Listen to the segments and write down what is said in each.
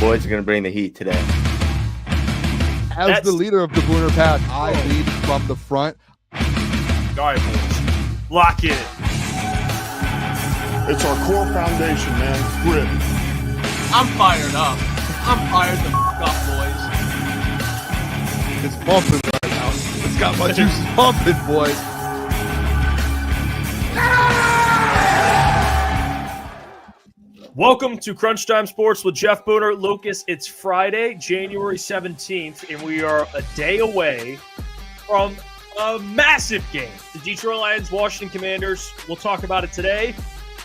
boys are going to bring the heat today. As the leader of the Booner pack, I lead from the front. All right, boys. Lock in. It's our core foundation, man. Grit. I'm fired up. I'm fired the up, boys. It's bumping right now. It's got my juices pumping, boys. Welcome to Crunch Time Sports with Jeff Booner. Lucas, it's Friday, January 17th, and we are a day away from a massive game. The Detroit Lions, Washington Commanders. We'll talk about it today.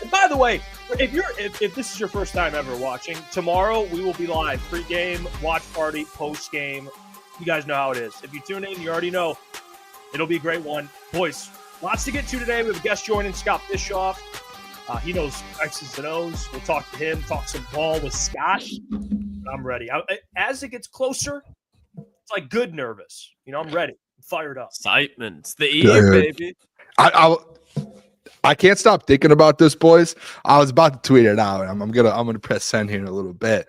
And by the way, if this is your first time ever watching, tomorrow we will be live. Pre-game, watch party, post-game. You guys know how it is. If you tune in, you already know. It'll be a great one. Boys, lots to get to today. We have a guest joining, Scott Bischoff. He knows X's and O's. We'll talk to him, talk some ball with Scott. I'm ready. As it gets closer, it's like good nervous. You know, I'm ready. I'm fired up. Excitement. It's the eve, baby. I can't stop thinking about this, boys. I was about to tweet it out. I'm gonna press send here in a little bit.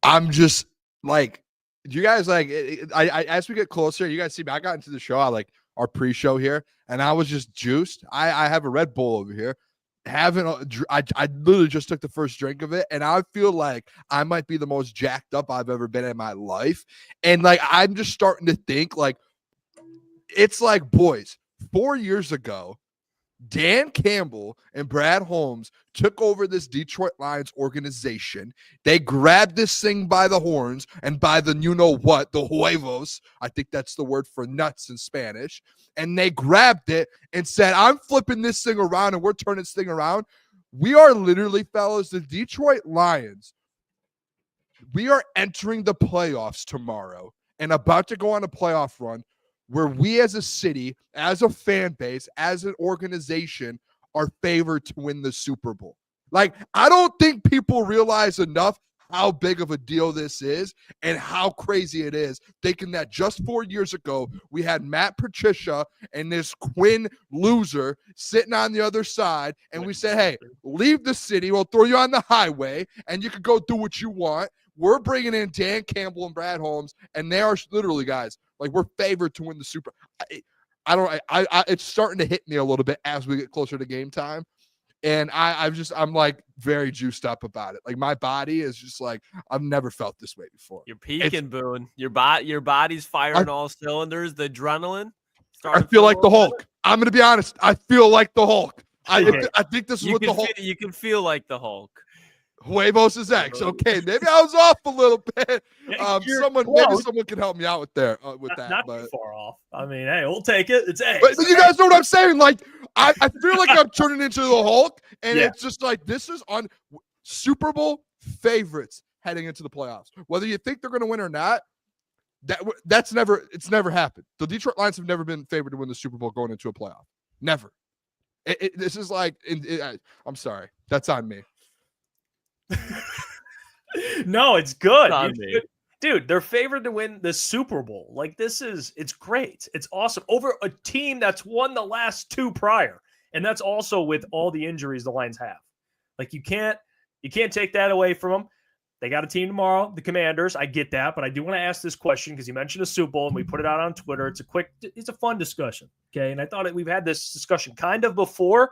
I'm just like, you guys like. I as we get closer, you guys see me. I got into the show. I like our pre-show here, and I was just juiced. I have a Red Bull over here. I literally just took the first drink of it, and I feel like I might be the most jacked up I've ever been in my life. And like, I'm just starting to think like, it's like, boys, 4 years ago, Dan Campbell and Brad Holmes took over this Detroit Lions organization. They grabbed this thing by the horns and by the you-know-what, the huevos. I think that's the word for nuts in Spanish. And they grabbed it and said, I'm flipping this thing around and we're turning this thing around. We are literally, fellas, the Detroit Lions. We are entering the playoffs tomorrow and about to go on a playoff run where we as a city, as a fan base, as an organization are favored to win the Super Bowl. Like, I don't think people realize enough how big of a deal this is and how crazy it is, thinking that just 4 years ago, we had Matt Patricia and this Quinn loser sitting on the other side, and we said, hey, leave the city, we'll throw you on the highway, and you can go do what you want. We're bringing in Dan Campbell and Brad Holmes, and they are literally, guys, like, we're favored to win the Super. It's starting to hit me a little bit as we get closer to game time. And I'm like very juiced up about it. Like, my body is just like, I've never felt this way before. You're peaking, Boone. Your body's firing all cylinders. The adrenaline. I feel like the Hulk. I'm going to be honest. I feel like the Hulk. I think this is what the Hulk. You can feel like the Hulk. Huevos is X. Okay, maybe I was off a little bit. Maybe someone can help me out with that. Not too far off. I mean, hey, we'll take it. It's X. But you guys know what I'm saying? Like, I feel like I'm turning into the Hulk, and it's just like, this is on Super Bowl favorites heading into the playoffs. Whether you think they're going to win or not, it's never happened. The Detroit Lions have never been favored to win the Super Bowl going into a playoff. Never. This is like, I'm sorry, that's on me. No, it's good. Dude, they're favored to win the Super Bowl. Like, it's great. It's awesome. Over a team that's won the last two prior. And that's also with all the injuries the Lions have. Like, you can't take that away from them. They got a team tomorrow, the Commanders. I get that, but I do want to ask this question because you mentioned a Super Bowl and we put it out on Twitter. It's a fun discussion. Okay. And I thought we've had this discussion kind of before,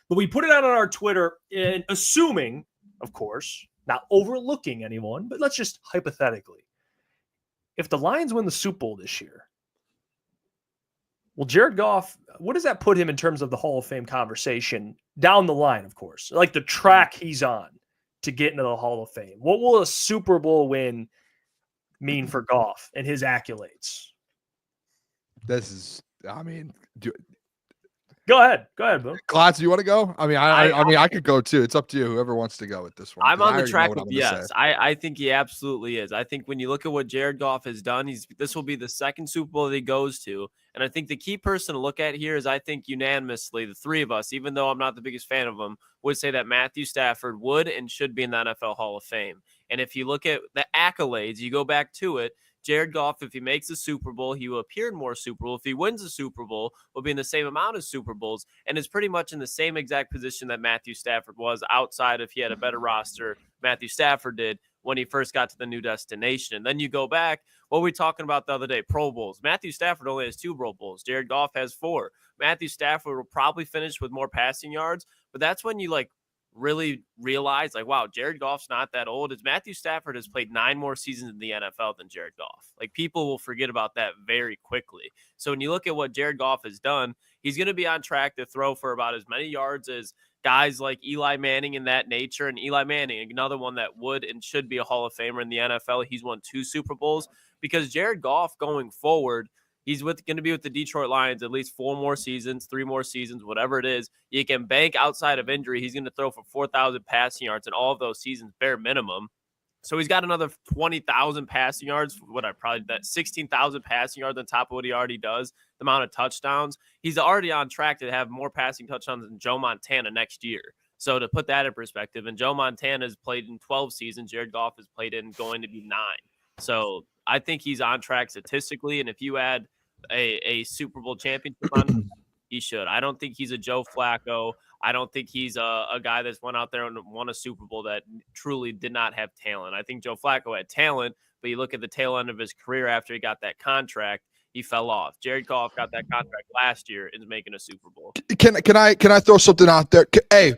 but we put it out on our Twitter and assuming, of course, not overlooking anyone, but let's just hypothetically, if the Lions win the Super Bowl this year, well, Jared Goff, what does that put him in terms of the Hall of Fame conversation down the line, of course, like the track he's on to get into the Hall of Fame? What will a Super Bowl win mean for Goff and his accolades? Go ahead, Boone. Klotz, you want to go? I mean, I could go too. It's up to you. Whoever wants to go with this one. I'm on the track with yes. I think he absolutely is. I think when you look at what Jared Goff has done, this will be the second Super Bowl that he goes to. And I think the key person to look at here is, I think unanimously, the three of us, even though I'm not the biggest fan of him, would say that Matthew Stafford would and should be in the NFL Hall of Fame. And if you look at the accolades, you go back to it, Jared Goff, if he makes a Super Bowl, he will appear in more Super Bowl. If he wins a Super Bowl, will be in the same amount of Super Bowls and is pretty much in the same exact position that Matthew Stafford was, outside if he had a better roster. Matthew Stafford did when he first got to the new destination. And then you go back, what were we talking about the other day? Pro Bowls. Matthew Stafford only has 2 Pro Bowls. Jared Goff has 4. Matthew Stafford will probably finish with more passing yards, but that's when you really realize wow, Jared Goff's not that old. As Matthew Stafford has played 9 more seasons in the NFL than Jared Goff. People will forget about that very quickly. So when you look at what Jared Goff has done, he's going to be on track to throw for about as many yards as guys like Eli Manning in that nature. And Eli Manning, another one that would and should be a Hall of Famer in the NFL. He's won 2 Super Bowls because Jared Goff going forward, he's going to be with the Detroit Lions at least 4 more seasons, 3 more seasons, whatever it is. You can bank outside of injury. He's going to throw for 4,000 passing yards in all of those seasons, bare minimum. So he's got another 20,000 passing yards. That 16,000 passing yards on top of what he already does. The amount of touchdowns. He's already on track to have more passing touchdowns than Joe Montana next year. So to put that in perspective, and Joe Montana has played in 12 seasons. Jared Goff has played in going to be 9. So I think he's on track statistically. And if you add a Super Bowl championship on, he should. I don't think he's a Joe Flacco. I don't think he's a guy that's went out there and won a Super Bowl that truly did not have talent. I think Joe Flacco had talent, but you look at the tail end of his career after he got that contract, he fell off. Jared Goff got that contract last year and is making a Super Bowl. Can I throw something out there? Hey,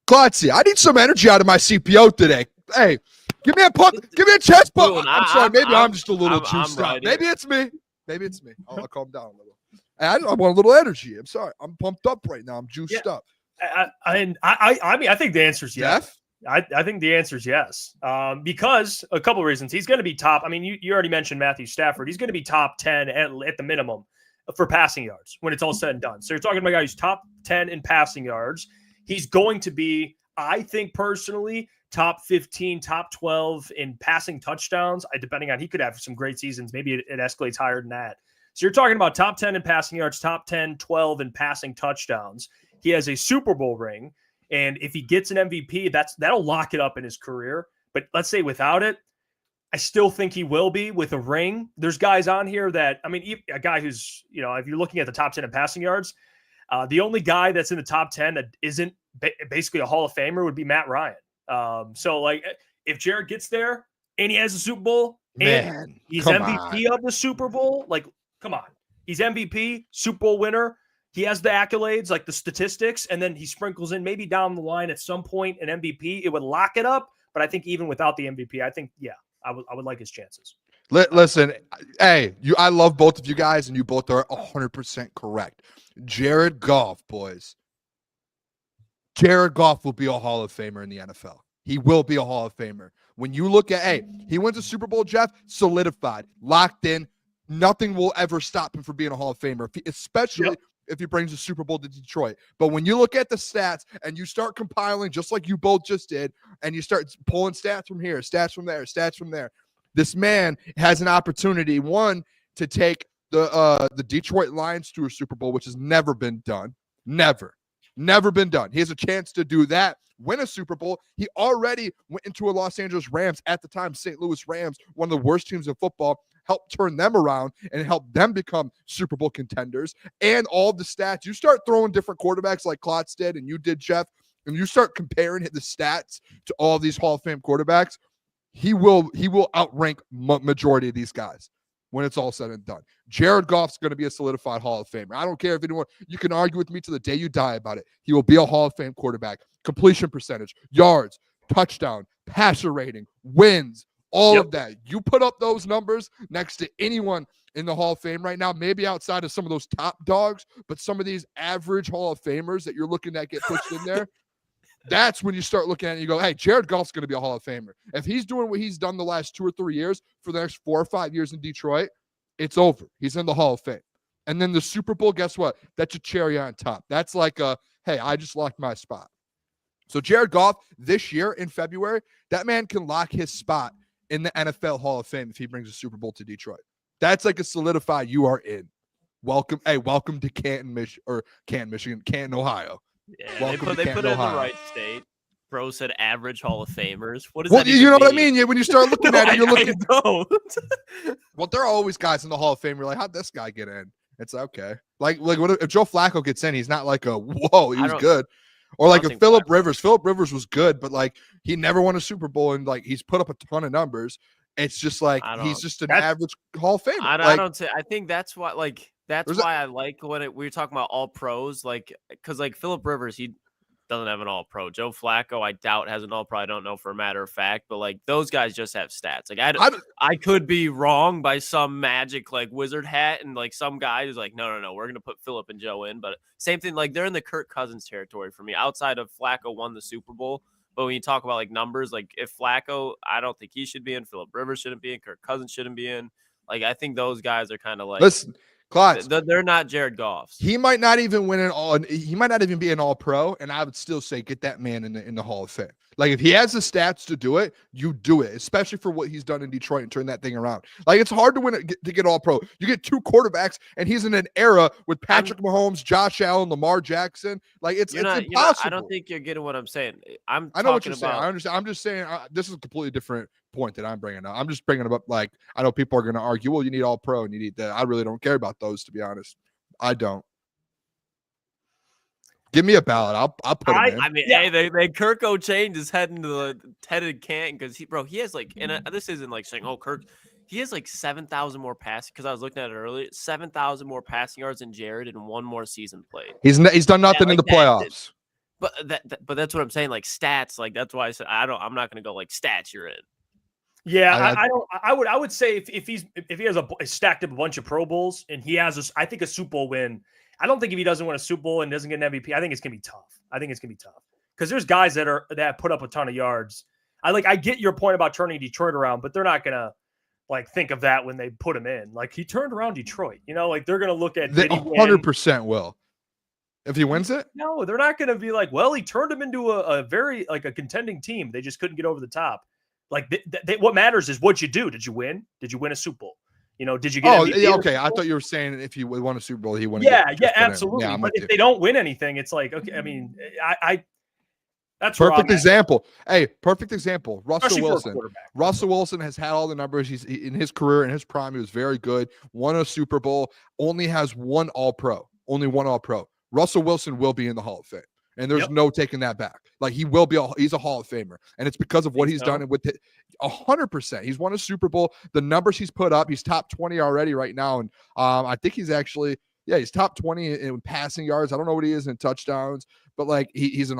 Klotzy, I need some energy out of my CPO today. Hey, give me a pump, give me a chest pump. I'm sorry, maybe I'm just a little juiced up. Maybe it's me. I'll calm down a little. I want a little energy. I'm sorry. I'm pumped up right now. I'm juiced up. I mean, I think the answer is yes. Jeff? I think the answer is yes. Because a couple of reasons. He's going to be top. I mean, you already mentioned Matthew Stafford. He's going to be top 10 at the minimum for passing yards when it's all said and done. So you're talking about a guy who's top 10 in passing yards. He's going to be, I think personally, top 15, top 12 in passing touchdowns. Depending on, he could have some great seasons. Maybe it escalates higher than that. So you're talking about top 10 in passing yards, top 10, 12 in passing touchdowns. He has a Super Bowl ring. And if he gets an MVP, that'll lock it up in his career. But let's say without it, I still think he will be with a ring. There's guys on here that, I mean, a guy who's, if you're looking at the top 10 in passing yards, the only guy that's in the top 10 that isn't basically a Hall of Famer would be Matt Ryan. So if Jared gets there and he has a Super Bowl and he's MVP of the Super Bowl, come on. He's MVP, Super Bowl winner. He has the accolades, the statistics, and then he sprinkles in maybe down the line at some point an MVP. It would lock it up. But I think even without the MVP, I think, I would like his chances. Listen, hey, I love both of you guys, and you both are 100% correct. Jared Goff, boys. Jared Goff will be a Hall of Famer in the NFL. He will be a Hall of Famer. When you look at, he wins a Super Bowl, Jeff, solidified, locked in. Nothing will ever stop him from being a Hall of Famer, especially if he brings a Super Bowl to Detroit. But when you look at the stats and you start compiling, just like you both just did, and you start pulling stats from here, stats from there, stats from there, this man has an opportunity, one, to take the Detroit Lions to a Super Bowl, which has never been done. Never been done. He has a chance to do that, win a Super Bowl. He already went into a Los Angeles Rams, at the time, St. Louis Rams, one of the worst teams in football, helped turn them around and help them become Super Bowl contenders. And all the stats, you start throwing different quarterbacks like Klotz did, and you did, Jeff, and you start comparing the stats to all these Hall of Fame quarterbacks, he will outrank majority of these guys when it's all said and done. Jared Goff's going to be a solidified Hall of Famer. I don't care if anyone, you can argue with me to the day you die about it. He will be a Hall of Fame quarterback. Completion percentage, yards, touchdown, passer rating, wins, all of that. You put up those numbers next to anyone in the Hall of Fame right now, maybe outside of some of those top dogs, but some of these average Hall of Famers that you're looking at get pushed in there, that's when you start looking at it and you go, hey, Jared Goff's going to be a Hall of Famer. If he's doing what he's done the last 2 or 3 years for the next 4 or 5 years in Detroit, it's over. He's in the Hall of Fame. And then the Super Bowl, guess what? That's a cherry on top. That's like hey, I just locked my spot. So Jared Goff this year in February, that man can lock his spot in the NFL Hall of Fame if he brings a Super Bowl to Detroit. That's like a solidified, you are in. Welcome to Canton, Michigan, Canton, Ohio. Yeah, they put it in the right state. Bro said average Hall of Famers. What does that even you know mean? What I mean? When you start looking at it, you're looking. No. Well, there are always guys in the Hall of Fame. You're like, how'd this guy get in? It's okay. Like what if Joe Flacco gets in? He's not like a whoa. He was good. Or like think if Phillip Flacco. Rivers was good, but like he never won a Super Bowl and like he's put up a ton of numbers. It's just like he's just an average Hall of Famer. I think that's why that's There's why I like when we were talking about all pros, like because like Phillip Rivers, he doesn't have an all pro. Joe Flacco, I doubt has an all pro. I don't know for a matter of fact, but like those guys just have stats. Like I could be wrong by some magic like wizard hat, and like some guy who's like, no, we're gonna put Phillip and Joe in. But same thing, like they're in the Kirk Cousins territory for me. Outside of Flacco won the Super Bowl, but when you talk about like numbers, like if Flacco, I don't think he should be in. Phillip Rivers shouldn't be in. Kirk Cousins shouldn't be in. Like I think those guys are kind of like listen. Klotz, they're not Jared Goffs. He might not even win he might not even be an all pro, and I would still say get that man in the Hall of Fame. Like if he has the stats to do it, you do it, especially for what he's done in Detroit and turn that thing around. Like it's hard to get all pro. You get 2 quarterbacks, and he's in an era with Patrick Mahomes, Josh Allen, Lamar Jackson. Like it's impossible. I don't think you're getting what I'm saying. I know what you're saying. I understand. I'm just saying this is a completely different point that I'm bringing up. I'm just bringing up like I know people are going to argue, well, you need all pro and you need that. I really don't care about those, to be honest. I don't. Give me a ballot. I'll put him in. I mean, hey, they Kirko changed his head into the headed Canton because he has like, and this isn't like saying, oh, Kirk, he has like 7,000 more passing because I was looking at it earlier, 7,000 more passing yards than Jared and 1 more season played. He's done nothing in the playoffs. But that's what I'm saying. Like stats, like that's why I said I'm not going to go like stats. You're in. Yeah, I would say if he has stacked up a bunch of Pro Bowls and he has I think a Super Bowl win. I don't think if he doesn't win a Super Bowl and doesn't get an MVP, I think it's gonna be tough. Because there's guys that put up a ton of yards. I get your point about turning Detroit around, but they're not gonna like think of that when they put him in. Like he turned around Detroit, like they're gonna look at 100% will. If he wins it, no, they're not gonna be like, well, he turned him into a very like a contending team. They just couldn't get over the top. Like what matters is what you do. Did you win? Did you win a Super Bowl? Did you get? Oh, yeah, okay. I thought you were saying if he won a Super Bowl, he won. Yeah, absolutely. Yeah, but if they don't win anything, it's like okay. I mean, that's perfect example. Hey, perfect example. Especially Russell Wilson has had all the numbers. He's in his career, in his prime, he was very good. Won a Super Bowl. Only has 1 All Pro. Only 1 All Pro. Russell Wilson will be in the Hall of Fame. And there's no taking that back. Like he will be, he's a Hall of Famer, and it's because of what he's done. And with it, 100%, he's won a Super Bowl. The numbers he's put up, he's top 20 already right now, and I think he's actually, he's top 20 in passing yards. I don't know what he is in touchdowns, but like he's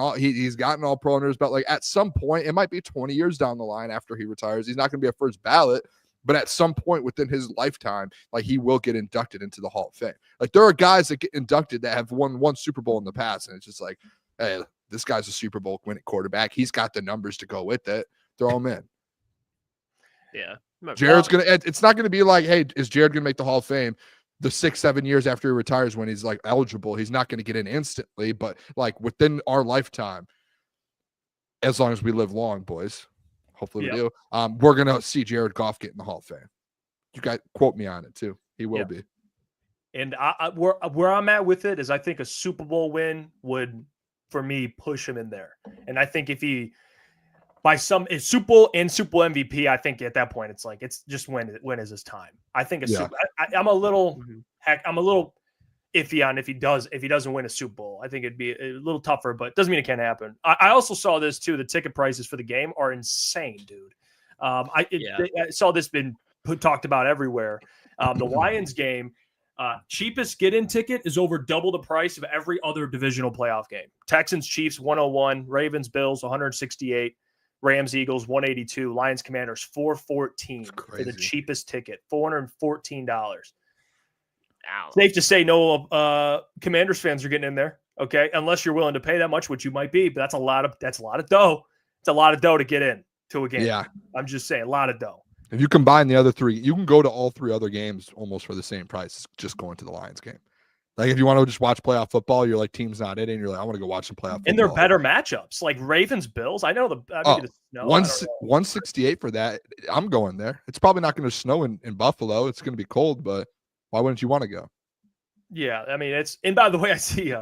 gotten all pro unders. But like at some point, it might be 20 years down the line after he retires. He's not going to be a first ballot. But at some point within his lifetime, like he will get inducted into the Hall of Fame. Like there are guys that get inducted that have won 1 Super Bowl in the past, and it's just like, hey, this guy's a Super Bowl winning quarterback. He's got the numbers to go with it. Throw him in. Yeah. Jared's it's not gonna be like, hey, is Jared gonna make the Hall of Fame the 6-7 years after he retires when he's like eligible? He's not gonna get in instantly, but like within our lifetime, as long as we live long, boys. Hopefully we do. We're gonna see Jared Goff get in the Hall of Fame. You guys quote me on it too. He will be. And where I'm at with it is I think a Super Bowl win would, for me, push him in there. And I think if he by some Super Bowl and Super Bowl MVP, I think at that point it's like it's just when is his time. I think I'm a little iffy on if he doesn't win a Super Bowl. I think it'd be a little tougher, but it doesn't mean it can't happen. I also saw this too. The ticket prices for the game are insane, dude. I saw this been talked about everywhere. The Lions game, cheapest get-in ticket is over double the price of every other divisional playoff game. Texans Chiefs 101, Ravens Bills 168, Rams Eagles 182, Lions Commanders 414 for the cheapest ticket, $414. Safe to say no Commanders fans are getting in there, okay? Unless you're willing to pay that much, which you might be, but that's a lot of dough. It's a lot of dough to get in to a game. Yeah. I'm just saying, a lot of dough. If you combine the other 3, you can go to all 3 other games almost for the same price, just going to the Lions game. Like if you want to just watch playoff football, you're like team's not in it, and you're like, I want to go watch some playoff football. And they're better matchups, like Ravens Bills. I know the 168 for that. I'm going there. It's probably not going to snow in Buffalo. It's going to be cold, but why wouldn't you want to go? Yeah, I mean it's. And by the way, I see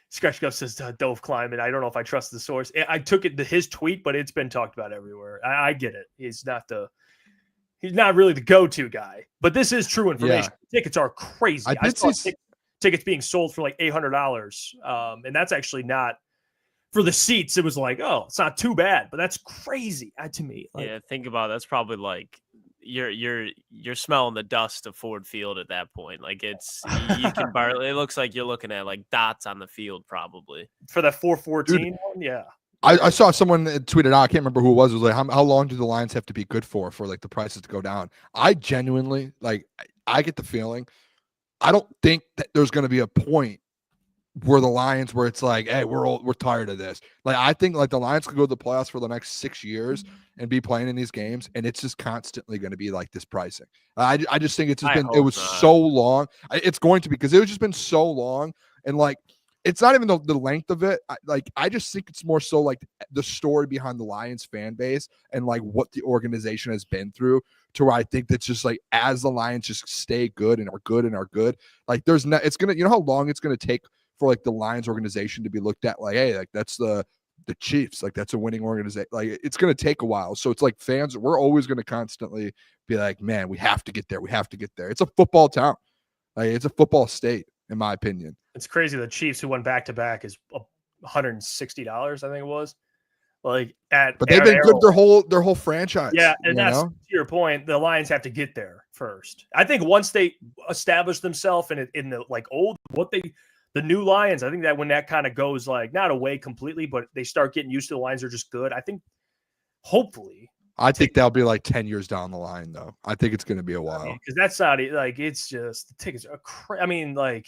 Scratch Guff says Dove Climate. I don't know if I trust the source. I took it to his tweet, but it's been talked about everywhere. I get it. He's not really the go-to guy, but this is true information. Yeah. Tickets are crazy. I saw tickets being sold for like $800, and that's actually not for the seats, it was like, oh, it's not too bad, but that's crazy to me. Like, yeah, think about it. That's probably like you're smelling the dust of Ford Field at that point. Like it's you can barely. It looks like you're looking at like dots on the field probably for that 414 one, yeah. I saw someone that tweeted out, I can't remember who it was like, how long do the lines have to be good for like the prices to go down? I genuinely, like, I get the feeling, I don't think that there's going to be a point where the Lions, where it's like, hey, we're tired of this. Like, I think like the Lions could go to the playoffs for the next 6 years and be playing in these games, and it's just constantly going to be like this pricing. I just think it's just it was so long. It's going to be, because it's just been so long, and like, it's not even the length of it. I just think it's more so like the story behind the Lions fan base and like what the organization has been through, to where I think that's just like, as the Lions just stay good and are good and are good, like there's no, it's going to, you know how long it's going to take for like the Lions organization to be looked at like, hey, like that's the Chiefs, like that's a winning organization. Like it's going to take a while. So it's like fans, we're always going to constantly be like, man, we have to get there. We have to get there. It's a football town. Like it's a football state, in my opinion. It's crazy. The Chiefs, who went back to back, is $160, I think it was. Like but they've been good their whole franchise. Yeah, and that's to your point. The Lions have to get there first. I think once they establish themselves in the like the new Lions, I think that when that kind of goes like not away completely, but they start getting used to the Lions are just good. I think hopefully. I think that'll be like 10 years down the line, though. I think it's going to be a while. Because that's not like, it's just the tickets are I mean, like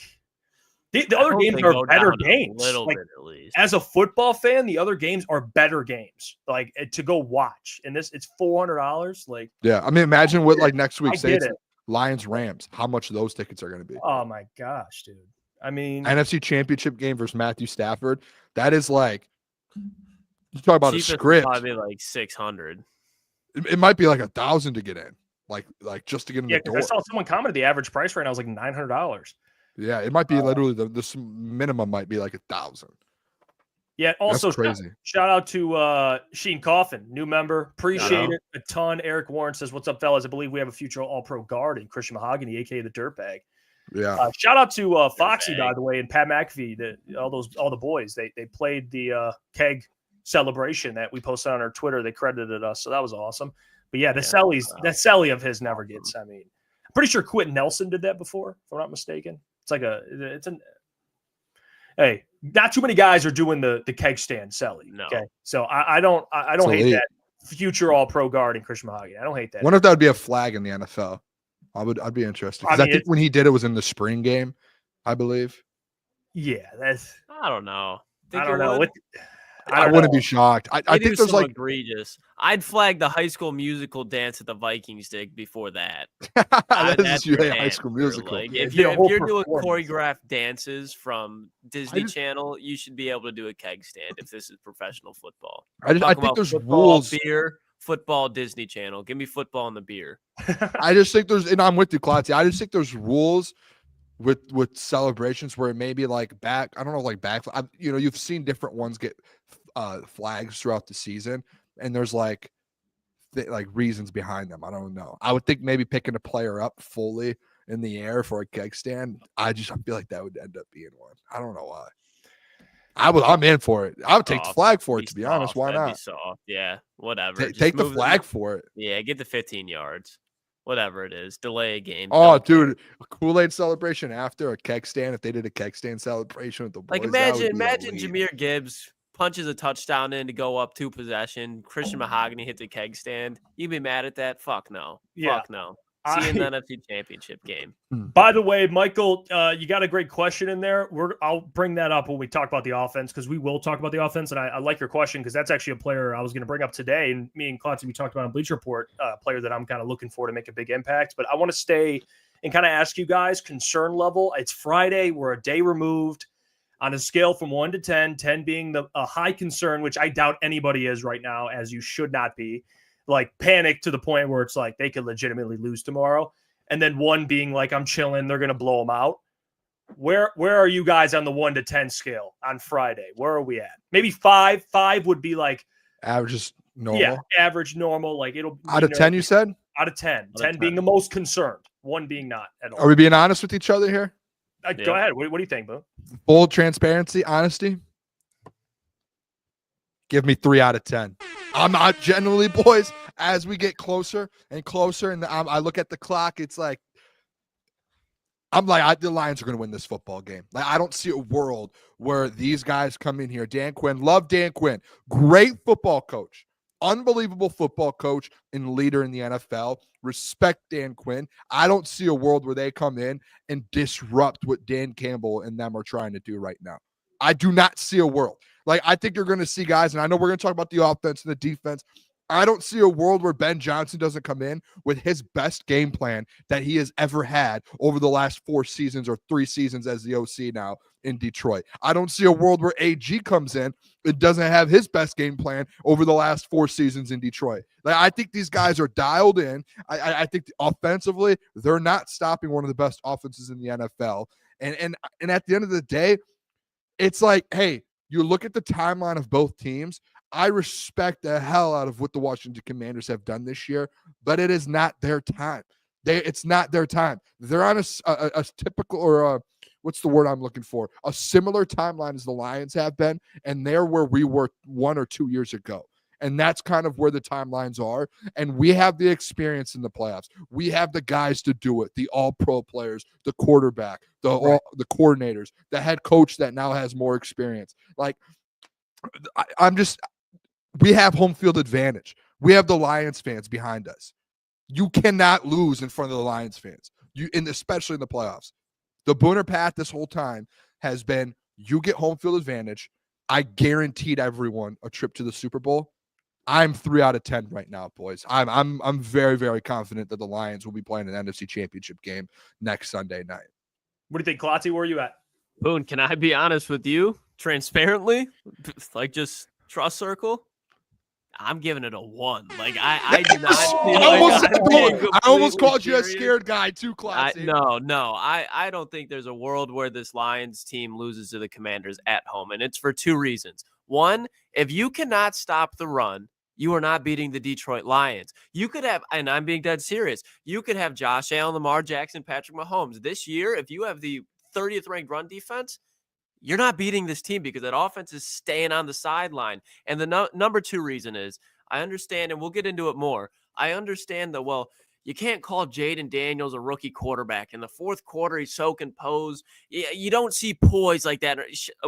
the other games are better games. A little bit at least. As a football fan, the other games are better games. Like to go watch, and it's $400. Like, yeah, I mean, imagine what like next week, say it's Lions Rams, how much those tickets are going to be. Oh my gosh, dude! I mean, NFC Championship game versus Matthew Stafford. That is like, you talk about a script. Probably like 600. It might be like 1,000 to get in, like just to get in the door. I saw someone commented the average price right now is like $900. Yeah, it might be literally the minimum might be like 1,000. Yeah, also that's crazy. Shout out to Sheen Coffin, new member. Appreciate it a ton. Eric Warren says, "What's up, fellas? I believe we have a future All-Pro guard in Christian Mahogany, aka the Dirtbag." Yeah. Shout out to Foxy, by the way, and Pat McAfee. All the boys. They played the keg celebration that we posted on our Twitter. They credited us, so that was awesome. But yeah, the Selly of his never gets. I mean, I'm pretty sure Quentin Nelson did that before, if I'm not mistaken. Hey, not too many guys are doing the keg stand Selly. No. Okay, so I don't hate that future All-Pro guard in Christian Mahogany. I don't hate that. I wonder if that would be a flag in the NFL. I'd be interested, because I think when he did it was in the spring game, I believe. Yeah, I don't know. I don't know. I wouldn't be shocked. I think there's like egregious. I'd flag the High School Musical dance that the Vikings did before that. That's really High School Musical. Like, if you're doing choreographed dances from Disney Channel, you should be able to do a keg stand if this is professional football. I think there's rules. Beer, football, Disney Channel. Give me football and the beer. I just think and I'm with you, Klotz. I just think there's rules with celebrations where it may be like back. I don't know, like back. You've seen different ones get flags throughout the season, and there's like reasons behind them. I don't know. I would think maybe picking a player up fully in the air for a keg stand. I feel like that would end up being one. I don't know why. I'm in for it. I would take the flag for it, to be honest. Why not? Yeah, whatever. Take the flag for it. Yeah, get the 15 yards. Whatever it is, delay a game. Oh, dude, a Kool-Aid celebration after a keg stand. If they did a keg stand celebration with the boys, like imagine Jahmyr Gibbs punches a touchdown in to go up 2 possession. Christian Mahogany hits a keg stand. You be mad at that? Fuck no. Yeah. Fuck no. See you in the NFC Championship game. By the way, Michael, you got a great question in there. I'll bring that up when we talk about the offense, because we will talk about the offense. And I like your question, because that's actually a player I was going to bring up today. And me and Klotz, we talked about on Bleacher Report, player that I'm kind of looking for to make a big impact. But I want to stay and kind of ask you guys concern level. It's Friday. We're a day removed. On a scale from 1 to 10, 10 being a high concern, which I doubt anybody is right now, as you should not be. Like panic to the point where it's like they could legitimately lose tomorrow, and then 1 being like, I'm chilling, they're gonna blow them out. Where are you guys on the 1 to 10 scale on Friday? Where are we at? Maybe 5. 5 would be like average, normal. Yeah, average, normal. Like it'll out of 10. You said out of 10. 10 being the most concerned. 1 being not at all. Are we being honest with each other here? Go ahead. What do you think, Boo? Full transparency, honesty. Give me 3 out of 10. I'm genuinely, boys, as we get closer and closer, and I look at the clock, it's like, the Lions are going to win this football game. Like, I don't see a world where these guys come in here. Dan Quinn, love Dan Quinn. Great football coach. Unbelievable football coach and leader in the NFL. Respect Dan Quinn. I don't see a world where they come in and disrupt what Dan Campbell and them are trying to do right now. I do not see a world. Like, I think you're going to see guys, and I know we're going to talk about the offense and the defense. I don't see a world where Ben Johnson doesn't come in with his best game plan that he has ever had over the last 4 seasons or 3 seasons as the OC now in Detroit. I don't see a world where AG comes in and doesn't have his best game plan over the last 4 seasons in Detroit. Like, I think these guys are dialed in. I think offensively, they're not stopping one of the best offenses in the NFL. And at the end of the day, it's like, hey, you look at the timeline of both teams. I respect the hell out of what the Washington Commanders have done this year, but it is not their time. It's not their time. They're on a typical, or what's the word I'm looking for? A similar timeline as the Lions have been, and they're where we were 1 or 2 years ago. And that's kind of where the timelines are. And we have the experience in the playoffs. We have the guys to do it, the all-pro players, the quarterback, the coordinators, the head coach that now has more experience. Like, we have home field advantage. We have the Lions fans behind us. You cannot lose in front of the Lions fans, especially in the playoffs. The Booner path this whole time has been, you get home field advantage. I guaranteed everyone a trip to the Super Bowl. I'm 3 out of 10 right now, boys. I'm very, very confident that the Lions will be playing an NFC Championship game next Sunday night. What do you think, Klotzy? Where are you at? Boone, can I be honest with you? Transparently, like, just trust circle. I'm giving it a 1. Like, I do not. I almost called you a scared guy too, Klotzy. No. I don't think there's a world where this Lions team loses to the Commanders at home, and it's for 2 reasons. 1, if you cannot stop the run, you are not beating the Detroit Lions. You could have, and I'm being dead serious, you could have Josh Allen, Lamar Jackson, Patrick Mahomes. This year, if you have the 30th ranked run defense, you're not beating this team because that offense is staying on the sideline. And the number 2 reason is, I understand, and we'll get into it more, I understand that, well, you can't call Jaden Daniels a rookie quarterback. In the 4th quarter, he's so composed. You don't see poise like that.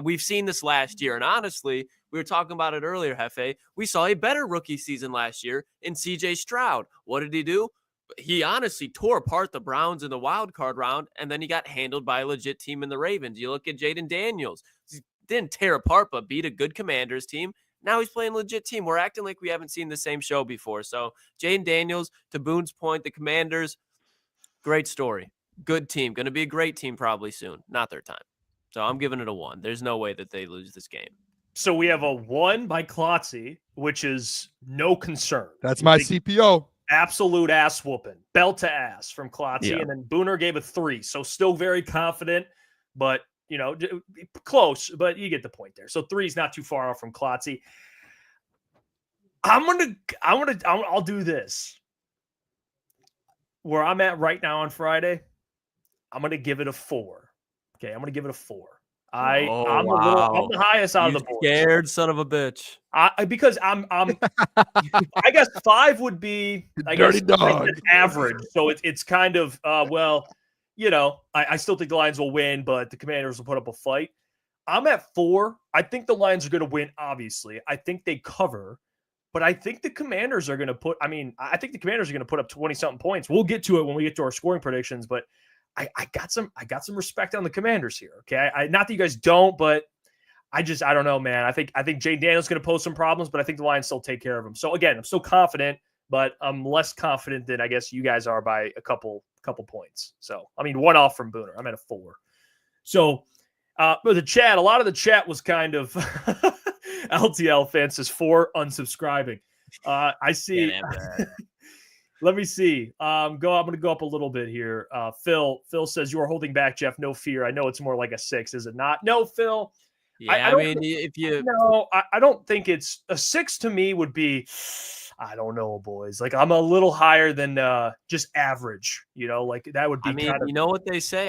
We've seen this last year. And honestly, we were talking about it earlier, Hefe. We saw a better rookie season last year in C.J. Stroud. What did he do? He honestly tore apart the Browns in the wild card round, and then he got handled by a legit team in the Ravens. You look at Jaden Daniels. He didn't tear apart, but beat a good Commanders team. Now he's playing a legit team. We're acting like we haven't seen the same show before. So Jaden Daniels, to Boone's point, the Commanders, great story. Good team. Going to be a great team probably soon. Not their time. So I'm giving it a 1. There's no way that they lose this game. So we have a 1 by Klotzy, which is no concern. That's my CPO. Absolute ass whooping. Belt to ass from Klotzy. Yeah. And then Booner gave a 3. So still very confident, but close, but you get the point there. So 3 is not too far off from Klotzy. I'll do this. Where I'm at right now on Friday, I'm going to give it a 4. Okay, I'm going to give it a 4. I'm the highest out of the board. Scared son of a bitch. Because I'm I guess 5 would be average. So it's kind of I still think the Lions will win, but the Commanders will put up a fight. I'm at 4. I think the Lions are going to win, obviously. I think they cover, but I think the Commanders are going to put up 20-something points. We'll get to it when we get to our scoring predictions, but I got some respect on the Commanders here. Okay. Not that you guys don't, but I don't know, man. I think Jay Daniels going to pose some problems, but I think the Lions still take care of him. So again, I'm still confident, but I'm less confident than I guess you guys are by a couple points. So, 1 off from Booner. I'm at a 4. So, but a lot of the chat was kind of LTL fans says 4 unsubscribing. I see. Let me see. I'm going to go up a little bit here. Phil says, you are holding back, Jeff. No fear. I know it's more like a 6, is it not? No, Phil. Yeah, I don't think it's a 6 to me would be, I don't know, boys. Like, I'm a little higher than just average, like that would be you know what they say?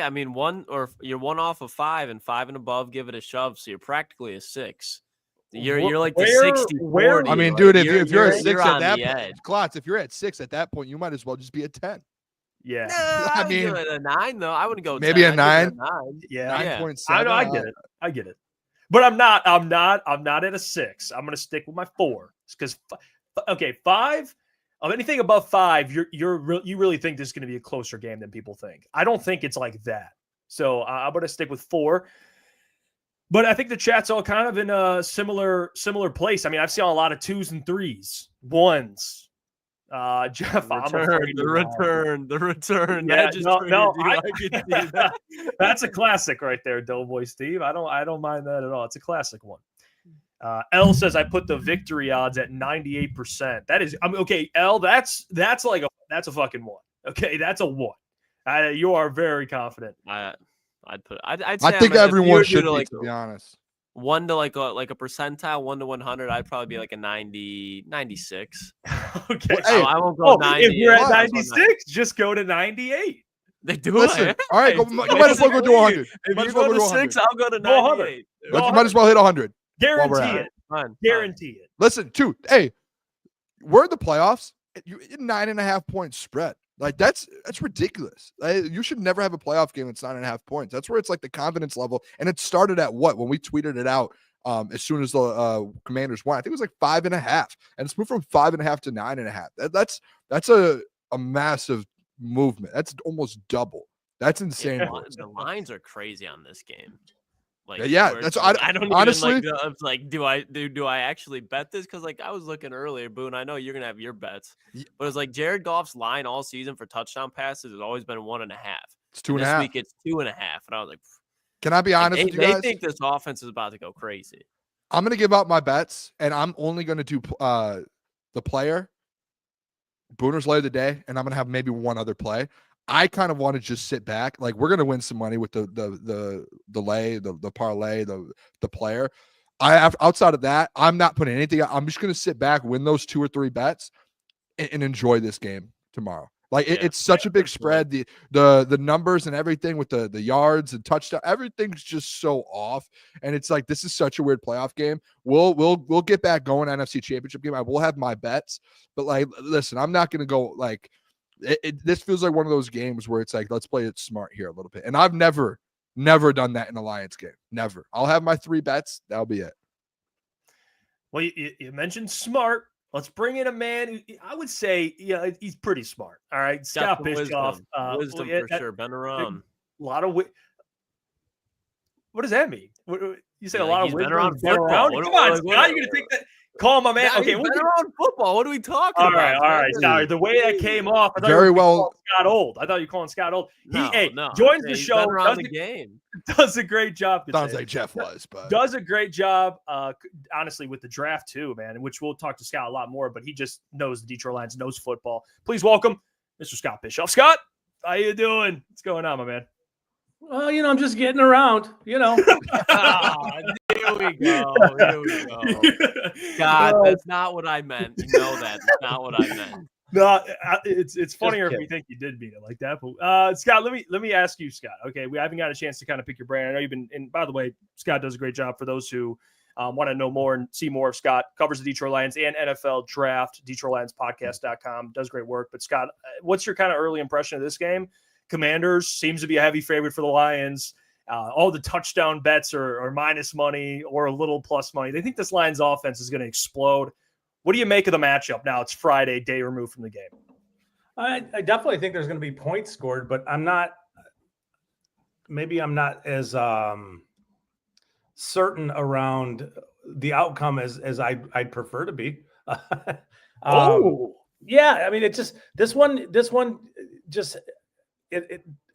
You're 1 off of 5 and 5 and above, give it a shove. So you're practically a 6. You're like the Where- 60-40. I mean, like, dude, if you're at 6 you're at on that the point, edge. Klotz, if you're at 6 at that point, you might as well just be a 10. Yeah. No, I mean, would give it a 9 though. I wouldn't go maybe 10. a I'd give it 9? Yeah. 9.7. I get it. I get it. But I'm not at a 6. I'm going to stick with my 4 because 5. Of anything above 5, you really think this is going to be a closer game than people think. I don't think it's like that. So I'm going to stick with 4. But I think the chat's all kind of in a similar place. I mean, I've seen a lot of 2s and 3s, 1s. Jeff, the return. Yeah, That just I can see that. That's a classic right there, Doughboy Steve. I don't mind that at all. It's a classic one. L says I put the victory odds at 98%. That is, okay. L, that's like that's a fucking 1. Okay, that's a 1. You are very confident. I'd say I think everyone should be, to be honest. 1 to like a percentile, 1 to 100. I'd probably be like a 90, 96. Okay, Well, I won't go 90. If you're at 96, just go to 98. They do Listen, it. all right, you might as well go to 100. If Might you as well go to go 6, 100. I'll go to Go 100. 98. You might as well hit 100. Guarantee at it. Fine. Guarantee it. Listen, we're in the playoffs. You 9.5 point spread. Like that's ridiculous. You should never have a playoff game that's 9.5 points. That's where it's like the confidence level. And it started at what when we tweeted it out. As soon as the Commanders won, I think it was like 5.5, and it's moved from 5.5 to 9.5. That's a massive movement. That's almost double. That's insane. Yeah, the lines are crazy on this game. Like, yeah, that's I don't honestly. even like do I actually bet this? Because like I was looking earlier, Boone. I know you're gonna have your bets, but it's like Jared Goff's line all season for touchdown passes has always been 1.5. It's 2.5. This week it's 2.5, and I was like, can I be honest with you guys? They think this offense is about to go crazy. I'm gonna give out my bets, and I'm only gonna do the player. Booner's lay of the day, and I'm gonna have maybe one other play. I kind of want to just sit back. Like we're gonna win some money with the lay, the parlay, the player. Outside of that, I'm not putting anything out. I'm just gonna sit back, win those 2 or 3 bets, and enjoy this game tomorrow. Like it's such a big spread. The numbers and everything with the yards and touchdown, everything's just so off. And it's like this is such a weird playoff game. We'll get back going NFC Championship game. I will have my bets, but like listen, I'm not gonna go like this feels like one of those games where it's like let's play it smart here a little bit. And I've never done that in a Lions game. Never. I'll have my 3 bets. That'll be it. Well, you mentioned smart. Let's bring in a man who I would say, he's pretty smart. All right, Scott Bischoff. Wisdom for sure. Been around. A lot of what does that mean? You say a lot of wisdom. Been around football. Come on, Scott. You're gonna take that. Call my man. Okay, we'll get around football. What are we talking all about? All right. Sorry, the way that came off. I thought Very you were well. Scott Old. I thought you were calling Scott Old. No. Joins the show. Been around the game. Does a great job. Sounds like Jeff was, but does a great job. Honestly, with the draft too, man. Which we'll talk to Scott a lot more. But he just knows the Detroit Lions, knows football. Please welcome Mr. Scott Bischoff. Scott, how you doing? What's going on, my man? Well, I'm just getting around, Here we go. God, that's not what I meant. You know that. That's not what I meant. No, it's funnier if we think you did mean it like that. But Scott, let me ask you, Scott. Okay, we haven't got a chance to kind of pick your brain. I know you've been. And by the way, Scott does a great job. For those who want to know more and see more of Scott, covers the Detroit Lions and NFL Draft. DetroitLionsPodcast.com does great work. But Scott, what's your kind of early impression of this game? Commanders seems to be a heavy favorite for the Lions. All the touchdown bets are minus money or a little plus money. They think this Lions offense is going to explode. What do you make of the matchup now? It's Friday, day removed from the game. I definitely think there's going to be points scored, but I'm not as certain around the outcome as I'd prefer to be. Yeah, I mean, it's just this one just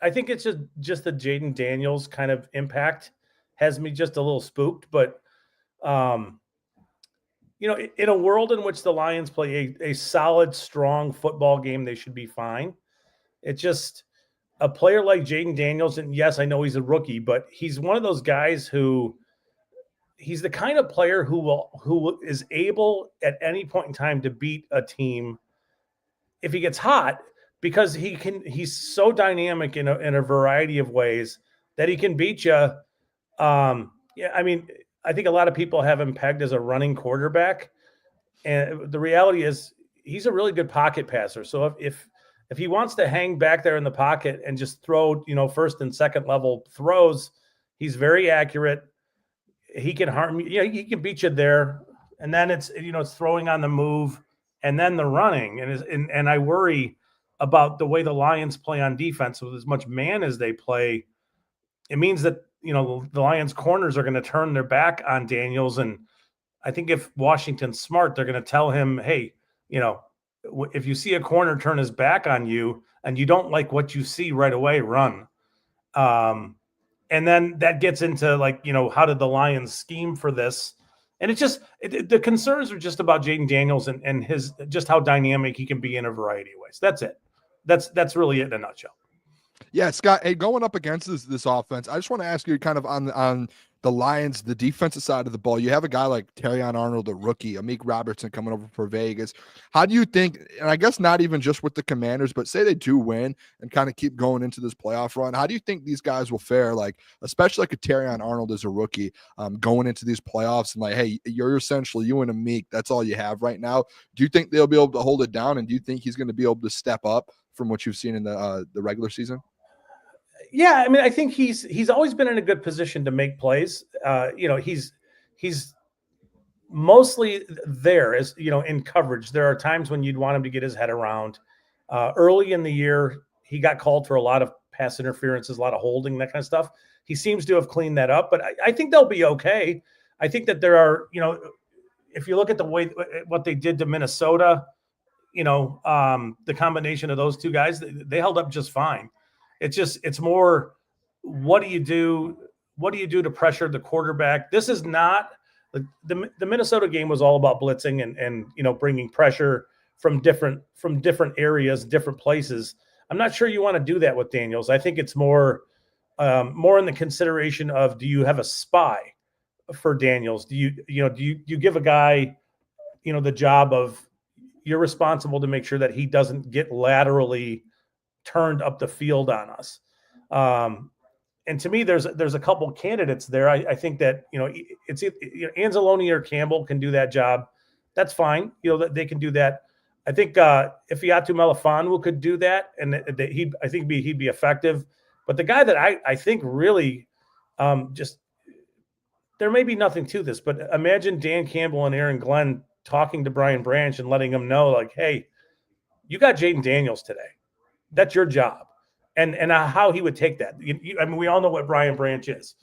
I think it's just the Jaden Daniels kind of impact has me just a little spooked, but in a world in which the Lions play a solid, strong football game, they should be fine. It's just a player like Jaden Daniels, and yes, I know he's a rookie, but he's one of those guys who he's the kind of player who is able at any point in time to beat a team if he gets hot. Because he's so dynamic in a variety of ways that he can beat you. I mean, I think a lot of people have him pegged as a running quarterback. And the reality is he's a really good pocket passer. So if he wants to hang back there in the pocket and just throw, first and second level throws, he's very accurate. He can harm you. He can beat you there. And then it's throwing on the move and then the running. And I worry about the way the Lions play on defense with as much man as they play. It means that, the Lions corners are going to turn their back on Daniels. And I think if Washington's smart, they're going to tell him, hey, if you see a corner turn his back on you and you don't like what you see right away, run. And then that gets into how did the Lions scheme for this? And it's just the concerns are just about Jaden Daniels and his just how dynamic he can be in a variety of ways. That's it. That's really it in a nutshell. Yeah, Scott, hey, going up against this offense, I just want to ask you kind of on the Lions, the defensive side of the ball. You have a guy like Terrion Arnold, a rookie, Amik Robertson coming over for Vegas. How do you think, and I guess not even just with the Commanders, but say they do win and kind of keep going into this playoff run, how do you think these guys will fare, especially like a Terrion Arnold as a rookie going into these playoffs and hey, you're essentially you and Amik, that's all you have right now. Do you think they'll be able to hold it down, and do you think he's going to be able to step up from what you've seen in the regular season? Yeah, I mean, I think he's always been in a good position to make plays. He's mostly there as in coverage. There are times when you'd want him to get his head around. Early in the year, he got called for a lot of pass interferences, a lot of holding, that kind of stuff. He seems to have cleaned that up, but I think they'll be okay. I think that there are, if you look at the way what they did to Minnesota, the combination of those two guys, they held up just fine. It's more, what do you do? What do you do to pressure the quarterback? This is not the Minnesota game was all about blitzing and bringing pressure from different areas, different places. I'm not sure you want to do that with Daniels. I think it's more in the consideration of, do you have a spy for Daniels? Do you give a guy, the job of, you're responsible to make sure that he doesn't get laterally turned up the field on us. And to me, there's a couple candidates there. I think that, it's Anzalone or Campbell can do that job. That's fine. That they can do that. I think if Ifeatu Melifonwu could do that, and I think he'd be effective. But the guy that I think really just, there may be nothing to this, but imagine Dan Campbell and Aaron Glenn talking to Brian Branch and letting him know, hey, you got Jaden Daniels today. That's your job. And how he would take that. I mean, we all know what Brian Branch is,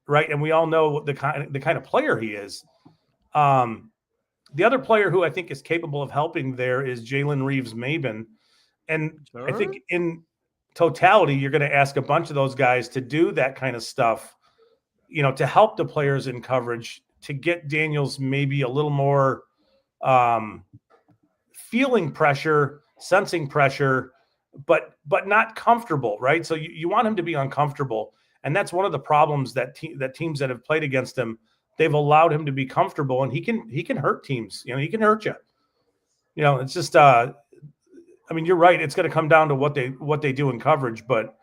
right? And we all know the kind of player he is. The other player who I think is capable of helping there is Jalen Reeves-Maybin. And sure. I think in totality, you're going to ask a bunch of those guys to do that kind of stuff, to help the players in coverage, to get Daniels maybe a little more feeling pressure, sensing pressure, but not comfortable, right? So you want him to be uncomfortable. And that's one of the problems that teams that have played against him, they've allowed him to be comfortable, and he can hurt teams. He can hurt you. It's just I mean, you're right. It's going to come down to what they do in coverage, but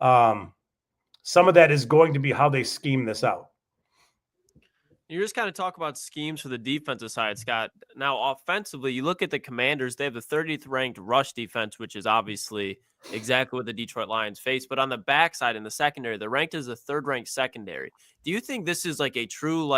some of that is going to be how they scheme this out. You just kind of talk about schemes for the defensive side, Scott. Now, offensively, you look at the Commanders, they have the 30th ranked rush defense, which is obviously exactly what the Detroit Lions face. But on the backside in the secondary, they're ranked as the third ranked secondary. Do you think this is a true,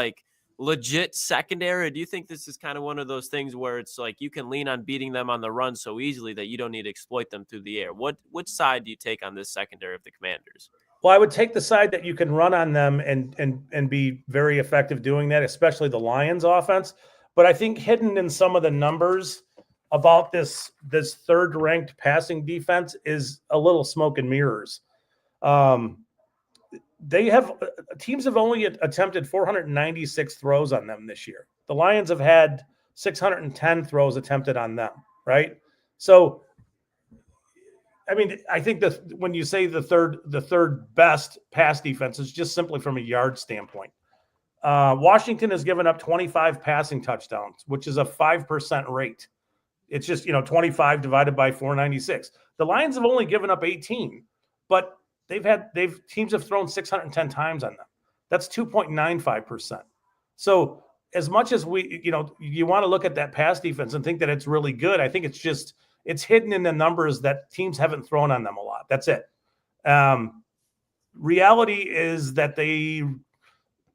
legit secondary? Or do you think this is kind of one of those things where it's you can lean on beating them on the run so easily that you don't need to exploit them through the air? Which side do you take on this secondary of the Commanders? Well, I would take the side that you can run on them and be very effective doing that, especially the Lions offense. But I think hidden in some of the numbers about this third ranked passing defense is a little smoke and mirrors. Teams have only attempted 496 throws on them this year. The Lions have had 610 throws attempted on them, right? So, I mean, I think that when you say the third best pass defense is just simply from a yard standpoint. Washington has given up 25 passing touchdowns, which is a 5% rate. It's just, 25 divided by 496. The Lions have only given up 18, but teams have thrown 610 times on them. That's 2.95%. So as much as you want to look at that pass defense and think that it's really good, I think it's hidden in the numbers that teams haven't thrown on them a lot. That's it. Reality is that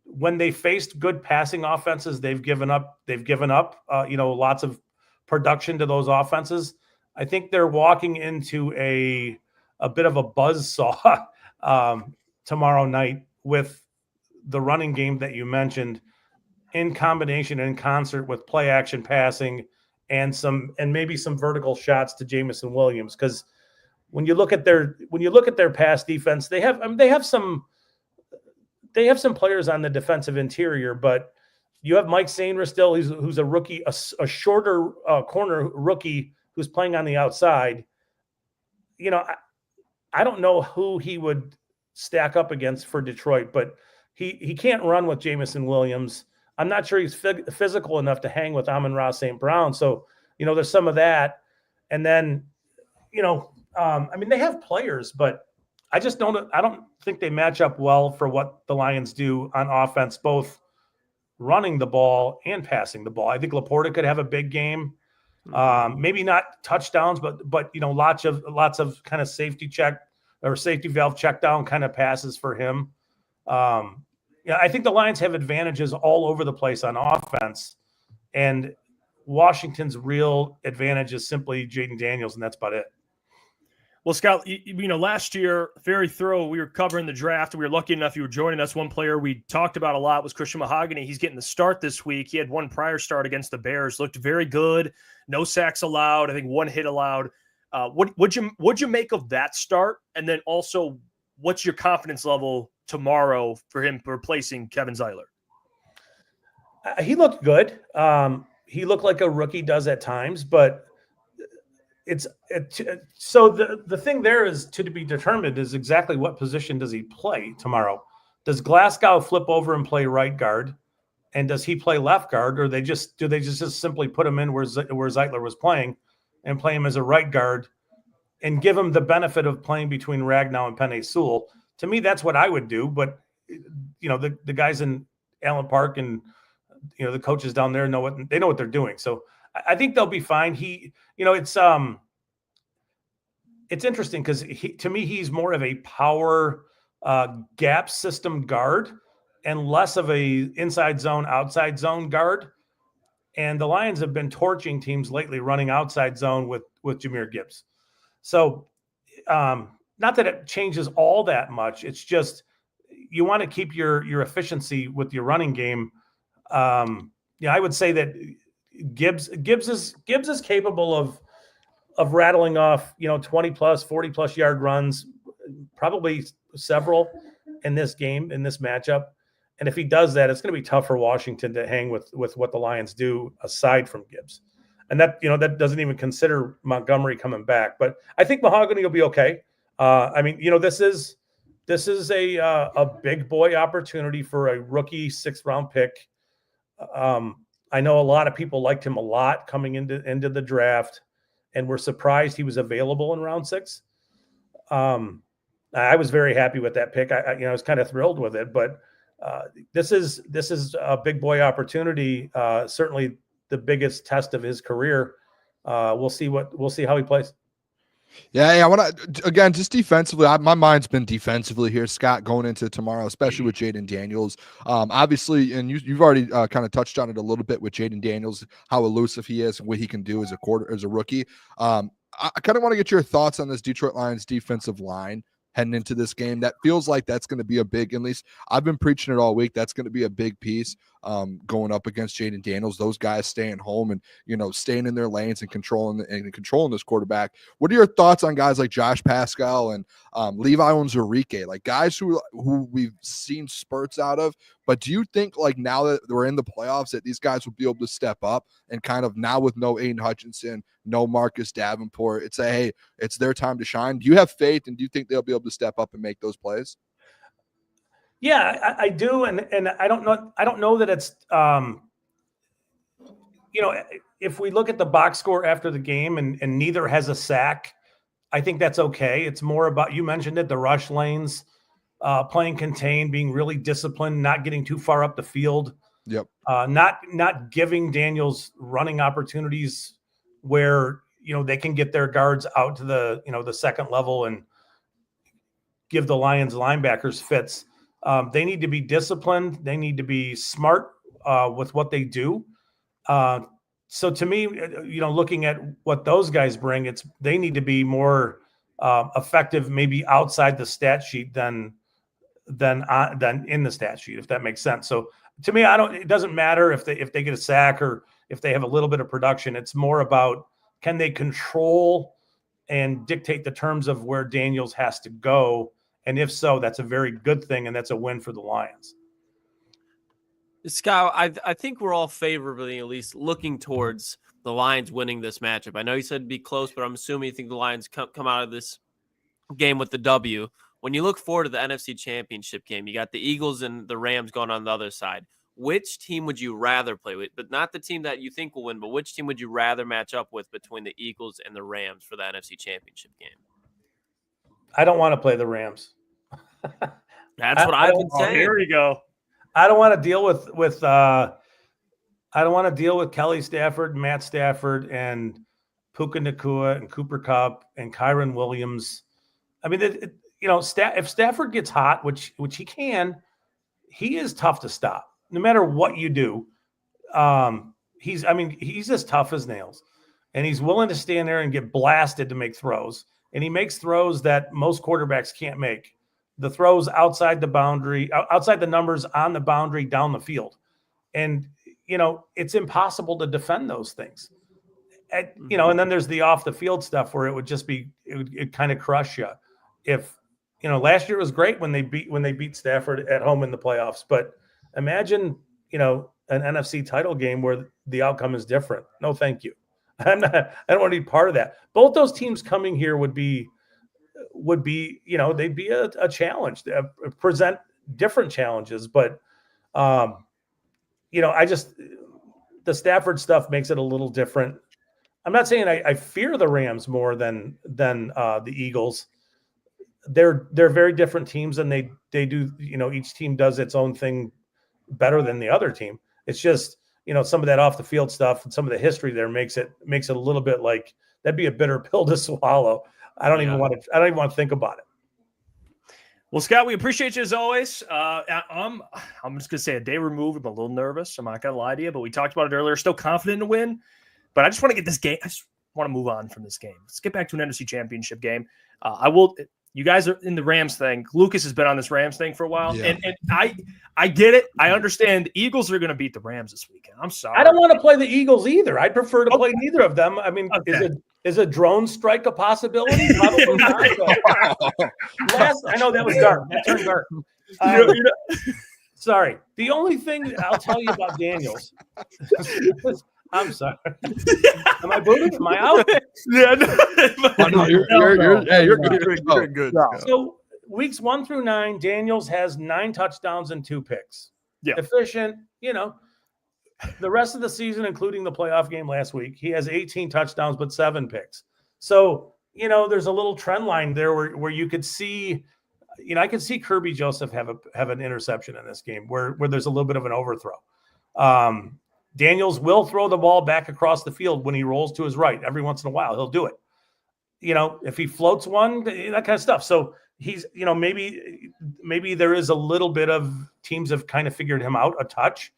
when they faced good passing offenses, they've given up, lots of production to those offenses. I think they're walking into a bit of a buzzsaw tomorrow night with the running game that you mentioned, in combination and in concert with play action passing and maybe some vertical shots to Jameson Williams. Because when you look at their pass defense, they have some players on the defensive interior, but you have Mike Sainristil still, who's a rookie, a shorter corner rookie who's playing on the outside. I don't know who he would stack up against for Detroit, but he can't run with Jameson Williams. I'm not sure he's physical enough to hang with Amon-Ra St. Brown. So, there's some of that. And then, they have players, but I don't think they match up well for what the Lions do on offense, both running the ball and passing the ball. I think Laporta could have a big game. Maybe not touchdowns, but lots of kind of safety check or safety valve check down kind of passes for him. I think the Lions have advantages all over the place on offense, and Washington's real advantage is simply Jaden Daniels, and that's about it. Well, Scott, last year, very thorough. We were covering the draft. We were lucky enough you were joining us. One player we talked about a lot was Christian Mahogany. He's getting the start this week. He had one prior start against the Bears. Looked very good. No sacks allowed. I think one hit allowed. What'd you make of that start? And then also, what's your confidence level tomorrow for him replacing Kevin Zeiler? He looked good. He looked like a rookie does at times, but so the thing there is to be determined is exactly what position does he play tomorrow. Does Glasgow flip over and play right guard, and does he play left guard, or do they just simply put him in where Zeitler was playing and play him as a right guard and give him the benefit of playing between Ragnow and Penei Sewell? To me, that's what I would do. But the guys in Allen Park and the coaches down there know what they're doing. So I think they'll be fine. It's interesting because to me, he's more of a power gap system guard and less of a inside zone, outside zone guard. And the Lions have been torching teams lately running outside zone with Jahmyr Gibbs. So not that it changes all that much. It's just you want to keep your efficiency with your running game. I would say that Gibbs is capable of rattling off 20 plus 40 plus yard runs, probably several in this game, in this matchup. And if he does that, it's going to be tough for Washington to hang with what the Lions do aside from Gibbs. And that doesn't even consider Montgomery coming back. But I think Mahogany will be okay. This is a big boy opportunity for a rookie 6th round pick. I know a lot of people liked him a lot coming into the draft, and were surprised he was available in round 6. I was very happy with that pick. I was kind of thrilled with it, but this is a big boy opportunity. Certainly the biggest test of his career. We'll see how he plays. Yeah, I want to, again, just defensively, my mind's been defensively here, Scott, going into tomorrow, especially with Jaden Daniels. Obviously, and you've already kind of touched on it a little bit with Jaden Daniels, how elusive he is and what he can do as a rookie. I kind of want to get your thoughts on this Detroit Lions defensive line heading into this game. That feels like that's going to be a big, at least I've been preaching it all week, that's going to be a big piece going up against Jaden Daniels. Those guys staying home and staying in their lanes and controlling this quarterback. What are your thoughts on guys like Josh Pascal and Levi Onwuzurike, like guys who we've seen spurts out of? But do you think, like, now that we're in the playoffs, that these guys will be able to step up and kind of, now with no Aiden Hutchinson, no Marcus Davenport, hey, it's their time to shine? Do you have faith, and do you think they'll be able to step up and make those plays? Yeah, I do, and I don't know that it's if we look at the box score after the game and neither has a sack, I think that's okay. It's more about, you mentioned it, the rush lanes, playing contained, being really disciplined, not getting too far up the field. Yep. Not giving Daniels running opportunities where, they can get their guards out to the second level and give the Lions linebackers fits. They need to be disciplined. They need to be smart with what they do. So to me, looking at what those guys bring, they need to be more effective, maybe outside the stat sheet than in the stat sheet, if that makes sense. So to me, it doesn't matter if they get a sack or if they have a little bit of production. It's more about, can they control and dictate the terms of where Daniels has to go? And if so, that's a very good thing, and that's a win for the Lions. Scott, I think we're all favorably at least looking towards the Lions winning this matchup. I know you said it'd be close, but I'm assuming you think the Lions come out of this game with the W. When you look forward to the NFC Championship game, you got the Eagles and the Rams going on the other side. Which team would you rather play with? But not the team that you think will win, but which team would you rather match up with between the Eagles and the Rams for the NFC Championship game? I don't want to play the Rams. That's what I've been saying. Here we go. I don't want to deal with I don't want to deal with Kelly Stafford, Matt Stafford, and Puka Nacua and Cooper Kupp and Kyron Williams. I mean, if Stafford gets hot, which he can, he is tough to stop. No matter what you do, he's as tough as nails, and he's willing to stand there and get blasted to make throws. And he makes throws that most quarterbacks can't make. The throws outside the boundary, outside the numbers, on the boundary, down the field. And, it's impossible to defend those things. And then there's the off the field stuff where it would kind of crush you. If, last year was great when they beat Stafford at home in the playoffs, but imagine, an NFC title game where the outcome is different. No, thank you. I don't want to be part of that. Both those teams coming here would be, they'd be a challenge, present different challenges. But, the Stafford stuff makes it a little different. I'm not saying I fear the Rams more than the Eagles. They're very different teams, and they do, each team does its own thing better than the other team. It's just, some of that off the field stuff and some of the history there makes it a little bit like that'd be a bitter pill to swallow. I don't even want to think about it. Well, Scott, we appreciate you as always. I'm just gonna say a day removed. I'm a little nervous. I'm not gonna lie to you, but we talked about it earlier. Still confident to win, but I just want to get this game. I just want to move on from this game. Let's get back to an NFC Championship game. You guys are in the Rams thing. Lucas has been on this Rams thing for a while, and I get it. I understand the Eagles are going to beat the Rams this weekend. I'm sorry. I don't want to play the Eagles either. I'd prefer to play neither of them. I mean, is a drone strike a possibility? Probably not. I know that was dark. That turned dark. Sorry. The only thing I'll tell you about Daniels. I'm sorry. Am I booted? Am I out? Yeah. No, you're good. No. So weeks 1 through 9, Daniels has 9 touchdowns and 2 picks. Yeah. Efficient, The rest of the season, including the playoff game last week, he has 18 touchdowns but 7 picks. So, there's a little trend line there where you could see, I could see Kirby Joseph have an interception in this game where there's a little bit of an overthrow. Daniels will throw the ball back across the field when he rolls to his right. Every once in a while, he'll do it. If he floats one, that kind of stuff. So he's, maybe there is a little bit of teams have kind of figured him out a touch,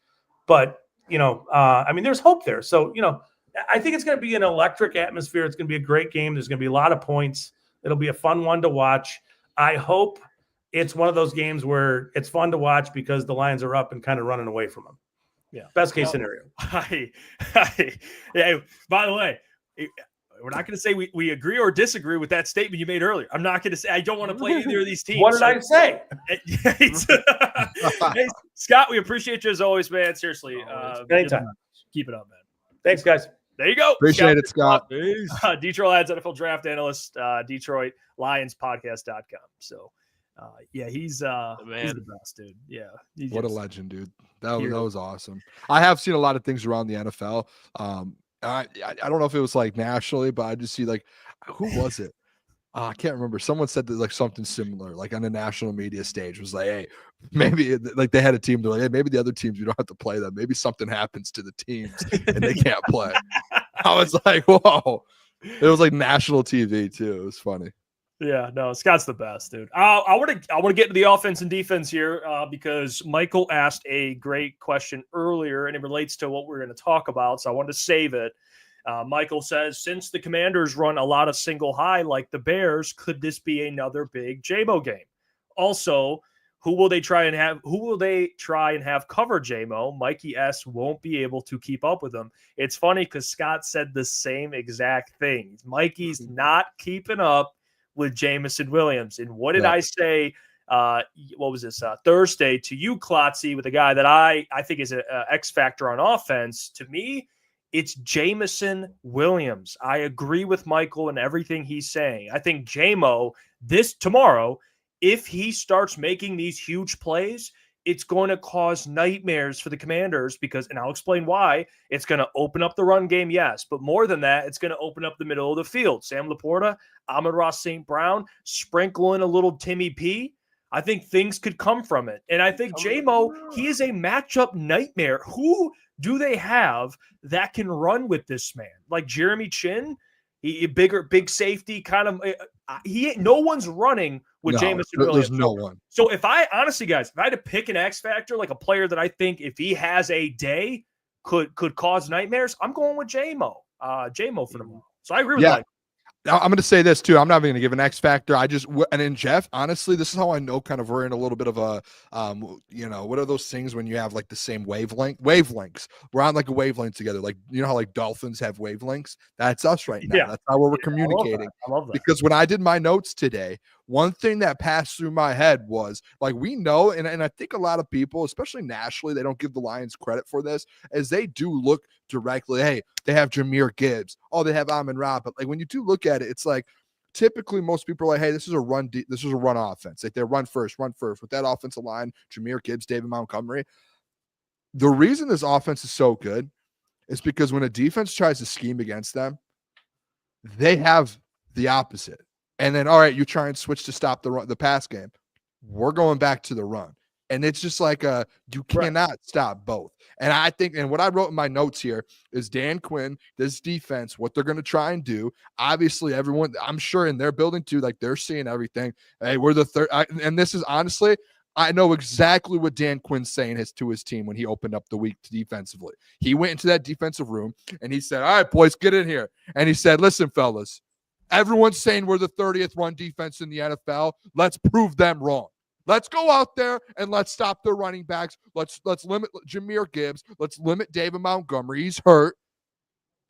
but there's hope there. So, I think it's going to be an electric atmosphere. It's going to be a great game. There's going to be a lot of points. It'll be a fun one to watch. I hope it's one of those games where it's fun to watch because the Lions are up and kind of running away from them. Yeah. Best case scenario. Yeah. By the way, we're not going to say we agree or disagree with that statement you made earlier. I'm not going to say I don't want to play either of these teams. What did I say? Hey, Scott, we appreciate you as always, man. Seriously. Anytime. Keep it up, man. Thanks, guys. There you go. Appreciate it, Scott. Detroit Lions NFL draft analyst, DetroitLionsPodcast.com. So, he's the best, dude. Yeah. What a legend, dude. That was awesome. I have seen a lot of things around the NFL. I don't know if it was like nationally, but I just see like, who was it? I can't remember. Someone said that like something similar, like on the national media stage, was like, hey, maybe like they had a team. They're like, hey, maybe the other teams, we don't have to play them. Maybe something happens to the teams and they can't play. I was like, whoa. It was like national TV too. It was funny. Yeah, no, Scott's the best, dude. I want to get to the offense and defense here because Michael asked a great question earlier, and it relates to what we're going to talk about. So I wanted to save it. Michael says, since the Commanders run a lot of single high like the Bears, could this be another big JMO game? Also, who will they try and have cover JMO? Mikey S won't be able to keep up with them. It's funny because Scott said the same exact thing. Mikey's not keeping up with Jameson Williams. And what did I say? What was this? Thursday to you, Klotzy, with a guy that I think is an X factor on offense. To me, it's Jameson Williams. I agree with Michael and everything he's saying. I think JMO tomorrow, if he starts making these huge plays, it's going to cause nightmares for the Commanders and I'll explain why. It's going to open up the run game, yes, but more than that, it's going to open up the middle of the field. Sam Laporta, Amon-Ra St. Brown, sprinkle in a little Timmy P. I think things could come from it. And I think JMO, he is a matchup nightmare. Who do they have that can run with this man? Like Jeremy Chin, big safety kind of. No one's running with Jameson Williams. There's no one. So if I had to pick an X factor, like a player that I think if he has a day could cause nightmares, I'm going with JMO for tomorrow. So I agree with that. I'm going to say this too. I'm not even going to give an X factor. And then Jeff, honestly, this is how I know kind of we're in a little bit of a, what are those things when you have like the same wavelengths? We're on like a wavelength together. Like, you know how like dolphins have wavelengths? That's us right now. Yeah. That's how we're communicating. I love that. Because when I did my notes today, one thing that passed through my head was like, we know, and I think a lot of people, especially nationally, they don't give the Lions credit for this, as they do look directly. Hey, they have Jahmyr Gibbs. Oh, they have Amon-Ra. But like when you do look at it, it's like typically most people are like, hey, this is a run offense. Like they run first with that offensive line, Jahmyr Gibbs, David Montgomery. The reason this offense is so good is because when a defense tries to scheme against them, they have the opposite. And then, all right, you try and switch to stop the pass game. We're going back to the run. And it's just like you cannot stop both. And I think, and what I wrote in my notes here is Dan Quinn, this defense, what they're going to try and do. Obviously, everyone, I'm sure in their building too, like they're seeing everything. Hey, we're the third. And this is honestly, I know exactly what Dan Quinn's saying to his team when he opened up the week defensively. He went into that defensive room and he said, all right, boys, get in here. And he said, listen, fellas, everyone's saying we're the 30th run defense in the NFL. Let's prove them wrong. Let's go out there and let's stop their running backs. Let's limit Jahmyr Gibbs. Let's limit David Montgomery. He's hurt.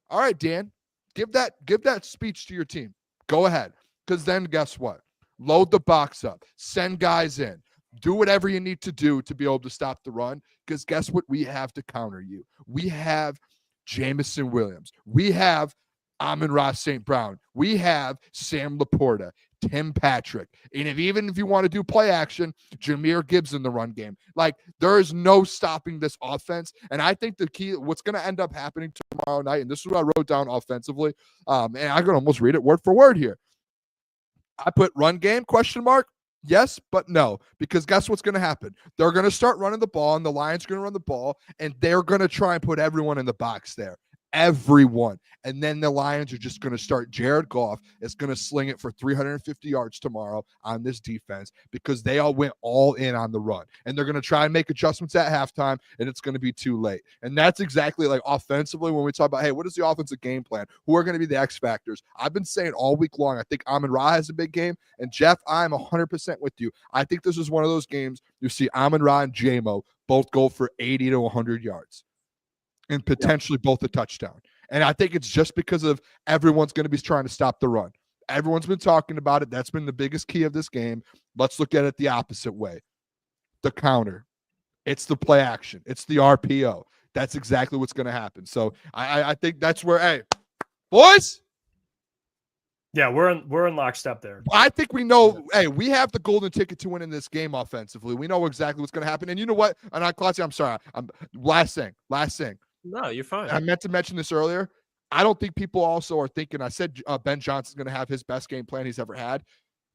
All right, Dan, give that speech to your team. Go ahead. Because then guess what? Load the box up. Send guys in. Do whatever you need to do to be able to stop the run. Because guess what we have to counter you? We have Jameson Williams. We have Amon-Ra St. Brown. We have Sam Laporta, Tim Patrick. And even if you want to do play action, Jahmyr Gibbs in the run game. Like, there is no stopping this offense. And I think the key, what's going to end up happening tomorrow night, and this is what I wrote down offensively, and I can almost read it word for word here. I put run game, ? Yes, but no. Because guess what's going to happen? They're going to start running the ball, and the Lions are going to run the ball, and they're going to try and put everyone in the box there. Everyone. And then the Lions are just going to start. Jared Goff is going to sling it for 350 yards tomorrow on this defense because they all went all in on the run. And they're going to try and make adjustments at halftime, and it's going to be too late. And that's exactly like offensively when we talk about, hey, what is the offensive game plan? Who are going to be the X factors? I've been saying all week long, I think Amon-Ra has a big game. And Jeff, I'm 100% with you. I think this is one of those games you see Amon-Ra and JMO both go for 80 to 100 yards. And potentially both a touchdown. And I think it's just because of everyone's going to be trying to stop the run. Everyone's been talking about it. That's been the biggest key of this game. Let's look at it the opposite way. The counter. It's the play action. It's the RPO. That's exactly what's going to happen. So I think that's where, hey, boys. Yeah, we're in lockstep there. I think we know, hey, we have the golden ticket to win in this game offensively. We know exactly what's going to happen. And you know what? And Klotzy, I'm sorry. Last thing. No, you're fine. I meant to mention this earlier. I don't think people also are thinking, I said Ben Johnson's going to have his best game plan he's ever had.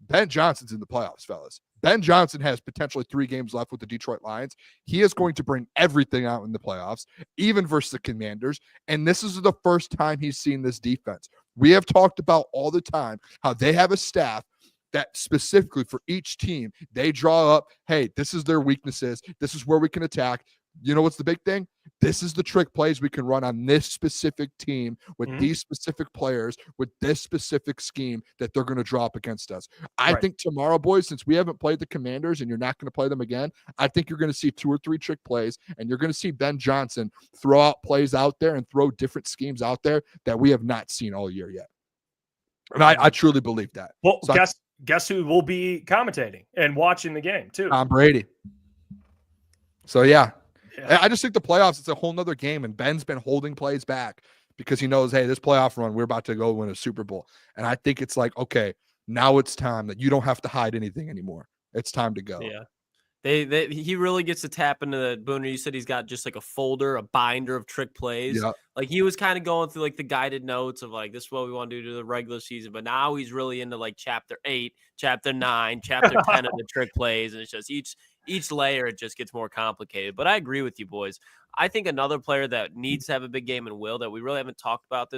Ben Johnson's in the playoffs, fellas. Ben Johnson has potentially 3 games left with the Detroit Lions. He is going to bring everything out in the playoffs, even versus the Commanders. And this is the first time he's seen this defense. We have talked about all the time how they have a staff that specifically for each team, they draw up, hey, this is their weaknesses. This is where we can attack. You know what's the big thing? This is the trick plays we can run on this specific team with these specific players with this specific scheme that they're going to draw up against us. I think tomorrow, boys, since we haven't played the Commanders and you're not going to play them again, I think you're going to see 2 or 3 trick plays, and you're going to see Ben Johnson throw out plays out there and throw different schemes out there that we have not seen all year yet. And I truly believe that. Well, so guess who will be commentating and watching the game too? Tom Brady. So, yeah. I just think the playoffs, it's a whole nother game, and Ben's been holding plays back because he knows, hey, this playoff run, we're about to go win a Super Bowl. And I think it's like, okay, now it's time that you don't have to hide anything anymore. It's time to go. Yeah. He really gets to tap into the Booner. You said he's got just like a folder, a binder of trick plays. Yep. Like he was kind of going through like the guided notes of like, this is what we want to do to the regular season. But now he's really into like chapter 8, chapter 9, chapter 10 of the trick plays. And it's just each layer, it just gets more complicated. But I agree with you, boys. I think another player that needs to have a big game and will, that we really haven't talked about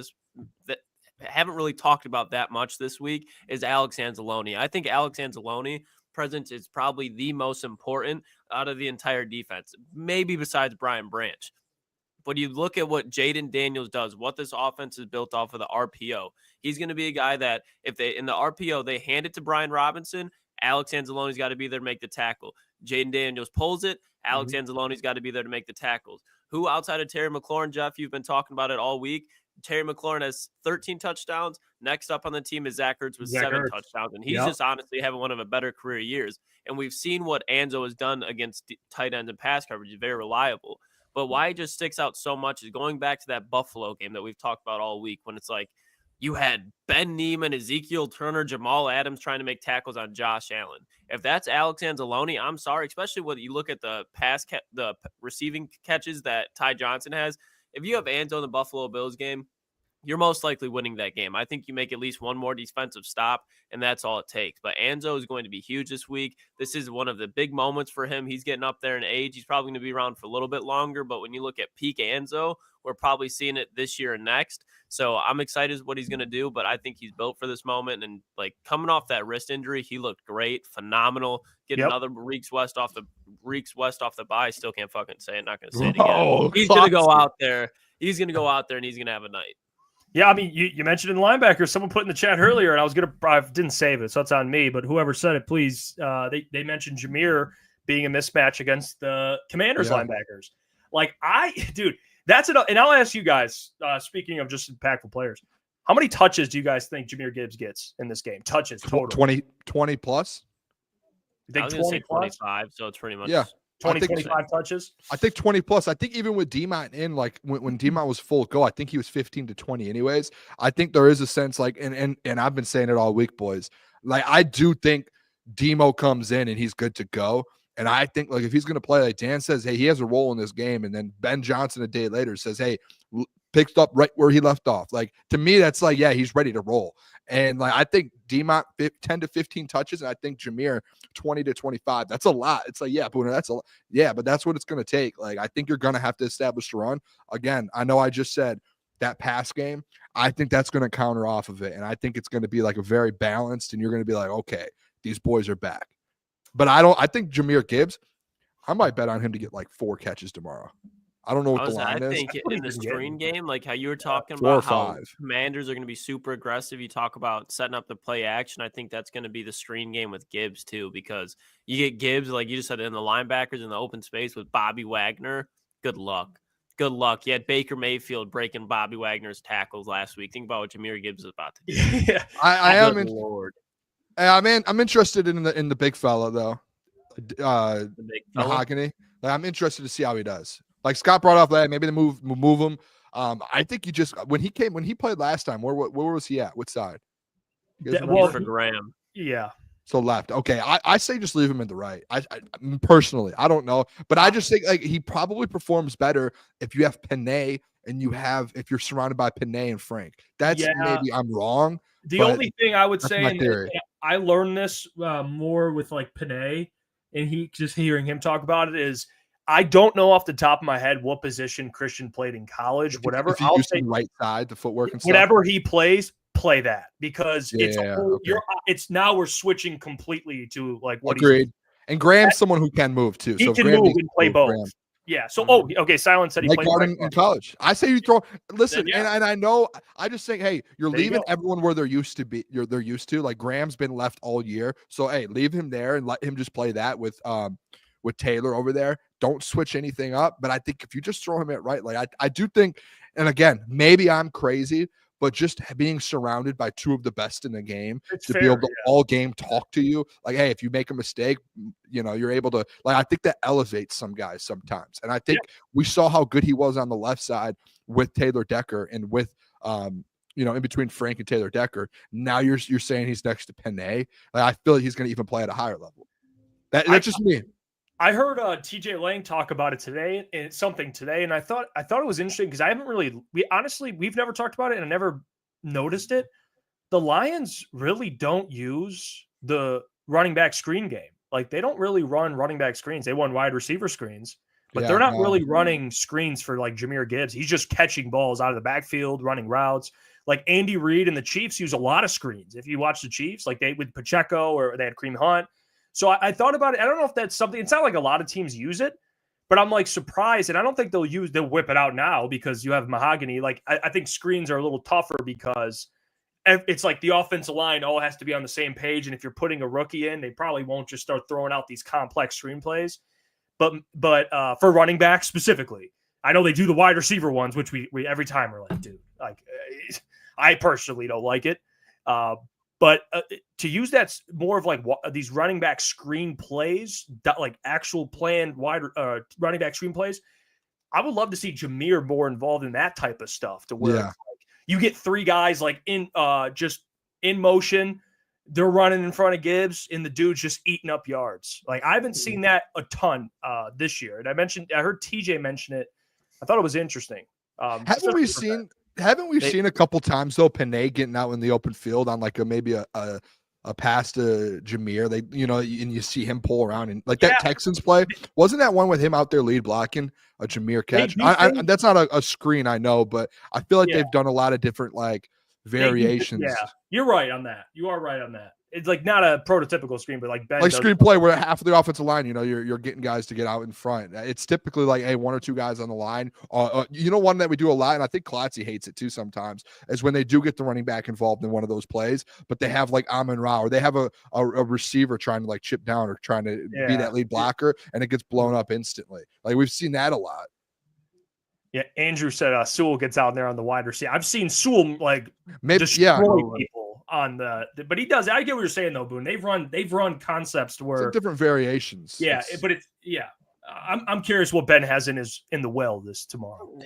that much this week, is Alex Anzalone. I think Alex Anzalone presence is probably the most important out of the entire defense, maybe besides Brian Branch. But you look at what Jaden Daniels does, what this offense is built off of the RPO. He's going to be a guy that if they in the RPO, they hand it to Brian Robinson, Alex Anzalone's got to be there to make the tackle. Jaden Daniels pulls it. Alex Anzalone's got to be there to make the tackles. Who outside of Terry McLaurin, Jeff, you've been talking about it all week. Terry McLaurin has 13 touchdowns. Next up on the team is Zach Ertz with 7 touchdowns. And he's just honestly having one of a better career years. And we've seen what Anzo has done against tight ends and pass coverage. He's very reliable. But why it just sticks out so much is going back to that Buffalo game that we've talked about all week, when it's like you had Ben Neiman, Ezekiel Turner, Jamal Adams trying to make tackles on Josh Allen. If that's Alex Anzalone, I'm sorry, especially when you look at the the receiving catches that Ty Johnson has. If you have Anzo in the Buffalo Bills game, you're most likely winning that game. I think you make at least one more defensive stop, and that's all it takes. But Anzo is going to be huge this week. This is one of the big moments for him. He's getting up there in age. He's probably going to be around for a little bit longer. But when you look at peak Anzo, we're probably seeing it this year and next. So I'm excited what he's going to do, but I think he's built for this moment. And like coming off that wrist injury, he looked great, phenomenal. Get another Reeks West off the bye. Still can't fucking say it. Not going to say it again. He's going to go out there. He's going to go out there and he's going to have a night. Yeah, I mean, you mentioned in the linebackers, someone put in the chat earlier, and I didn't save it, so it's on me, but whoever said it, please, they mentioned Jameer being a mismatch against the Commanders linebackers. Like, that's enough. And I'll ask you guys, speaking of just impactful players, how many touches do you guys think Jameer Gibbs gets in this game? Touches total. 20 plus? You think I was 20 say plus? 25, so it's pretty much. Yeah. 25 touches? I think 20 plus. I think even with D-Mont in, like when D-Mont was full go, I think he was 15 to 20 anyways. I think there is a sense like, and I've been saying it all week, boys. Like, I do think Demo comes in and he's good to go. And I think, like, if he's going to play, like Dan says, hey, he has a role in this game. And then Ben Johnson a day later says, hey, picks up right where he left off. Like, to me, that's like, yeah, he's ready to roll. And like, I think D-Mont 10 to 15 touches, and I think Jameer 20 to 25. That's a lot. It's like, yeah, Booner, that's a lot. Yeah, but that's what it's going to take. Like, I think you're going to have to establish the run. Again, I know I just said that pass game. I think that's going to counter off of it. And I think it's going to be like a very balanced, and you're going to be like, okay, these boys are back. But I think Jameer Gibbs, I might bet on him to get like 4 catches tomorrow. I don't know what the line is. I think in the screen game, like how you were talking 4 or about how 5. Commanders are going to be super aggressive. You talk about setting up the play action. I think that's going to be the screen game with Gibbs too, because you get Gibbs, like you just said, in the linebackers in the open space with Bobby Wagner. Good luck. Good luck. You had Baker Mayfield breaking Bobby Wagner's tackles last week. Think about what Jameer Gibbs is about to do. Yeah. I am. Lord. I'm interested in the big fella though. The big fella? Mahogany. Like, I'm interested to see how he does. Like Scott brought off that, maybe they move him. I think you just when he played last time, where was he at? What side? For Graham. Yeah. So left. Okay. I say just leave him in the right. I personally, I don't know. But I just think like he probably performs better if you have Panay and if you're surrounded by Panay and Frank. That's maybe I'm wrong. The only thing I would that's say, my and theory. I learned this more with like Panay, and just hearing him talk about it is I don't know off the top of my head what position Christian played in college. Whatever, If you use the right side, the footwork and stuff. Whatever he plays, play that because okay. it's now we're switching completely to like what Agreed. And Graham's someone who can move too. He so can Graham move and play both. Graham. Yeah. So okay. Silent said he Like played Garden in college. I say you throw. Listen, yeah. and I know. I just think, hey, you're There you leaving go. everyone where they're used to be. They're used to. Like Graham's been left all year, so hey, leave him there and let him just play that with Taylor over there. Don't switch anything up. But I think if you just throw him at right, like I do think, and again, maybe I'm crazy, but just being surrounded by two of the best in the game be able to all game talk to you, like, hey, if you make a mistake, you're able to, like, I think that elevates some guys sometimes. And I think we saw how good he was on the left side with Taylor Decker and with, in between Frank and Taylor Decker. Now you're saying he's next to Panay. Like, I feel like he's going to even play at a higher level. That's just me. I heard TJ Lang talk about it today and I thought it was interesting because I haven't really we've never talked about it and I never noticed it. The Lions really don't use the running back screen game. Like they don't really run running back screens. They run wide receiver screens, but they're not really running screens for like Jahmyr Gibbs. He's just catching balls out of the backfield, running routes. Like Andy Reid and the Chiefs use a lot of screens. If you watch the Chiefs, like they with Pacheco or they had Kareem Hunt. So I thought about it. I don't know if that's something. It's not like a lot of teams use it, but I'm like surprised. And I don't think they'll whip it out now because you have Mahogany. Like I think screens are a little tougher because it's like the offensive line all has to be on the same page. And if you're putting a rookie in, they probably won't just start throwing out these complex screenplays. But for running back specifically, I know they do the wide receiver ones, which we every time we're like, dude, like I personally don't like it. But to use that more of like these running back screen plays, like actual planned wide running back screen plays, I would love to see Jahmyr more involved in that type of stuff to where like, you get three guys like in just in motion. They're running in front of Gibbs and the dude's just eating up yards. Like I haven't seen that a ton this year. And I heard TJ mention it. I thought it was interesting. Haven't we seen a couple times though Panay getting out in the open field on like maybe a pass to Jahmyr? They and you see him pull around and like that Texans play. Wasn't that one with him out there lead blocking a Jahmyr catch? That's not a screen, I know, but I feel like they've done a lot of different like variations. Yeah, you're right on that. You are right on that. It's like not a prototypical screen, but like Ben like screenplay where half of the offensive line, you're getting guys to get out in front. It's typically like, hey, one or two guys on the line. One that we do a lot, and I think Klotzy hates it too sometimes, is when they do get the running back involved in one of those plays, but they have like Amon-Ra or they have a receiver trying to like chip down or trying to be that lead blocker, and it gets blown up instantly. Like we've seen that a lot. Yeah, Andrew said Sewell gets out there on the wide receiver. I've seen Sewell like destroy people on but he does. I get what you're saying though, Boone. They've run concepts to where different variations. I'm curious what Ben has in the well this tomorrow.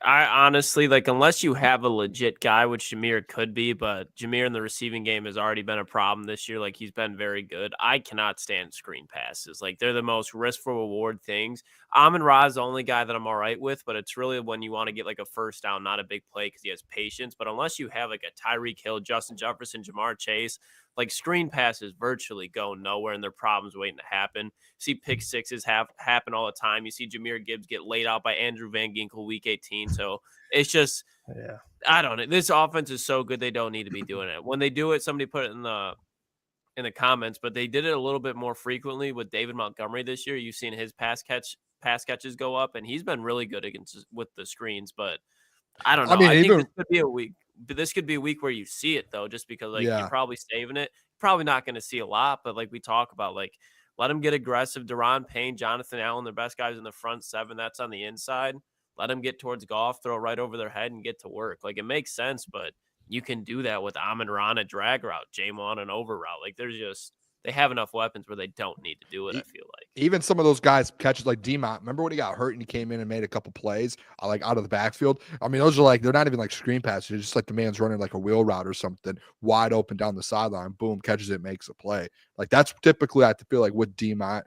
I honestly, like, unless you have a legit guy, which Jahmyr could be, but Jahmyr in the receiving game has already been a problem this year. Like, he's been very good. I cannot stand screen passes. Like, they're the most risk for reward things. Amon-Ra is the only guy that I'm all right with, but it's really when you want to get like a first down, not a big play because he has patience. But unless you have like a Tyreek Hill, Justin Jefferson, Jamar Chase, like screen passes virtually go nowhere and their problems waiting to happen. You see pick sixes happen all the time. You see Jahmyr Gibbs get laid out by Andrew Van Ginkel week 18. So it's just, I don't know. This offense is so good. They don't need to be doing it. When they do it, somebody put it in the comments, but they did it a little bit more frequently with David Montgomery this year. You've seen his pass catches go up, and he's been really good with the screens, but I don't know. I think this could be a week. But this could be a week where you see it though, just because like you're probably saving it. Probably not going to see a lot, but like we talk about, like let them get aggressive. Daron Payne, Jonathan Allen, their best guys in the front seven. That's on the inside. Let them get towards Goff, throw right over their head, and get to work. Like it makes sense, but you can do that with Amon-Ra on a drag route, Jamon an over route. Like there's just they have enough weapons where they don't need to do it, I feel like. Even some of those guys catches like Demont. Remember when he got hurt and he came in and made a couple plays like out of the backfield? I mean, those are like, they're not even like screen passes. They're just like the man's running like a wheel route or something wide open down the sideline. Boom, catches it, makes a play. Like that's typically, I feel like, what Demont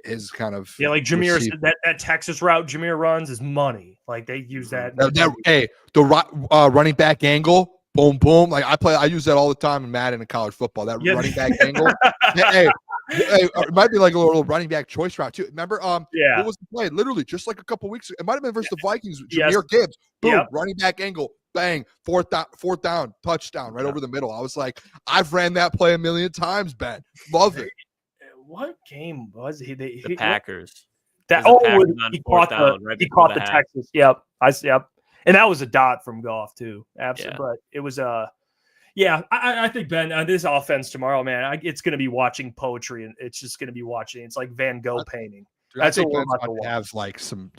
his kind of like Jameer, that Texas route Jameer runs is money. Like they use that. The running back angle, boom, boom. Like I use that all the time in Madden and college football. That running back angle. Hey, it might be like a little running back choice route too. Remember, what was the play? Literally just like a couple weeks ago. It might have been versus the Vikings. Jameer Gibbs, boom, running back angle, bang, fourth down, touchdown, right over the middle. I was like, I've ran that play a million times, Ben. Love it. What game was he? The Packers. He caught the Texas. Yep. And that was a dot from Goff too. Absolutely. But it was I think, Ben, this offense tomorrow, man, it's going to be watching poetry, and it's just going to be watching. It's like Van Gogh painting. That's what we're about to have, like some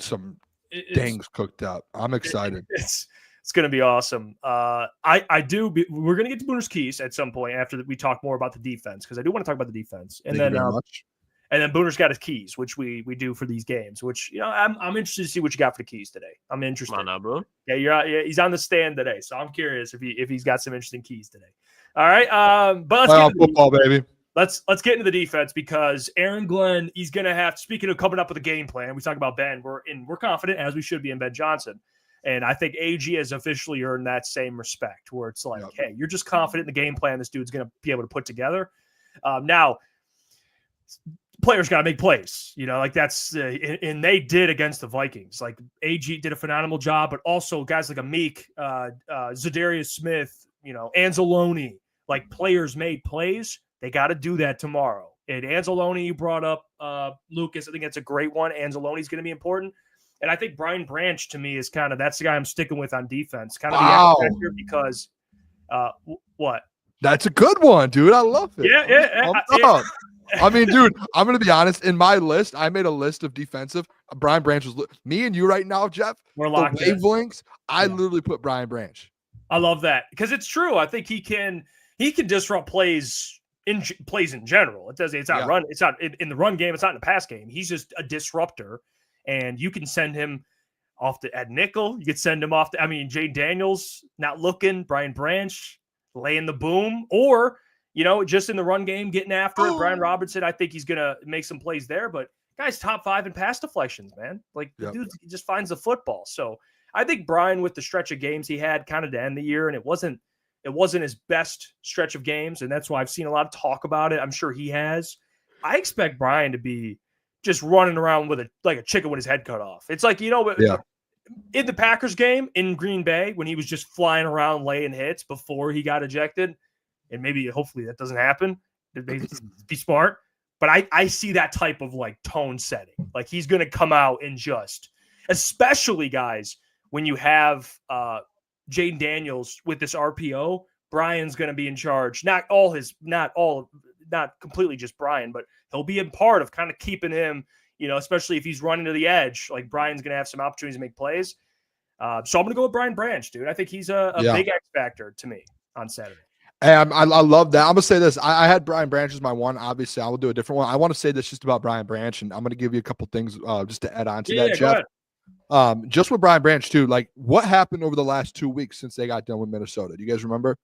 things cooked up. I'm excited. It's going to be awesome. We're going to get to Booner's keys at some point after we talk more about the defense, because I do want to talk about the defense. And then Booner's got his keys, which we do for these games, which, I'm interested to see what you got for the keys today. I'm interested. Come on now, bro. Yeah, he's on the stand today, so I'm curious if he's got some interesting keys today. All right, but let's get into football, baby. Let's get into the defense, because Aaron Glenn, he's going to have, speaking of coming up with a game plan, we talk about Ben, we're confident, as we should be, in Ben Johnson. And I think AG has officially earned that same respect, where it's like, hey, you're just confident in the game plan this dude's going to be able to put together. Now, players got to make plays, like that's, and they did against the Vikings. Like AG did a phenomenal job, but also guys like Meek, Zadarius Smith, Anzalone, like players made plays. They got to do that tomorrow. And Anzalone, you brought up, Lucas, I think that's a great one. Anzalone's going to be important. And I think Brian Branch, to me, is that's the guy I'm sticking with on defense. Kind of the X factor, because what? That's a good one, dude. I love it. Yeah. I mean, dude, I'm going to be honest. In my list, I made a list of defensive. Brian Branch was me and you right now, Jeff. We're locked in. Wavelengths. I literally put Brian Branch. I love that, because it's true. I think he can disrupt plays in general. It's not run. It's not in the run game. It's not in the pass game. He's just a disruptor. And you can send him off at nickel. You could send him off Jay Daniels not looking, Brian Branch laying the boom, or, just in the run game, getting after it. Brian Robertson, I think he's going to make some plays there. But guy's top 5 in pass deflections, man. Like, the dude just finds the football. So I think Brian, with the stretch of games he had kind of to end the year, and it wasn't his best stretch of games, and that's why I've seen a lot of talk about it. I'm sure he has. I expect Brian to be just running around with like a chicken with his head cut off. It's like, in the Packers game in Green Bay, when he was just flying around laying hits before he got ejected, and hopefully that doesn't happen. Be smart. But I see that type of like tone setting. Like, he's going to come out and just, especially guys, when you have Jaden Daniels with this RPO, Brian's going to be in charge. Not completely just Brian, but he'll be a part of kind of keeping him, especially if he's running to the edge. Like, Brian's going to have some opportunities to make plays. So I'm going to go with Brian Branch, dude. I think he's a big X factor to me on Saturday. Hey, I love that. I'm going to say this. I had Brian Branch as my one. Obviously, I will do a different one. I want to say this just about Brian Branch, and I'm going to give you a couple things just to add on to that, Jeff. Just with Brian Branch, too, like, what happened over the last 2 weeks since they got done with Minnesota? Do you guys remember?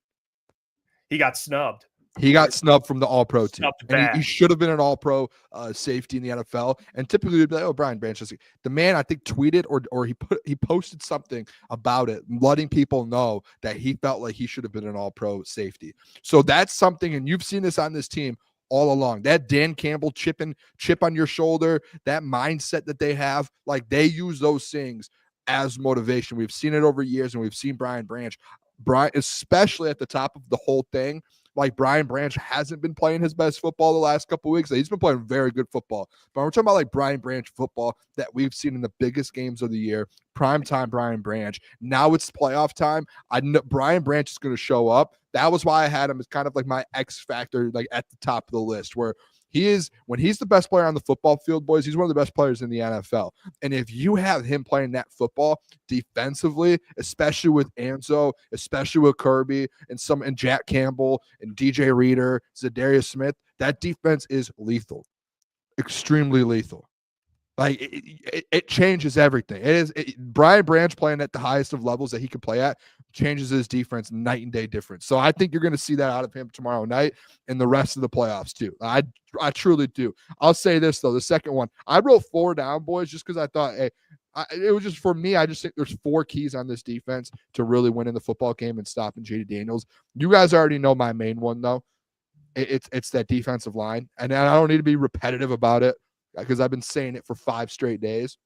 He got snubbed. He got snubbed from the All-Pro team. And he should have been an All-Pro safety in the NFL. And typically, we'd be like, oh, Brian Branch. The man, I think, tweeted or he posted something about it, letting people know that he felt like he should have been an All-Pro safety. So that's something, and you've seen this on this team all along. That Dan Campbell chip on your shoulder, that mindset that they have, like, they use those things as motivation. We've seen it over years, and we've seen Brian Branch, especially at the top of the whole thing. Like, Brian Branch hasn't been playing his best football the last couple of weeks. He's been playing very good football. But we're talking about like Brian Branch football that we've seen in the biggest games of the year. Primetime Brian Branch. Now it's playoff time. I know Brian Branch is going to show up. That was why I had him as kind of like my X factor, like at the top of the list, where when he's the best player on the football field, boys, he's one of the best players in the NFL. And if you have him playing that football defensively, especially with Anzo, especially with Kirby and Jack Campbell and DJ Reader, Zadarius Smith, That defense is lethal, extremely lethal. Like it changes everything. Brian Branch playing at the highest of levels that he can play at changes his defense night and day difference. So I think you're going to see that out of him tomorrow night and the rest of the playoffs too. I truly do. I'll say this though, the second one, I wrote 4 down, boys, just because I thought, hey, it was just for me. I just think there's 4 keys on this defense to really winning the football game and stopping Jaden Daniels. You guys already know my main one though. It's that defensive line, and I don't need to be repetitive about it, because I've been saying it for 5 straight days.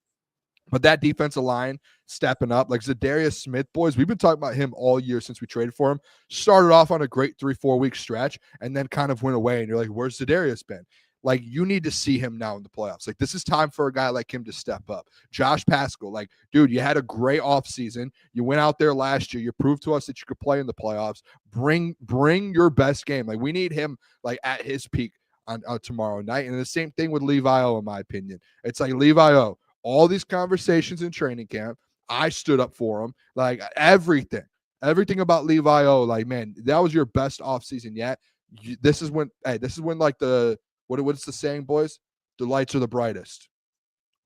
But that defensive line stepping up, like Zadarius Smith, boys, we've been talking about him all year since we traded for him. Started off on a great 3-4 week stretch and then kind of went away. And you're like, where's Zadarius been? Like, you need to see him now in the playoffs. Like, this is time for a guy like him to step up. Josh Paschal, like, dude, you had a great offseason. You went out there last year. You proved to us that you could play in the playoffs. Bring your best game. Like, we need him, like, at his peak on tomorrow night. And the same thing with Levi O, in my opinion. It's like Levi O, all these conversations in training camp, I stood up for him. Like, everything about Levi O, like, man, that was your best offseason yet. This is when like what's the saying, boys? The lights are the brightest.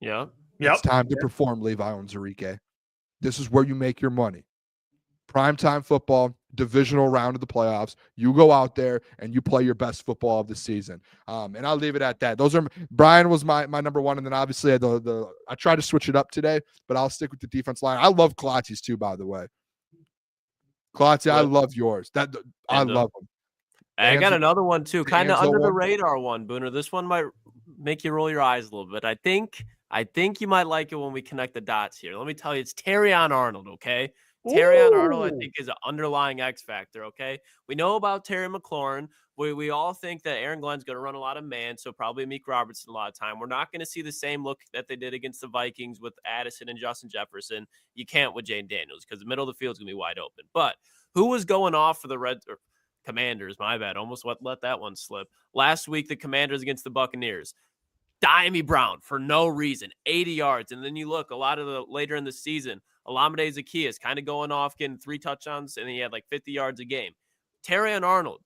Yeah. It's time to perform, Levi O and Zarike. This is where you make your money. Primetime football, divisional round of the playoffs. You go out there and you play your best football of the season. And I'll leave it at that. Brian was my number one. And then obviously I tried to switch it up today, but I'll stick with the defense line. I love Klotzy's too, by the way. Klotzy, I love yours. I love him. I got another one too, kind of under the radar one, Booner. This one might make you roll your eyes a little bit. I think you might like it when we connect the dots here. Let me tell you, it's Terrion Arnold, okay? Terrion Arnold, I think, is an underlying X factor, okay? We know about Terry McLaurin. We all think that Aaron Glenn's going to run a lot of man, so probably Meek Robertson a lot of time. We're not going to see the same look that they did against the Vikings with Addison and Justin Jefferson. You can't with Jaden Daniels because the middle of the field is going to be wide open. But who was going off for the Commanders? My bad. Almost let that one slip. Last week, the Commanders against the Buccaneers. Diami Brown for no reason, 80 yards. And then you look a lot of the later in the season, Olamide Zaccheaus kind of going off, getting 3 touchdowns, and he had like 50 yards a game. Terrion Arnold,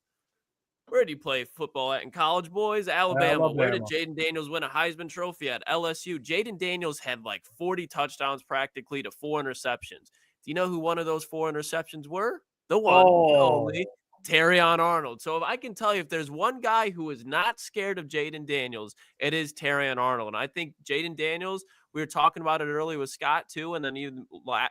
where did he play football at in college, boys? Alabama. Where did Jaden Daniels win a Heisman Trophy at? LSU. Jaden Daniels had like 40 touchdowns practically to 4 interceptions. Do you know who one of those 4 interceptions were? The one, only Terrion Arnold. So if I can tell you, if there's one guy who is not scared of Jaden Daniels, it is Terrion Arnold. And I think Jaden Daniels, we were talking about it earlier with Scott too, and then even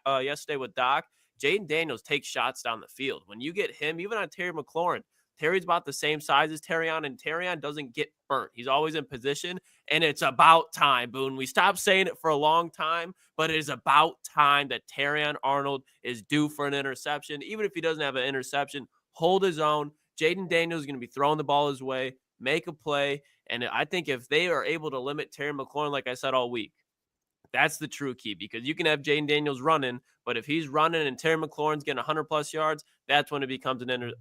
yesterday with Doc, Jaden Daniels takes shots down the field. When you get him, even on Terry McLaurin, Terry's about the same size as Terrion, and Terrion doesn't get burnt. He's always in position, and it's about time, Boone. We stopped saying it for a long time, but it is about time that Terrion Arnold is due for an interception. Even if he doesn't have an interception, hold his own. Jaden Daniels is going to be throwing the ball his way, make a play, and I think if they are able to limit Terry McLaurin, like I said all week, that's the true key, because you can have Jaden Daniels running, but if he's running and Terry McLaurin's getting 100-plus yards, that's when it becomes an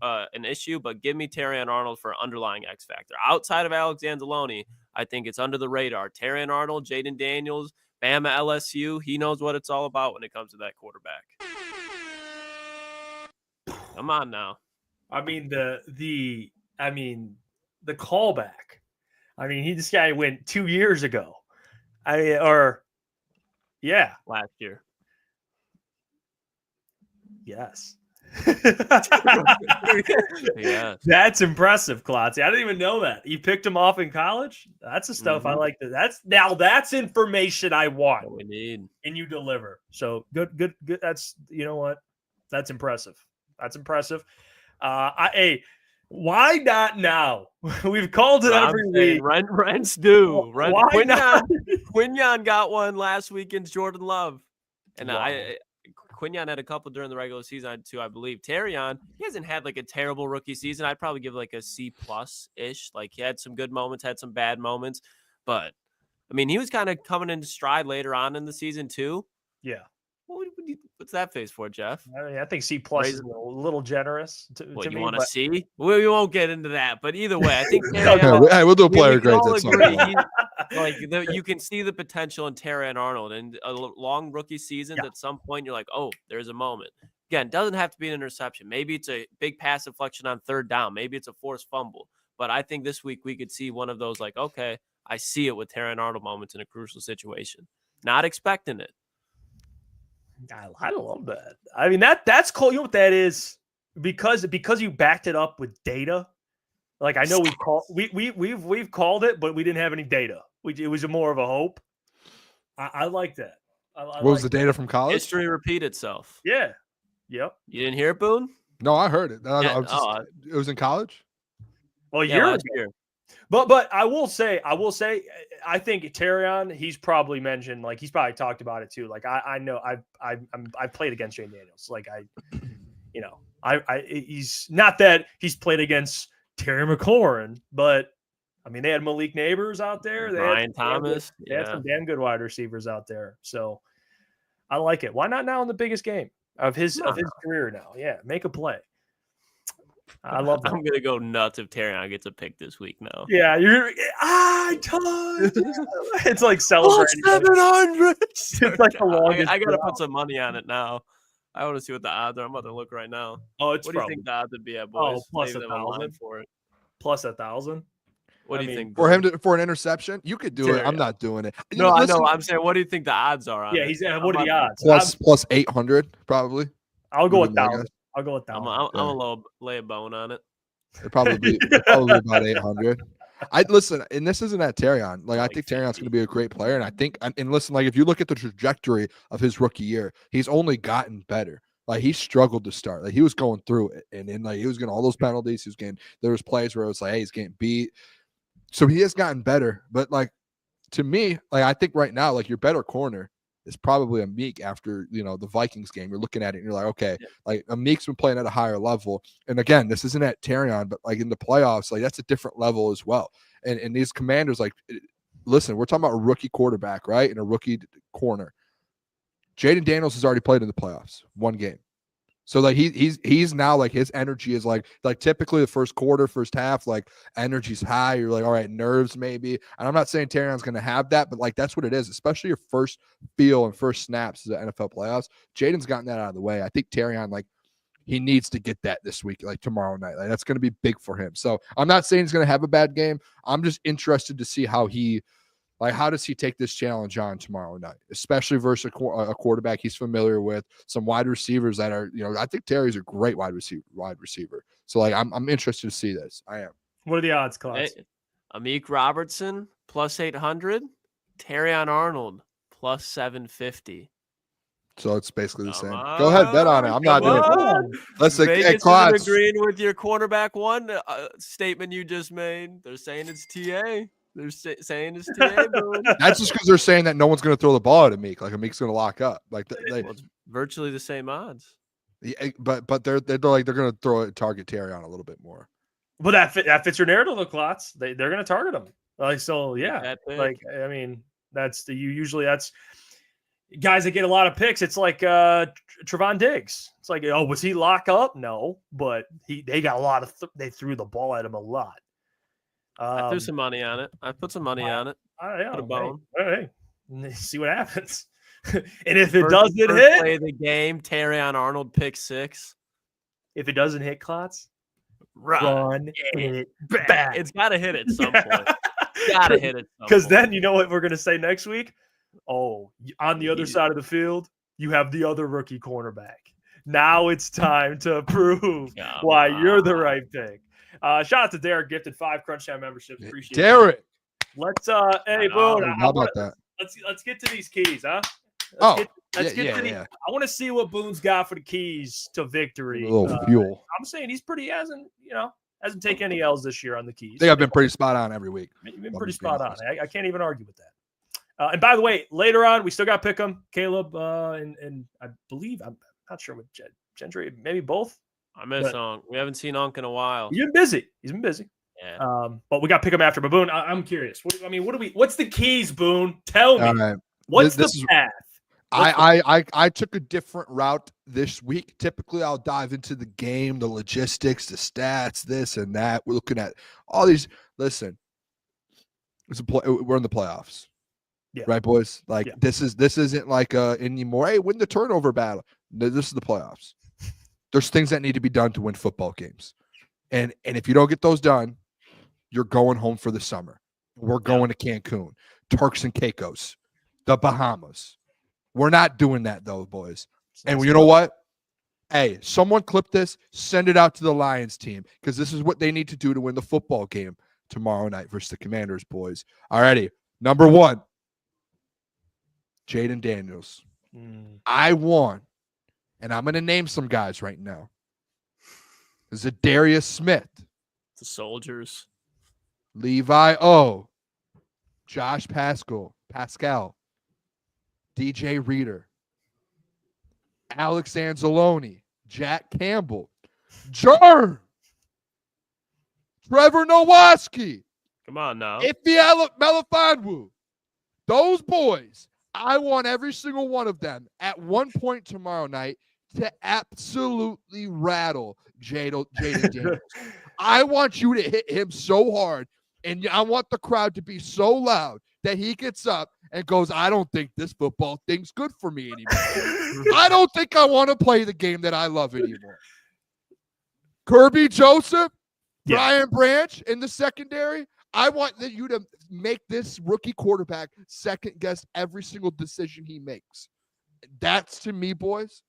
issue. But give me Terrion Arnold for underlying X factor. Outside of Alex Anzalone, I think it's under the radar. Terrion Arnold, Jaden Daniels, Bama LSU, he knows what it's all about when it comes to that quarterback. Come on now. I mean, the callback. I mean, this guy went 2 years ago. Last year. Yes. Yeah. That's impressive, Klotzy. I didn't even know that. You picked him off in college? That's the stuff I like. That's information I want. What we need. And you deliver. So good. That's, you know what? That's impressive. Why not now? We've called it every week. Rent's due. Quinyon got one last week against Jordan Love. And Quinyon had a couple during the regular season too, I believe. Terrion, he hasn't had like a terrible rookie season. I'd probably give like a C+-ish. Like, he had some good moments, had some bad moments. But, I mean, he was kind of coming into stride later on in the season too. Yeah. What's that face for, Jeff? I think C+ is a little generous to me. You want to see? We won't get into that, but either way, I think we'll do player grades at some point. You can see the potential in Terrion Arnold, and a long rookie season. At some point, you're like, oh, there's a moment. Again, it doesn't have to be an interception. Maybe it's a big pass deflection on 3rd down. Maybe it's a forced fumble. But I think this week we could see one of those like, okay, I see it with Terrion Arnold moments in a crucial situation. Not expecting it. I love that. I mean, that's cool. You know what that is? Because you backed it up with data. Like I know we've called it, but we didn't have any data. It was more of a hope. I like that. What was the data from college? History repeat itself. Yeah. Yep. You didn't hear it, Boone? No, I heard it. Yeah, It was in college. Well, yeah, last year. But I will say, I think Terrion, he's probably mentioned, like he's probably talked about it too. Like I know I've played against Jane Daniels. Like he's not that he's played against Terry McLaurin, but I mean, they had Malik Neighbors out there. They Ryan Thomas. They had some damn good wide receivers out there. So I like it. Why not now in the biggest game of his career now? Yeah, make a play. I love that. I'm gonna go nuts if Terrion gets a pick this week now. Yeah, it's like celebrating. 700. It's like the longest. I gotta put some money on it now. I want to see what the odds are. I'm about to look right now. Oh, it's what do you think the odds would be at, boys? Oh, plus Maybe them a line 1,000 for it. plus 1,000. What do you think for him for an interception? You could do it. I'm not doing it. No, I know. I'm saying, what do you think the odds are on it? Yeah, he's what are the odds? Plus 800 probably. I'll go 1,000. I'll go 1,000. I'm gonna lay a bone on it. It'd probably be about 800. Listen, and this isn't at Terrion. Like I think Terrion's going to be a great player, and I think, and listen, like if you look at the trajectory of his rookie year, he's only gotten better. Like he struggled to start. Like he was going through it, and like he was getting all those penalties. He was getting, there was plays where it was like, hey, he's getting beat. So he has gotten better. But like to me, like I think right now, like your better corner is probably Amik after, the Vikings game. You're looking at it and you're like, okay, like Amik's been playing at a higher level. And again, this isn't at Terrion, but like in the playoffs, like that's a different level as well. And these Commanders, like, listen, we're talking about a rookie quarterback, right? And a rookie corner. Jaden Daniels has already played in the playoffs, one game. So like he's now like his energy is like typically the first quarter, first half, like energy's high. You're like, all right, nerves maybe. And I'm not saying Terrion's going to have that, but like that's what it is, especially your first feel and first snaps as the NFL playoffs. Jaden's gotten that out of the way. I think Terrion, like he needs to get that this week, like tomorrow night. Like that's going to be big for him. So I'm not saying he's going to have a bad game. I'm just interested to see how does he take this challenge on tomorrow night, especially versus a quarterback he's familiar with, some wide receivers that are, I think Terry's a great wide receiver. So like, I'm interested to see this. I am. What are the odds, Klotz? Amik Robertson plus 800, Terrion Arnold plus 750. So it's basically the same. Go ahead, bet on it. I'm not doing it. Listen, Vegas isn't agreeing with your cornerback one statement you just made. They're saying it's TA. They're saying it's TA, bro. That's just because they're saying that no one's going to throw the ball at Amik. Like Amik's going to lock up. Like it's virtually the same odds. Yeah, but they're going to throw it, target Terrion a little bit more. Well, that fits your narrative, though, Klotz. They're going to target him. Like so, yeah. Like I mean, that's guys that get a lot of picks. It's like Trevon Diggs. It's like, oh, was he lock up? No, but they got a lot of. They threw the ball at him a lot. I threw some money on it. I put some money on it. Yeah, put a bone. Hey, see what happens. And if it doesn't hit, play the game. Terrion Arnold pick 6. If it doesn't hit, Klotz, run it back. It's got to hit at some point. Got to hit it because then you know what we're going to say next week. Oh, on the other side of the field, you have the other rookie cornerback. Now it's time to prove why you're the right pick. Shout out to Derek, gifted 5 Crunch Time memberships. Appreciate it. Derek. Let's hey Boone. How about that? Let's get to these keys, huh? I want to see what Boone's got for the keys to victory. A little fuel. I'm saying he hasn't taken any L's this year on the keys. I think I've been pretty spot on every week. You've been pretty spot on. I can't even argue with that. And by the way, later on, we still got pick 'em. Caleb and I believe, I'm not sure with Gentry, maybe both. I miss Onk. We haven't seen Onk in a while. He's been busy. Yeah. But we got to pick him after. But Boone, I'm curious. What's the keys, Boone? Tell me. Right. What's the path? I took a different route this week. Typically, I'll dive into the game, the logistics, the stats, this and that. We're looking at all these. Listen, we're in the playoffs. Yeah. Right, boys? Like this isn't like anymore. Hey, win the turnover battle. No, this is the playoffs. There's things that need to be done to win football games. And if you don't get those done, you're going home for the summer. We're going to Cancun, Turks and Caicos, the Bahamas. We're not doing that, though, boys. And you know what? Hey, someone clip this, send it out to the Lions team, because this is what they need to do to win the football game tomorrow night versus the Commanders, boys. Alrighty, number 1, Jaden Daniels. I want, and I'm going to name some guys right now. Zadarius Smith. The Soldiers. Levi O. Josh Pascal. DJ Reader. Alex Anzalone. Jack Campbell. Trevor Nowaski. Come on now. Ify Melifonwu. Those boys, I want every single one of them at one point tomorrow night to absolutely rattle Jaden Daniels. I want you to hit him so hard, and I want the crowd to be so loud that he gets up and goes, I don't think this football thing's good for me anymore. I don't think I want to play the game that I love anymore. Kirby Joseph, Brian Branch in the secondary. I want you to make this rookie quarterback second guess every single decision he makes. That's, to me, boys,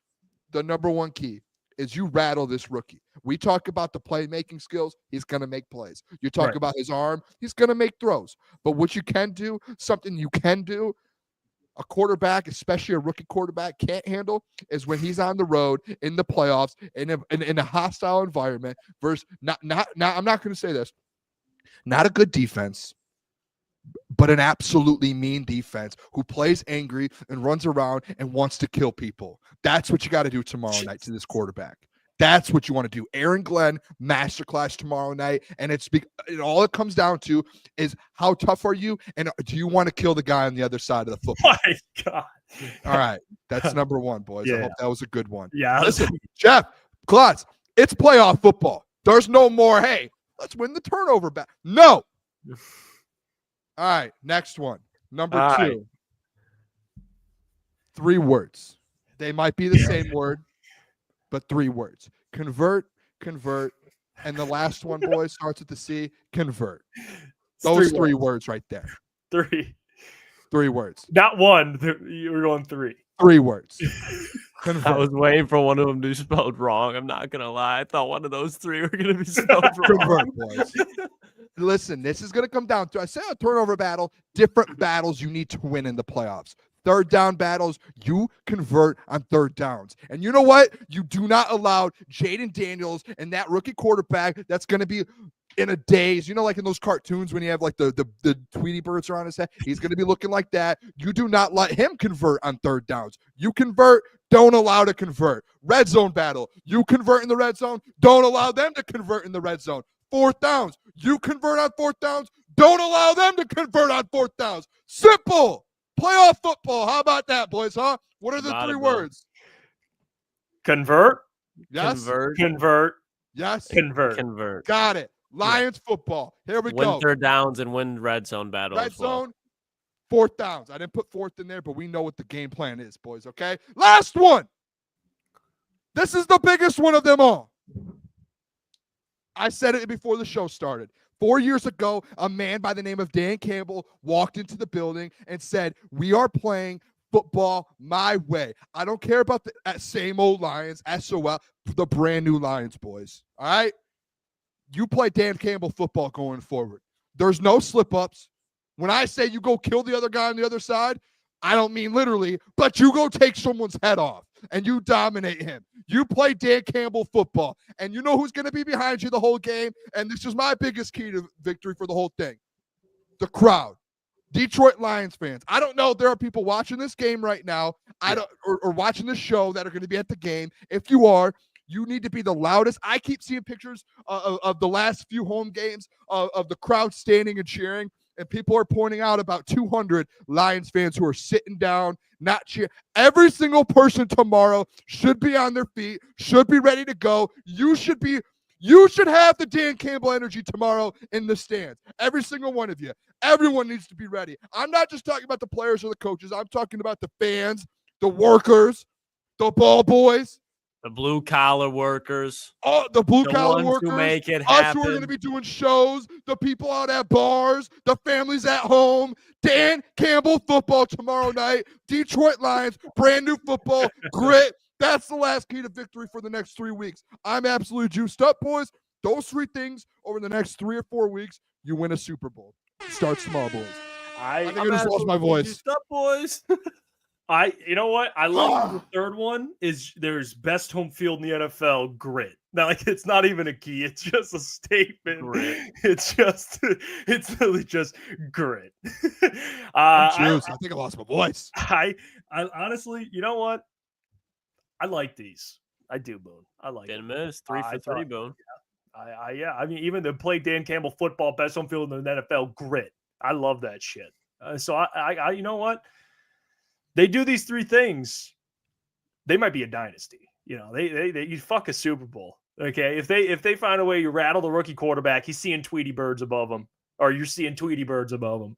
the number 1 key is you rattle this rookie. We talk about the playmaking skills. He's going to make plays. You talk about his arm. He's going to make throws. But what you can do, something you can do, a quarterback, especially a rookie quarterback, can't handle is when he's on the road in the playoffs in a hostile environment versus not I'm not going to say this. Not a good defense, but an absolutely mean defense who plays angry and runs around and wants to kill people. That's what you got to do tomorrow night to this quarterback. That's what you want to do. Aaron Glenn, masterclass tomorrow night. And all it comes down to is how tough are you? And do you want to kill the guy on the other side of the football? My God. All right. That's number 1, boys. I hope that was a good one. Yeah. Listen, Jeff Klotz, it's playoff football. There's no more, hey, let's win the turnover back. No. All right, next one. Number 2. 3 words. They might be the same word, but 3 words. Convert, and the last one, boys, starts with the C. Convert. Those 3 words right there. 3. 3 words. Not 1. You were going 3. 3 words. Convert. I was waiting for one of them to be spelled wrong. I'm not gonna lie. I thought one of those 3 were gonna be spelled wrong. Convert, boys. Listen, this is gonna come down to, I say a turnover battle, different battles you need to win in the playoffs. 3rd down battles, you convert on 3rd downs. And you know what? You do not allow Jaden Daniels and that rookie quarterback that's going to be in a daze. You know, like in those cartoons when you have like the Tweety birds around his head? He's going to be looking like that. You do not let him convert on 3rd downs. You convert, don't allow to convert. Red zone battle. You convert in the red zone, don't allow them to convert in the red zone. 4th downs. You convert on 4th downs, don't allow them to convert on 4th downs. Simple. Playoff football. How about that, boys, huh? What are the 3 words? Convert. Yes. Convert. Yes. Convert. Got it. Lions football. Here we go. Win 3rd downs and win red zone battle. Red zone, 4th downs. I didn't put 4th in there, but we know what the game plan is, boys, okay? Last one. This is the biggest one of them all. I said it before the show started. 4 years ago, a man by the name of Dan Campbell walked into the building and said, we are playing football my way. I don't care about the same old Lions, SOL, the brand new Lions, boys. All right? You play Dan Campbell football going forward. There's no slip-ups. When I say you go kill the other guy on the other side, I don't mean literally, but you go take someone's head off and you dominate him. You play Dan Campbell football, and you know who's going to be behind you the whole game, and this is my biggest key to victory for the whole thing. The crowd. Detroit Lions fans. I don't know if there are people watching this game right now or watching this show that are going to be at the game. If you are, you need to be the loudest. I keep seeing pictures of the last few home games of the crowd standing and cheering, and people are pointing out about 200 Lions fans who are sitting down, not cheering. Every single person tomorrow should be on their feet, should be ready to go. You should have the Dan Campbell energy tomorrow in the stands. Every single one of you. Everyone needs to be ready. I'm not just talking about the players or the coaches. I'm talking about the fans, the workers, the ball boys. The blue collar workers. Oh, the blue The collar ones workers. who make it Us who are going to happen. be doing shows. The people out at bars. The families at home. Dan Campbell football tomorrow night. Detroit Lions. Brand new football. Grit. That's the last key to victory for the next 3 weeks. I'm absolutely juiced up, boys. Those 3 things over the next 3 or 4 weeks, you win a Super Bowl. Start small, boys. I think I just lost my voice. Up, boys. You know what? I love the third one is there's best home field in the NFL, grit. Now, like, it's not even a key. It's just a statement. Grit. It's literally just grit. I think I lost my voice. I honestly, you know what? I like these. I do, Boone. I like Didn't it. miss. 3 for 3, Boone. I mean, even the play Dan Campbell football, best home field in the NFL, grit. I love that shit. So I you know what? They do these 3 things. They might be a dynasty. You know, they you fuck a Super Bowl. Okay, if they find a way you rattle the rookie quarterback, he's seeing Tweety birds above him, or you're seeing Tweety birds above him.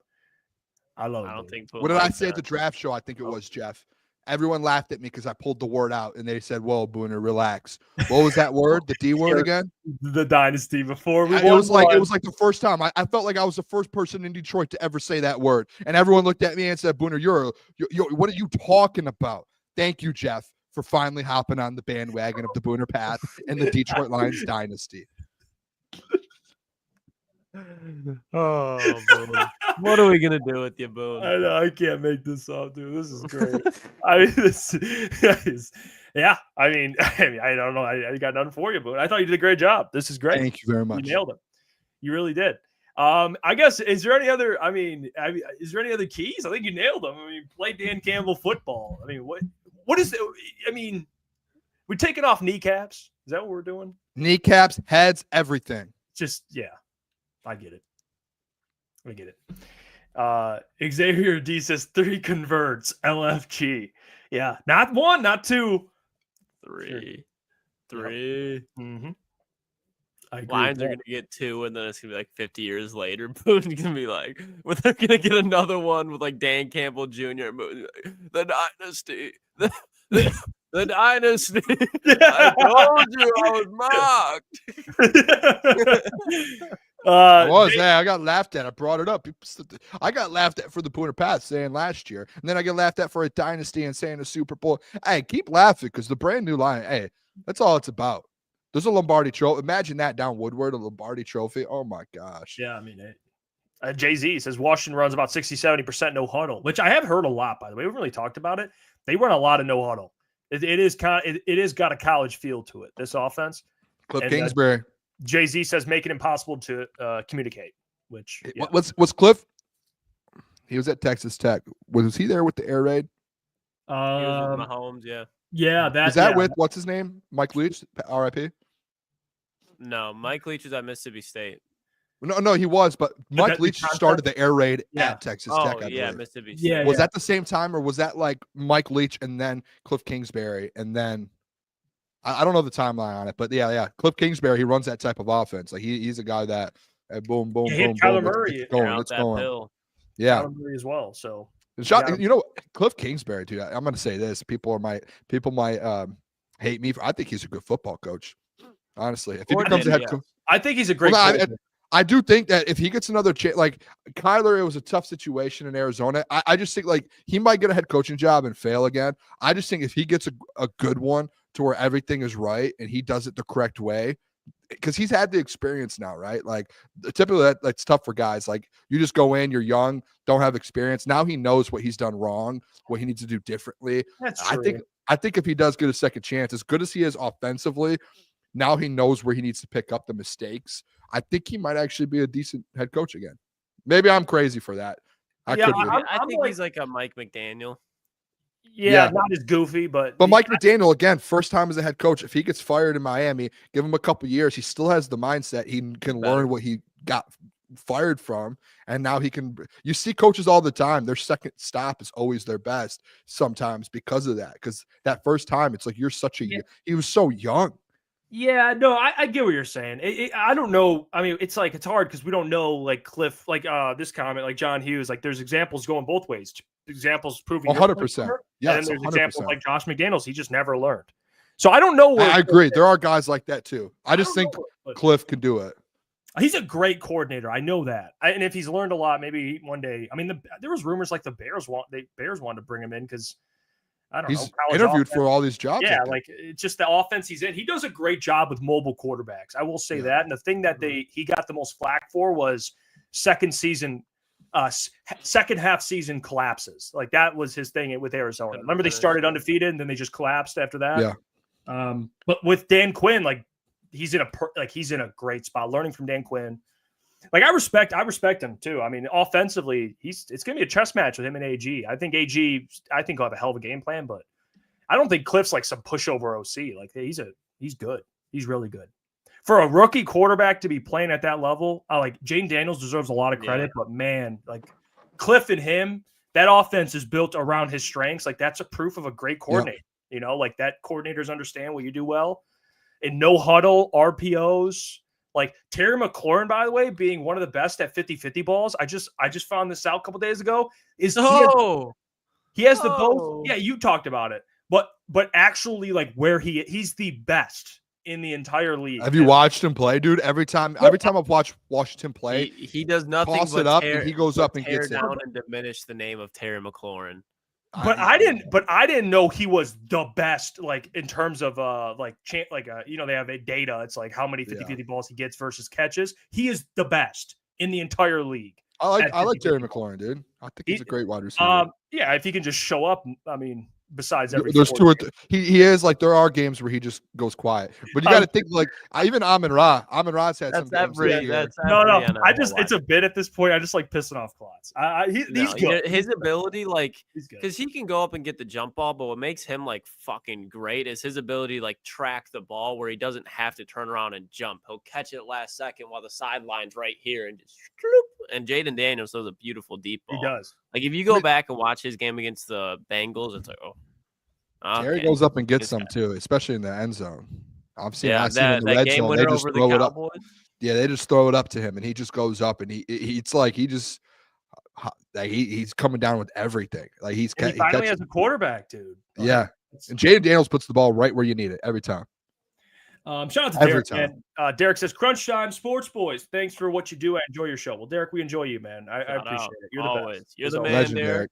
I love it. I don't think. What did I say at the draft show? I think it was Jeff. Everyone laughed at me because I pulled the word out, and they said, "Whoa, Booner, relax." What was that word? The D word again? The dynasty before we. It was like the first time. I felt like I was the first person in Detroit to ever say that word, and everyone looked at me and said, "Booner, you're what are you talking about?" Thank you, Jeff, for finally hopping on the bandwagon of the Booner path and the Detroit Lions dynasty. Oh, Boone. What are we gonna do with you, Boone? I know, I can't make this up, dude. This is great. I mean, this is, yeah. I mean, I don't know. I got nothing for you, but I thought you did a great job. This is great. Thank you very much. You nailed it. You really did. I guess is there any other? Is there any other keys? I think you nailed them. I mean, play Dan Campbell football. I mean, what is it? I mean, we're taking off kneecaps. Is that what we're doing? Kneecaps, heads, everything. Just yeah. I get it. Xavier D says 3 converts LFG. Yeah, not 1, not 2. 3. Mm-hmm. Lions are gonna get 2, and then it's gonna be like 50 years later. Boone's gonna be like, well, they're gonna get another one with like Dan Campbell Jr. The dynasty. The dynasty. I told you I was mocked. I got laughed at. I brought it up. I got laughed at for the Booner Path saying last year, and then I get laughed at for a dynasty and saying a Super Bowl. Hey, keep laughing because the brand new Lion. Hey, that's all it's about. There's a Lombardi trophy. Imagine that down Woodward, a Lombardi trophy. Oh my gosh. Yeah, I mean, Jay-Z says Washington runs about 60-70% no huddle, which I have heard a lot. By the way, we haven't really talked about it. They run a lot of no huddle. It is got a college feel to it. This offense. Cliff Kingsbury. Jay-Z says make it impossible to communicate. Which yeah. What's Cliff? He was at Texas Tech. Was he there with the air raid? He was with Mahomes, yeah. Yeah, with what's his name? Mike Leach, RIP. No, Mike Leach was at Mississippi State. No, he was, but Mike Leach started the air raid at Texas Tech. I believe. Mississippi State. Yeah, was that the same time, or was that like Mike Leach and then Cliff Kingsbury, and then I don't know the timeline on it, but yeah, Cliff Kingsbury, he runs that type of offense. Like he's a guy that boom, boom, boom, Kyler boom, Murray, it's going. Hill. Yeah, Kyler Murray as well. So you know, Cliff Kingsbury, dude. I'm going to say this: people might hate me. I think he's a good football coach. Honestly, if he becomes a head coach, I think he's a great coach. I do think that if he gets another chance, like Kyler, it was a tough situation in Arizona. I just think like he might get a head coaching job and fail again. I just think if he gets a good one to where everything is right and he does it the correct way, because he's had the experience now, right? Like typically that's tough for guys. Like you just go in, you're young, don't have experience. Now he knows what he's done wrong, what he needs to do differently. That's true. I think if he does get a second chance, as good as he is offensively, now he knows where he needs to pick up the mistakes. I think he might actually be a decent head coach again. Maybe I'm crazy for that. I think he's like a Mike McDaniel. Yeah, not as goofy, but Mike McDaniel, again, first time as a head coach. If he gets fired in Miami, give him a couple years. He still has the mindset. He can learn what he got fired from, and now he can. You see coaches all the time. Their second stop is always their best sometimes because of that. Because that first time, it's like you're such a. He was so young. Yeah, no, I get what you're saying. I don't know. I mean, it's hard because we don't know, like Cliff, like this comment, like John Hughes, like there's examples going both ways. Examples proving 100%. Yeah, and there's 100%. Examples like Josh McDaniels. He just never learned. So I don't know where I agree. There are guys like that too. I just think but Cliff can do it. he's a great coordinator. I know that. And if he's learned a lot, maybe one day. I mean, there was rumors like the Bears wanted to bring him in because I don't know. He's college interviewed offense. for all these jobs. Yeah, like it's just the offense he's in. He does a great job with mobile quarterbacks. I will say that. And the thing that he got the most flack for was second half season collapses. Like that was his thing with Arizona. Remember they started undefeated and then they just collapsed after that. Yeah. But with Dan Quinn, like he's in a great spot. Learning from Dan Quinn. Like I respect him too. I mean, offensively, it's gonna be a chess match with him and AG. I think he'll have a hell of a game plan, but I don't think Cliff's like some pushover OC. Like he's good. He's really good. For a rookie quarterback to be playing at that level, like Jaden Daniels deserves a lot of credit, but man, like Cliff and him, that offense is built around his strengths. Like that's a proof of a great coordinator. You know, like that coordinators understand what you do well. And no huddle, RPOs. Like Terry McLaurin, by the way, being one of the best at 50-50 balls. I just found this out a couple days ago. He has the both. Yeah, you talked about it. But actually, like where he's the best in the entire league. Have you watched him play, dude? Every time I've watched him play, he does nothing toss but it up and he goes up and tear gets down it. and diminish the name of Terry McLaurin. But I didn't know he was the best, like in terms of they have a data. It's like how many 50-50 balls he gets versus catches. He is the best in the entire league. I like Terry McLaurin, dude. I think he's a great wide receiver. Yeah, if he can just show up, I mean, besides every there's two or he is like there are games where he just goes quiet. But you got to think like even Amon Ra's had some games. It's a bit at this point. I just like pissing off Klotz. He's good. His ability, like, he's good because he can go up and get the jump ball, but what makes him like fucking great is his ability to like track the ball where he doesn't have to turn around and jump. He'll catch it last second while the sideline's right here and just and Jaden Daniels throws a beautiful deep ball. He does. Like if you go back and watch his game against the Bengals, it's like Terry goes up and gets some too, especially in the end zone. I've seen in the red game zone. Winner They just over throw the it up. Cowboys. Yeah, they just throw it up to him, and he just goes up, and he's coming down with everything. Like he finally has a quarterback, dude. Yeah, and Jaden Daniels puts the ball right where you need it every time. Shout out to Derek, man. Derek says, Crunch Time, Sports Boys. Thanks for what you do. I enjoy your show. Well, Derek, we enjoy you, man. I appreciate it. You're the best. You're the man, Legend, Derek.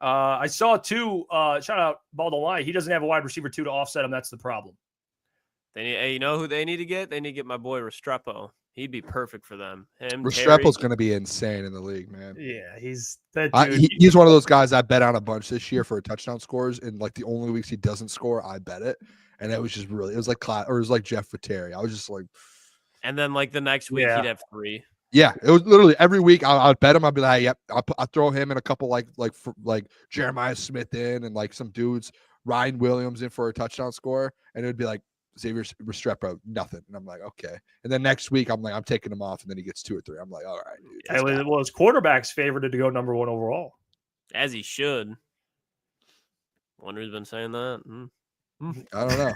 I saw too. Shout out Baldo Lie. He doesn't have a wide receiver to offset him. That's the problem. You know who they need to get? They need to get my boy Restrepo. He'd be perfect for them. Restrepo's going to be insane in the league, man. Yeah, he's that dude. He's one of those guys I bet on a bunch this year for touchdown scores. And like the only weeks he doesn't score, I bet it. And it was just really, it was like Jeff Iafrate. I was just like, and then like the next week he'd have 3. Yeah, it was literally every week I'd bet him. I'd be like, yep, I'll throw him in a couple like Jeremiah Smith in and like some dudes, Ryan Williams in for a touchdown score, and it would be like Xavier Restrepo, nothing. And I'm like, okay. And then next week I'm like, I'm taking him off, and then he gets 2 or 3. I'm like, all right, dude. Well, his quarterback's favored to go number 1 overall, as he should. Wonder who's been saying that. I don't know.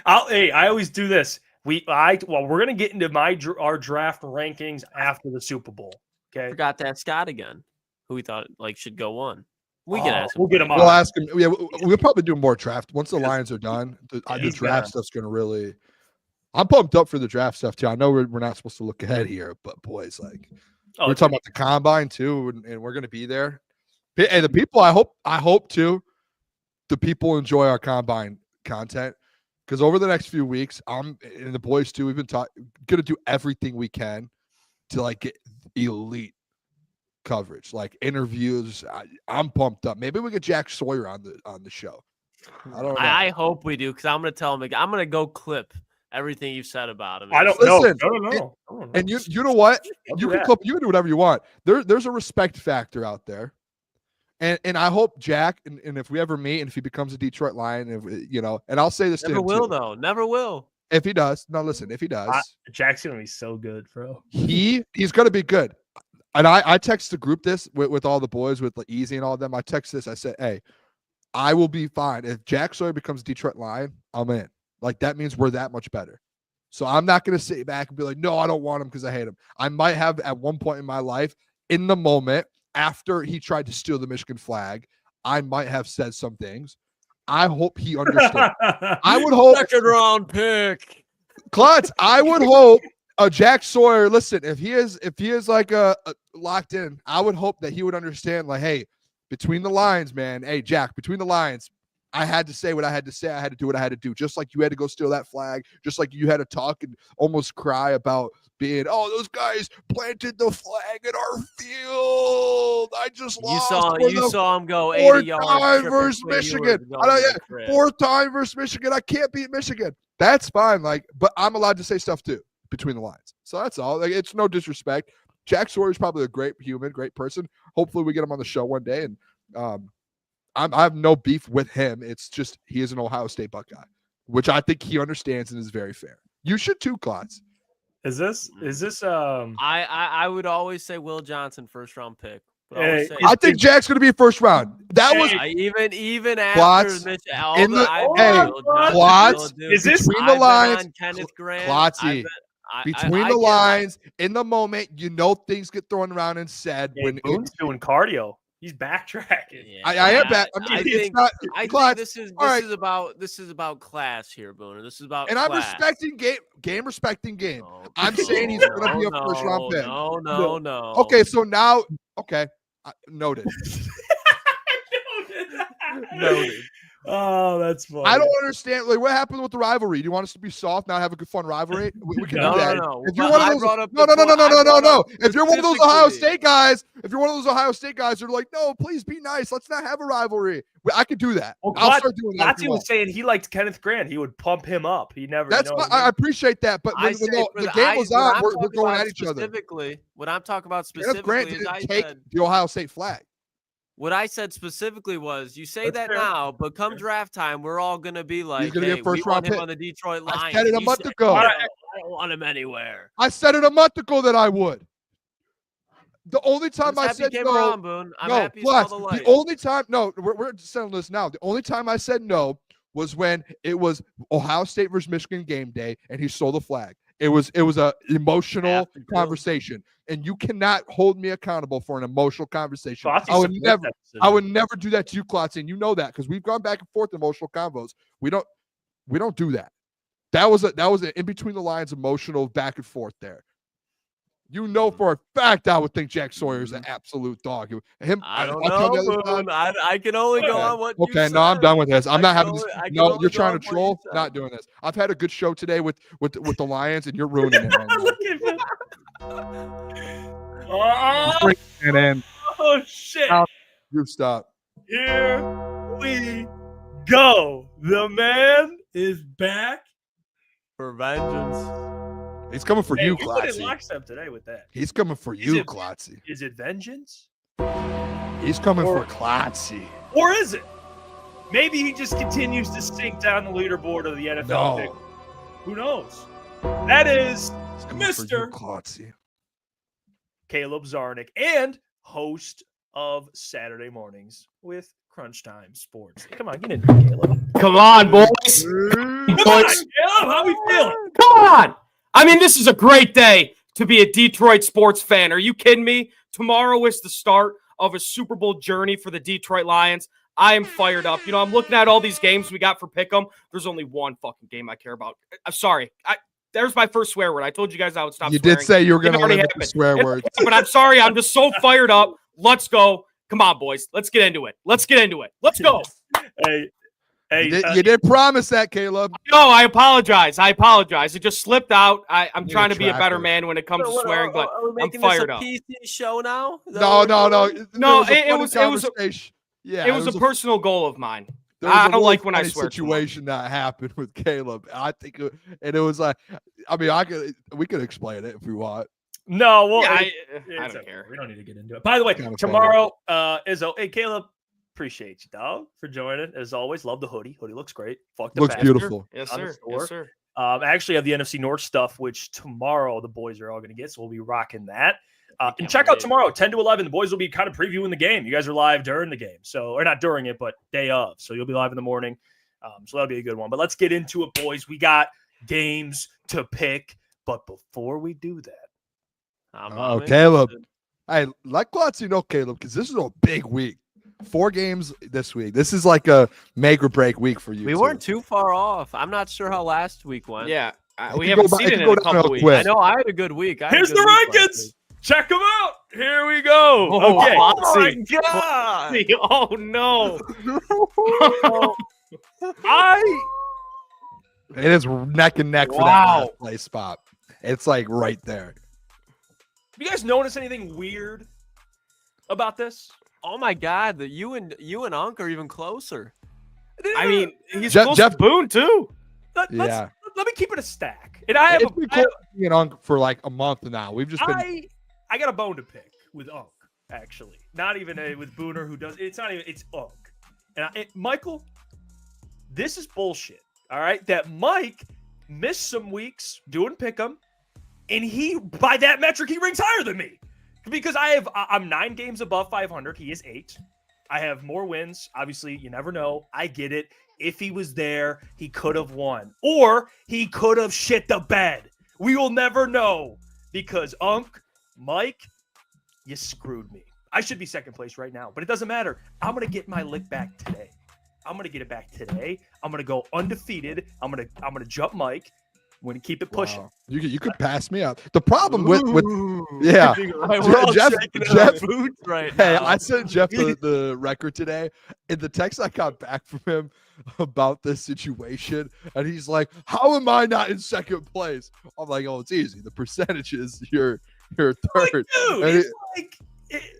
I always do this. We're gonna get into our draft rankings after the Super Bowl. Okay. Forgot to ask Scott again, who we thought like should go 1. We can ask him. We'll get him on. We'll ask him. Yeah, we'll probably do more draft once the Lions are done. The draft stuff's gonna really. I'm pumped up for the draft stuff too. I know we're not supposed to look ahead here, but boys, like we're talking about the combine too, and we're gonna be there. Hey, the people, I hope too. The people enjoy our combine content because over the next few weeks, and the boys too, we've been gonna do everything we can to like get elite coverage, like interviews. I'm pumped up. Maybe we get Jack Sawyer on the show. I don't know. I hope we do because I'm gonna tell him. I'm gonna go clip everything you've said about him. I don't know. And you know what? You can do whatever you want. There's a respect factor out there. And I hope Jack, and if we ever meet, and if he becomes a Detroit Lion, and I'll say this to him too. Never will. If he does, no, listen, if he does, Jack's gonna be so good, bro. He's gonna be good. And I text the group this with all the boys, with like Easy and all of them. I text this. I said, hey, I will be fine if Jack Sawyer becomes a Detroit Lion. I'm in. Like that means we're that much better. So I'm not gonna sit back and be like, no, I don't want him because I hate him. I might have at one point in my life, in the moment, after he tried to steal the Michigan flag, I might have said some things, I hope he understands. I would hope Second round pick. Klotz, I would hope Jack Sawyer, listen, if he is like a locked in, I would hope that he would understand, like, hey, between the lines, man. Hey, Jack, between the lines, I had to say what I had to say. I had to do what I had to do. Just like you had to go steal that flag. Just like you had to talk and almost cry about being, oh, those guys planted the flag in our field. I just lost. You saw him go 80 yards. Fourth time versus Michigan. Fourth time versus Michigan. I can't beat Michigan. That's fine. Like, but I'm allowed to say stuff too between the lines. So that's all. Like, it's no disrespect. Jack Sawyer is probably a great human, great person. Hopefully we get him on the show one day. And I have no beef with him. It's just he is an Ohio State Buckeye, which I think he understands and is very fair. You should too, Klotz. Is this I would always say Will Johnson, first round pick. Hey, I think Jack's going to be first round. That was even Klotz, after Klotz, is this between the lines, Kenneth Grant, Klotzy, between the lines, in the moment, you know things get thrown around and said when Boone's doing cardio. He's backtracking. Yeah, I am back. I think this is about class here, Booner. This is about and class. I'm respecting game respecting game. I'm saying he's going to be a first round pick. No. Okay, so now, noted. Noted. Oh, that's funny. I don't understand. Like, what happened with the rivalry? Do you want us to be soft, not have a good fun rivalry? We can do that. No. If you're one of those, no. If you're one of those Ohio State guys, they're like, no, please be nice. Let's not have a rivalry. I could do that. Well, I'll start doing that. Klotzy was saying he liked Kenneth Grant. He would pump him up. He never. That's I appreciate that, but when the game was on, we're going at each other. What I'm talking about Kenneth Grant specifically is didn't take the Ohio State flag. What I said specifically was, you say That's that fair. now, but come draft time, we're all gonna be like, He's gonna hey, get first we want round him pick. on the Detroit Lions. I said it a month ago. I don't want him anywhere. I said it a month ago that I would. The only time I said no, around, Boone. I'm no, happy you plus, saw the light. the only time, no, we're settling this now. The only time I said no was when it was Ohio State versus Michigan game day, and he stole the flag. It was a emotional conversation, and you cannot hold me accountable for an emotional conversation. I would never do that to you, Klotz, and you know that because we've gone back and forth emotional convos. We don't do that. That was an in between the lines emotional back and forth there. You know for a fact I would think Jack Sawyer is an absolute dog. I don't know, Boone. I can only go on what you said. No, I'm done with this. I'm not having this. No, you're trying to troll. Not doing this. I've had a good show today with the Lions, and you're ruining it right now. Look at him. Oh shit! You stop. Here we go. The man is back For vengeance. He's coming for you, You went in Klotzy. lockstep today with that. He's coming for you, Klotzy. Is it vengeance? He's coming for Klotzy. Or is it? Maybe he just continues to sink down the leaderboard of the NFL pick. Who knows? That is Mr. Klotzy. Caleb Zarnick and host of Saturday Mornings with Crunch Time Sports. Come on, get in there, Caleb. Come on, boys. Come on, Caleb. How we feeling? Come on. I mean, this is a great day to be a Detroit sports fan. Are you kidding me? Tomorrow is the start of a Super Bowl journey for the Detroit Lions. I am fired up. You know, I'm looking at all these games we got for Pick'em. There's only one fucking game I care about. I'm sorry. There's my first swear word. I told you guys I would stop swearing. You did say you were going to limit the swear words. But I'm sorry. I'm just so fired up. Let's go. Come on, boys. Let's get into it. Let's go. Hey, you did promise that, Caleb. No, I apologize. It just slipped out. I'm trying to be a better man when it comes to swearing, but I'm fired up. PC show now? No. It was a personal goal of mine. I don't like when I swear. Situation that happened with Caleb. I think, and it was like, I mean, we could explain it if we want. No, well, I don't care. We don't need to get into it. By the way, tomorrow, Izzo. Hey, Caleb. Appreciate you, dog, for joining. As always, love the hoodie. Hoodie looks great. Looks beautiful. Yes, sir. I actually have the NFC North stuff, which tomorrow the boys are all going to get, so we'll be rocking that. And check out tomorrow, 10 to 11. The boys will be kind of previewing the game. You guys are live during the game, or not during it, but day of. So you'll be live in the morning. So that'll be a good one. But let's get into it, boys. We got games to pick. But before we do that, Caleb. Hey, let Klotzy know, Caleb, because this is a big week. 4 games this week. This is like a make or break week for you. We weren't too far off. I'm not sure how last week went. Yeah, It we could haven't go seen back- it it could in go a couple downhill weeks. quick. I know I had a good week. Here's the rankings. Check them out. Here we go. Oh, Okay. Foxy. God. Oh no! It is neck and neck for that Wow. last place spot. It's like right there. Have you guys noticed anything weird about this? Oh my God, you and Unc are even closer. I mean, he's Jeff- close Jeff- to Boone too. Let me keep it a stack. And It's been close to being on for like a month now. We've just been. I got a bone to pick with Unc, actually. Not even with Booner, who does. It's not even. It's Unc. And Michael, this is bullshit. All right, that Mike missed some weeks doing pick'em, and he, by that metric, he ranks higher than me because I'm 9 games above 500. He is 8. I have more wins. Obviously, you never know. I get it. If he was there, he could have won, or he could have shit the bed. We will never know because Unc, Mike, you screwed me. I should be second place right now, but it doesn't matter. I'm gonna get my lick back today. I'm gonna get it back today. I'm gonna go undefeated. I'm gonna jump Mike. I'm gonna keep it pushing. Wow. You could pass me up. The problem with yeah. We're all Jeff- shaking in Jeff- our boots right Hey, now. I sent Jeff the record today. In the text I got back from him about this situation, and he's like, "How am I not in second place?" I'm like, "Oh, it's easy. The percentages, you're third." Like, dude, and, it's like.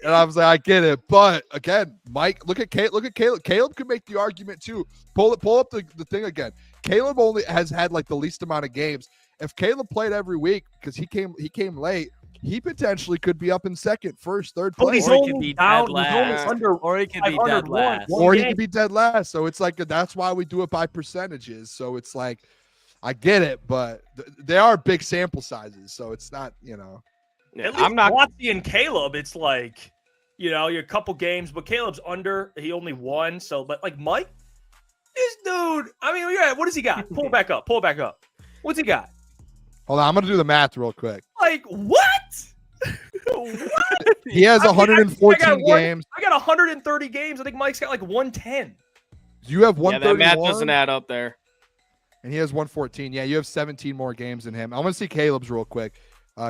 and I was like, "I get it," but again, Mike, look at Caleb. Caleb could make the argument too. Pull up the thing again. Caleb only has had like the least amount of games. If Caleb played every week because he came late, he potentially could be up in second, first, third But place. he's Or he only could be down. dead He's only last. under. Or he could be 500 dead one. last. One Or he game. could be dead last. So it's like that's why we do it by percentages. So it's like I get it, but they are big sample sizes. So it's not, Yeah, At least I'm not. Watsy and Caleb. It's like, you're a couple games, but Caleb's under. He only won. So, but like Mike, this dude. I mean, what does he got? Pull it back up. Pull it back up. What's he got? hold on. I'm gonna do the math real quick. Like what? What? He has I mean, 114 games. I got 130 games. I think Mike's got like 110. You have Yeah, that math 131, doesn't add up there. and he has 114. Yeah, you have 17 more games than him. I want to see Caleb's real quick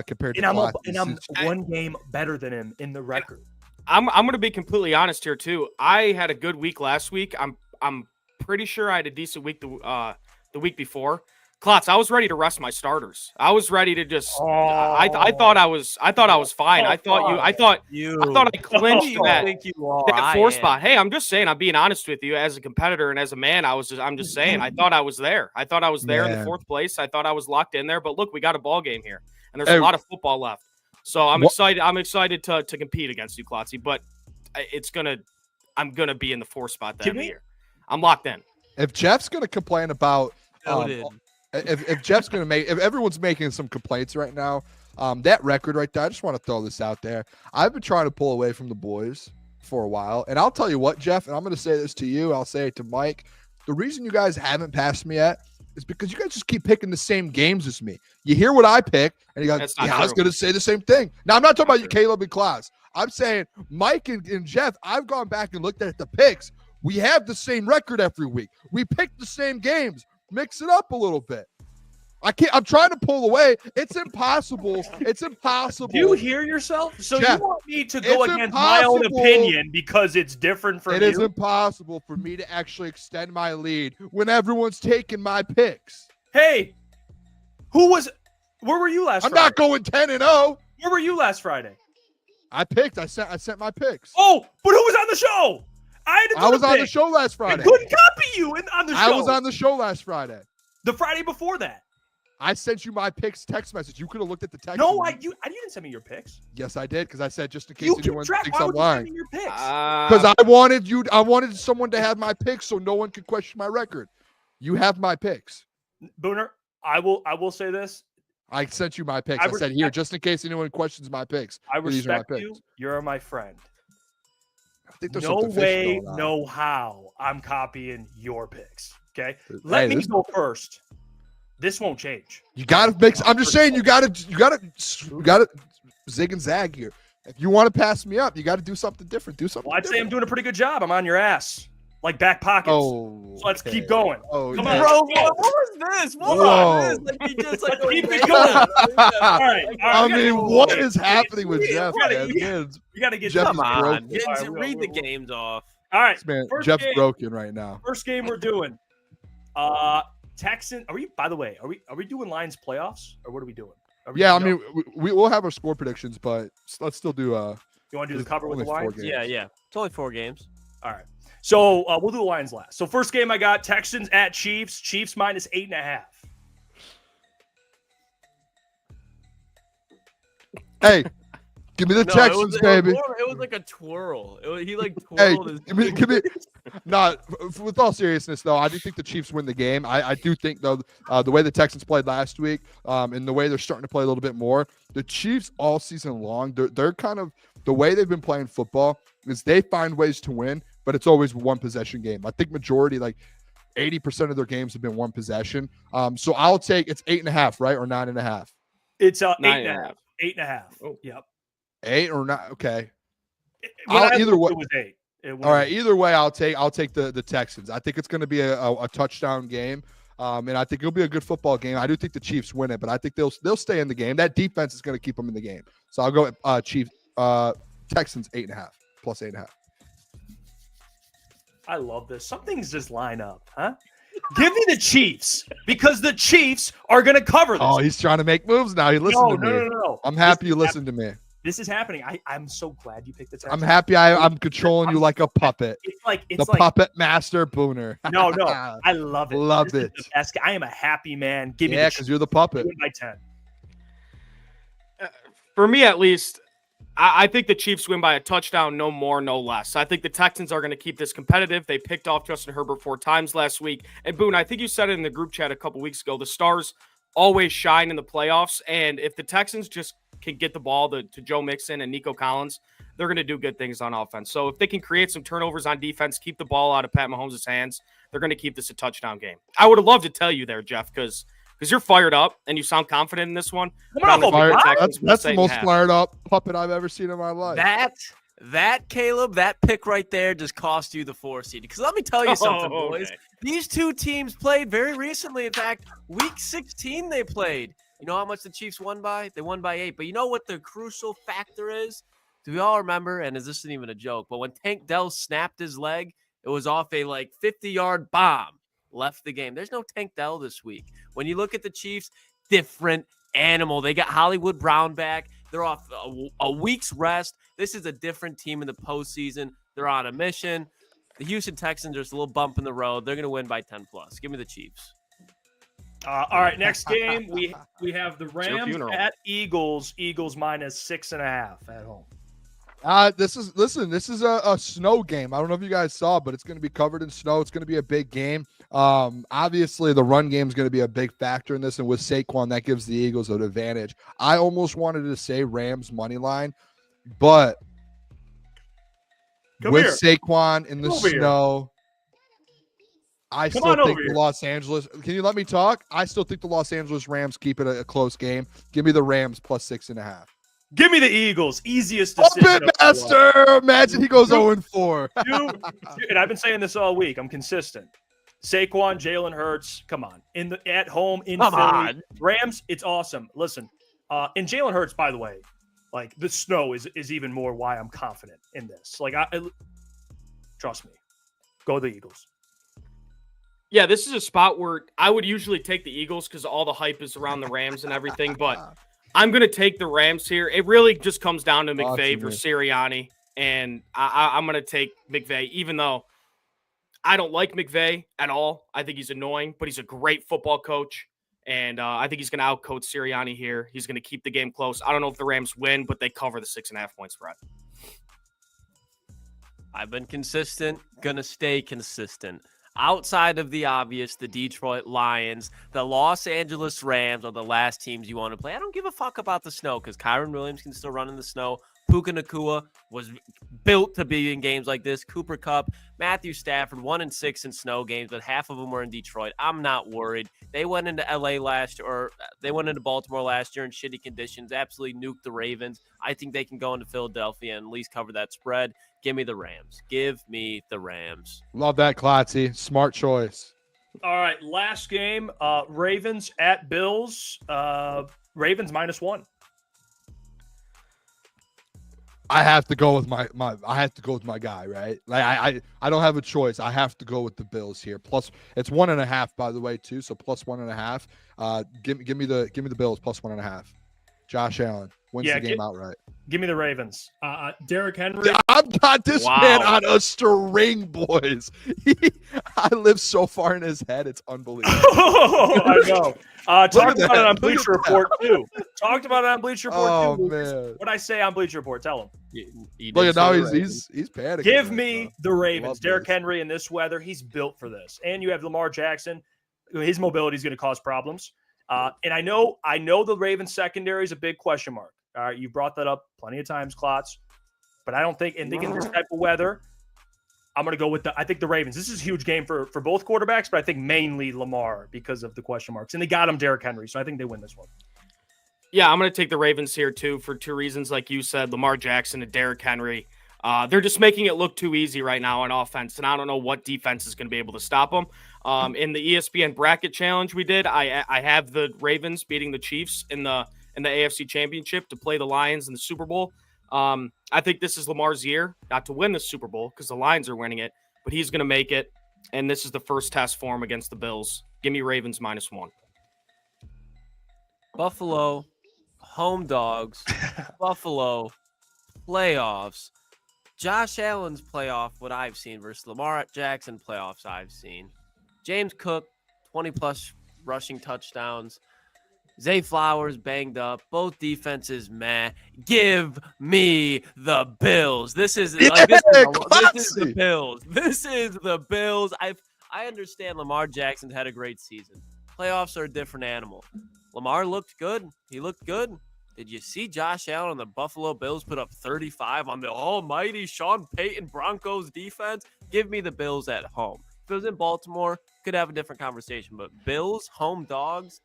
compared to And I'm Klotz. one game better than him in the record. I'm going to be completely honest here too. I had a good week last week. I'm pretty sure I had a decent week the week before. Klotz, I was ready to rest my starters. I was ready to just. I thought I was fine. I thought I clinched that. think you are. That I 4 am. spot. Hey, I'm just saying. I'm being honest with you as a competitor and as a man. I'm just saying. I thought I was there. I thought I was there in the Man. 4th place. I thought I was locked in there. But look, we got a ball game here, and there's Hey. a lot of football left. So I'm What- excited. I'm excited to compete against you, Klotzy. But I'm gonna be in the 4 spot that year. I'm locked in. If Jeff's gonna complain about Noted. if Jeff's gonna if everyone's making some complaints right now, that record right there, I just want to throw this out there. I've been trying to pull away from the boys for a while, and I'll tell you what, Jeff, and I'm gonna say this to you, I'll say it to Mike. The reason you guys haven't passed me yet is because you guys just keep picking the same games as me. You hear what I pick, and you go, That's not "Yeah, I was true. gonna say the same thing." Now I'm not talking about you, true. Caleb and Klaus. I'm saying Mike and Jeff. I've gone back and looked at the picks. We have the same record every week. We pick the same games. Mix it up a little bit. I'm trying to pull away. It's impossible. It's impossible. Do you hear yourself? So Jeff, you want me to go it's against my own impossible. opinion because it's different from It you? is impossible for me to actually extend my lead when everyone's taking my picks. Hey, where were you last I'm Friday? not going 10-0. Where were you last Friday? I sent my picks. Oh, but who was on the show? I was on the show last I Friday. couldn't copy you on the show. I was on the show last Friday. the Friday before that. I sent you my picks text message. You could have looked at the text. No, and- you didn't send me your picks. Yes, I did, because I said just in case You keep anyone track. thinks Why I'm would you send lying. me your picks? Because I wanted someone to have my picks so no one could question my record. You have my picks. Booner, I will say this. I sent you my picks. I I said, here, respect- just in case anyone questions my picks. I these are my respect picks. you. You're my friend. I think there's No something way, fishy going on. no how I'm copying your picks. Okay, Hey, let me this- go first. This won't change. You gotta mix. I'm just saying, you gotta zig and zag here. If you want to pass me up, you got to do something different. Do something. Well, I'd say I'm different. doing a pretty good job. I'm on your ass, like back pockets. Oh, So let's okay. keep going. Oh, Come yeah. on, Bro, let's go. what was this? What Whoa. was this? Like, he just like Keep it went going. down. All right. I mean, what is happening with We Jeff? gotta- Man? You got to get Jeff Come is on, broken. get, All right, read the games off. All right. Man, First Jeff's game. broken right now. First game we're doing. Texan. Are we? By the way, are we doing Lions playoffs or what are we doing? Yeah, I mean, we will have our score predictions, but let's still do. You want to do the cover with the only 4 Lions? games. Yeah. It's only 4 games. All right. So we'll do the Lions last. So first game I got Texans at Chiefs. Chiefs -8.5. Hey, give me the Texans, baby. It was like a twirl. He like Hey, twirled his. give me. Not with all seriousness though. I do think the Chiefs win the game. I do think though the way the Texans played last week, and the way they're starting to play a little bit more, the Chiefs all season long, they're kind of the way they've been playing football is they find ways to win, but it's always one possession game. I think majority, like 80% of their games have been one possession. So I'll take it's 8.5, right, or 9.5. It's 9.5. 8.5. Oh. Yep. 8 or not? Okay. When I either looked, way. it was 8. All right. Either way, I'll take the Texans. I think it's going to be a touchdown game, and I think it'll be a good football game. I do think the Chiefs win it, but I think they'll stay in the game. That defense is going to keep them in the game. So I'll go Texans 8.5 plus 8.5. I love this. Some things just line up, huh? Give me the Chiefs because the Chiefs are going to cover this. Oh, he's trying to make moves now. He listened to me. No. I'm happy you listened to me. This is happening. I'm so glad you picked the Texans. I'm happy I'm controlling you like a puppet. It's like Puppet master Booner. No, I love it. Love This is it. the best. I am a happy man. Give me Yeah, the because you're the puppet. Chiefs by 10. For me, at least, I think the Chiefs win by a touchdown, no more, no less. I think the Texans are going to keep this competitive. They picked off Justin Herbert 4 times last week. And Boone, I think you said it in the group chat a couple weeks ago. The Stars always shine in the playoffs. And if the Texans just can get the ball to Joe Mixon and Nico Collins, they're going to do good things on offense. So if they can create some turnovers on defense, keep the ball out of Pat Mahomes' hands, they're going to keep this a touchdown game. I would have loved to tell you there, Jeff, because you're fired up and you sound confident in this one. Come on, That's the most fired up puppet I've ever seen in my life. That Caleb, that pick right there just cost you the 4 seed. Because let me tell you something, boys. Okay. These two teams played very recently. In fact, week 16 they played. You know how much the Chiefs won by? They won by 8. But you know what the crucial factor is? Do we all remember? And this isn't even a joke, but when Tank Dell snapped his leg, it was off a 50-yard bomb. Left the game. There's no Tank Dell this week. When you look at the Chiefs, different animal. They got Hollywood Brown back. They're off a week's rest. This is a different team in the postseason. They're on a mission. The Houston Texans are just a little bump in the road. They're going to win by 10+. Give me the Chiefs. All right, next game we have the Rams funeral. at Eagles. Eagles -6.5 at home. This is a snow game. I don't know if you guys saw, but it's going to be covered in snow. It's going to be a big game. Obviously, the run game is going to be a big factor in this, and with Saquon, that gives the Eagles an advantage. I almost wanted to say Rams money line, but with Saquon in the snow, I still think the Los Angeles. Can you let me talk? I still think the Los Angeles Rams keep it a close game. Give me the Rams +6.5. Give me the Eagles. Easiest decision. Puppet master. Imagine he goes 0-4. And I've been saying this all week. I'm consistent. Saquon, Jalen Hurts. Come on. At home in Philly. Rams, it's awesome. Listen, and Jalen Hurts, by the way, like the snow is even more why I'm confident in this. Like trust me. Go the Eagles. Yeah, this is a spot where I would usually take the Eagles because all the hype is around the Rams and everything, but I'm going to take the Rams here. It really just comes down to McVay versus Sirianni, and I'm going to take McVay, even though I don't like McVay at all. I think he's annoying, but he's a great football coach, and I think he's going to outcoach Sirianni here. He's going to keep the game close. I don't know if the Rams win, but they cover the 6.5-point spread. I've been consistent, going to stay consistent. Outside of the obvious, the Detroit Lions, the Los Angeles Rams are the last teams you want to play. I don't give a fuck about the snow because Kyron Williams can still run in the snow. Puka Nacua was built to be in games like this. Cooper Kupp, Matthew Stafford, 1-6 in snow games, but half of them were in Detroit. I'm not worried. They went into they went into Baltimore last year in shitty conditions, absolutely nuked the Ravens. I think they can go into Philadelphia and at least cover that spread. Give me the Rams. Give me the Rams. Love that, Klotzy. Smart choice. All right, last game, Ravens at Bills. Ravens -1. I have to go with my guy, right? Like I don't have a choice. I have to go with the Bills here. Plus, it's 1.5, by the way, too. So plus 1.5. Give me the Bills plus 1.5. Josh Allen wins the game outright. Give me the Ravens. Derrick Henry. I've got this man on a string, boys. I live so far in his head, it's unbelievable. I know. Talked about it on Look Bleacher at that. Report too. Talked about it on Bleacher Report Oh, too. man. What I say on Bleacher Report? Tell him. Look at now he's panicking. Give right me now. the Ravens. Love Derrick this. Henry in this weather, he's built for this. And you have Lamar Jackson. His mobility is going to cause problems. And I know the Ravens secondary is a big question mark. All right, you brought that up plenty of times, Klotz. But I don't think, in this type of weather, I'm going to go with I think the Ravens. This is a huge game for both quarterbacks, but I think mainly Lamar because of the question marks. And they got him Derrick Henry, so I think they win this one. Yeah, I'm going to take the Ravens here, too, for two reasons. Like you said, Lamar Jackson and Derrick Henry. They're just making it look too easy right now on offense, and I don't know what defense is going to be able to stop them. In the ESPN bracket challenge we did, I have the Ravens beating the Chiefs in the AFC Championship to play the Lions in the Super Bowl. I think this is Lamar's year, not to win the Super Bowl because the Lions are winning it, but he's going to make it, and this is the first test for him against the Bills. Give me Ravens -1. Buffalo, home dogs. Buffalo, playoffs. Josh Allen's playoff, what I've seen, versus Lamar Jackson playoffs I've seen. James Cook, 20-plus rushing touchdowns. Zay Flowers banged up. Both defenses, meh. Give me the Bills. This is the Bills. This is the Bills. I understand Lamar Jackson's had a great season. Playoffs are a different animal. Lamar looked good. He looked good. Did you see Josh Allen and the Buffalo Bills put up 35 on the almighty Sean Payton Broncos defense? Give me the Bills at home. If it was in Baltimore, could have a different conversation. But Bills, home dogs,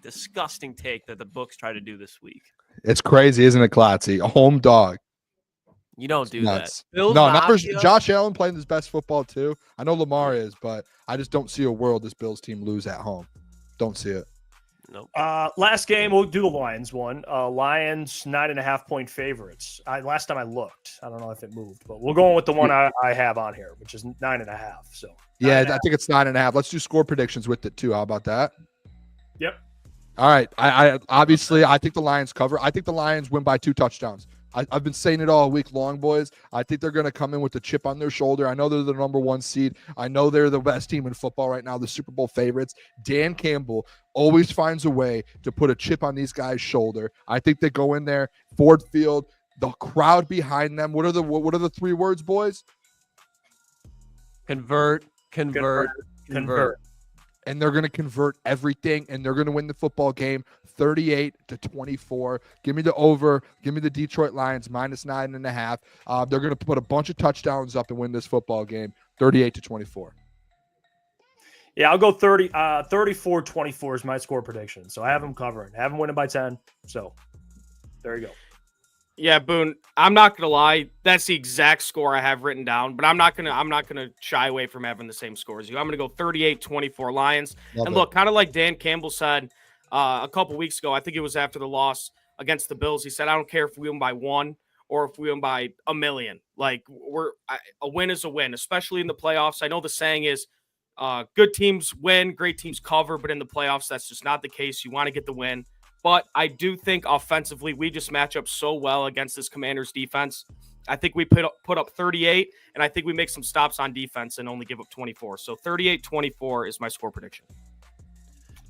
disgusting take that the books try to do this week. It's crazy, isn't it, Klotzy? A home dog. You don't do Nuts. that. Bills, No, not for Mafia. Josh Allen playing his best football too. I know Lamar is, but I just don't see a world this Bills team lose at home. Don't see it. Nope. Last game, we'll do the Lions one. Lions 9.5-point favorites. Last time I looked, I don't know if it moved, but we'll go on with the one I have on here, which is 9.5. So Yeah, 9.5. I think it's 9.5. Let's do score predictions with it too. How about that? Yep. All right. I obviously I think the Lions cover. I think the Lions win by 2 touchdowns. I've been saying it all week long, boys. I think they're going to come in with a chip on their shoulder. I know they're the number 1 seed. I know they're the best team in football right now, the Super Bowl favorites. Dan Campbell always finds a way to put a chip on these guys' shoulder. I think they go in there, Ford Field, the crowd behind them. What are the 3 words, boys? Convert. And they're going to convert everything, and they're going to win the football game 38-24. Give me the over. Give me the Detroit Lions -9.5. They're going to put a bunch of touchdowns up and win this football game 38-24. Yeah, I'll go 34-24 is my score prediction. So I have them covering. I have them winning by 10. So there you go. Yeah, Boone, I'm not gonna lie. That's the exact score I have written down, but I'm not gonna shy away from having the same score as you. I'm gonna go 38-24 Lions. Love and it. look, kind of like Dan Campbell said a couple weeks ago, I think it was after the loss against the Bills. He said, "I don't care if we win by 1 or if we win by 1,000,000. Like a win is a win, especially in the playoffs." I know the saying is, "Good teams win, great teams cover," but in the playoffs, that's just not the case. You want to get the win. But I do think offensively, we just match up so well against this Commanders defense. I think we put up 38, and I think we make some stops on defense and only give up 24. So 38-24 is my score prediction.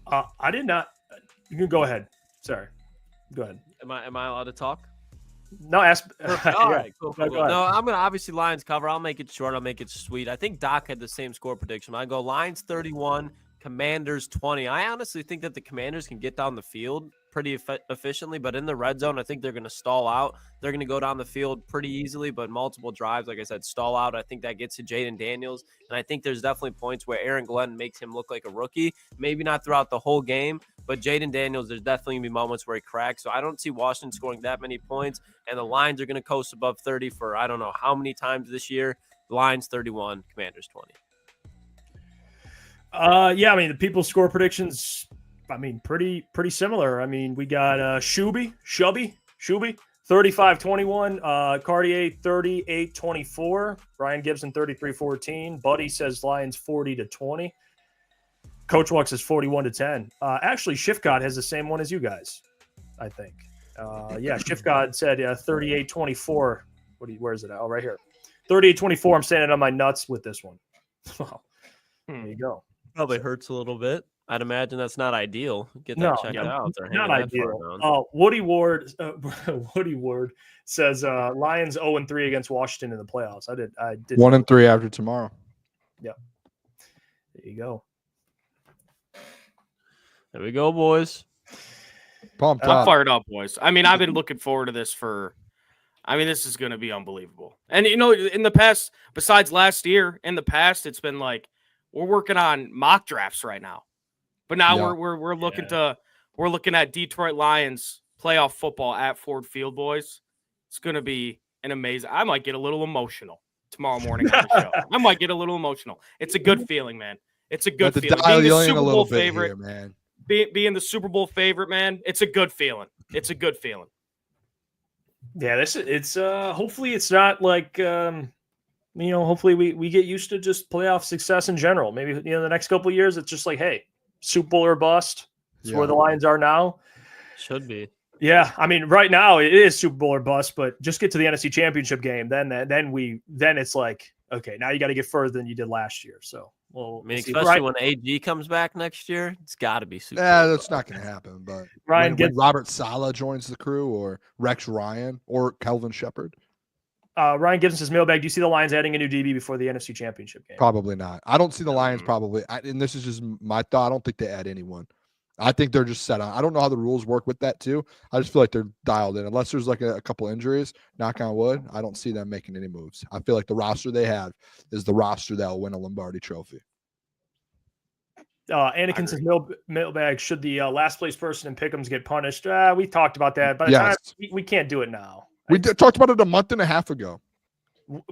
I did not. You can go ahead. Sorry. Go ahead. Am I allowed to talk? No, ask. All right, cool. No, go ahead. No, I'm gonna obviously Lions cover. I'll make it short. I'll make it sweet. I think Doc had the same score prediction. I go Lions 31, Commanders 20. I honestly think that the Commanders can get down the field pretty efficiently, but in the red zone, I think they're going to stall out. They're going to go down the field pretty easily, but multiple drives, like I said, stall out. I think that gets to Jaden Daniels, and I think there's definitely points where Aaron Glenn makes him look like a rookie. Maybe not throughout the whole game, but Jaden Daniels, there's definitely going to be moments where he cracks. So I don't see Washington scoring that many points, and the Lions are going to coast above 30 for I don't know how many times this year. Lions 31, Commanders 20. Yeah, I mean, the people's score predictions, I mean, pretty similar. I mean, we got Shubby, 35-21, Cartier 38-24, Brian Gibson 33-14, Buddy says Lions 40-20, Coach Walk says 41-10. Actually, Shift God has the same one as you guys, I think. Yeah, Shift God said 38-24. Where is it? Oh, right here. 38-24. I'm standing on my nuts with this one. There you go. Probably hurts a little bit. I'd imagine that's not ideal. Get that checked out. They're not hanging that far ideal. down. Woody Ward says Lions 0-3 against Washington in the playoffs. I did 1-3 after tomorrow. Yeah. There you go. There we go, boys. Pumped I'm up. fired up, boys. I mean, I've been looking forward to this this is going to be unbelievable. And, you know, in the past, besides last year, it's been like we're working on mock drafts right now. But now we're looking at Detroit Lions playoff football at Ford Field, boys. It's going to be an amazing. I might get a little emotional tomorrow morning on the show. I might get a little emotional. It's a good feeling, man. It's a good feeling. Being the Super Bowl favorite, here, man. Being the Super Bowl favorite, man. It's a good feeling. It's a good feeling. Yeah, it's hopefully it's not like hopefully we get used to just playoff success in general. Maybe the next couple of years it's just like, hey, Super Bowl or bust. It's where the Lions are now. Should be. Yeah, I mean, right now it is Super Bowl or bust, but just get to the NFC Championship game, then it's like, okay, now you got to get further than you did last year. So, especially when AG comes back next year, it's got to be Super Bowl. Yeah, that's not going to happen. But when Robert Saleh joins the crew, or Rex Ryan, or Kelvin Shepard. Ryan Gibson says, Mailbag, do you see the Lions adding a new DB before the NFC Championship game? Probably not. I don't see the Lions and this is just my thought, I don't think they add anyone. I think they're just set on. I don't know how the rules work with that too. I just feel like they're dialed in. Unless there's like a couple injuries, knock on wood, I don't see them making any moves. I feel like the roster they have is the roster that will win a Lombardi trophy. Anakin says, Mailbag, should the last place person in Pick'ems get punished? We talked about that, but we can't do it now. We talked about it a month and a half ago.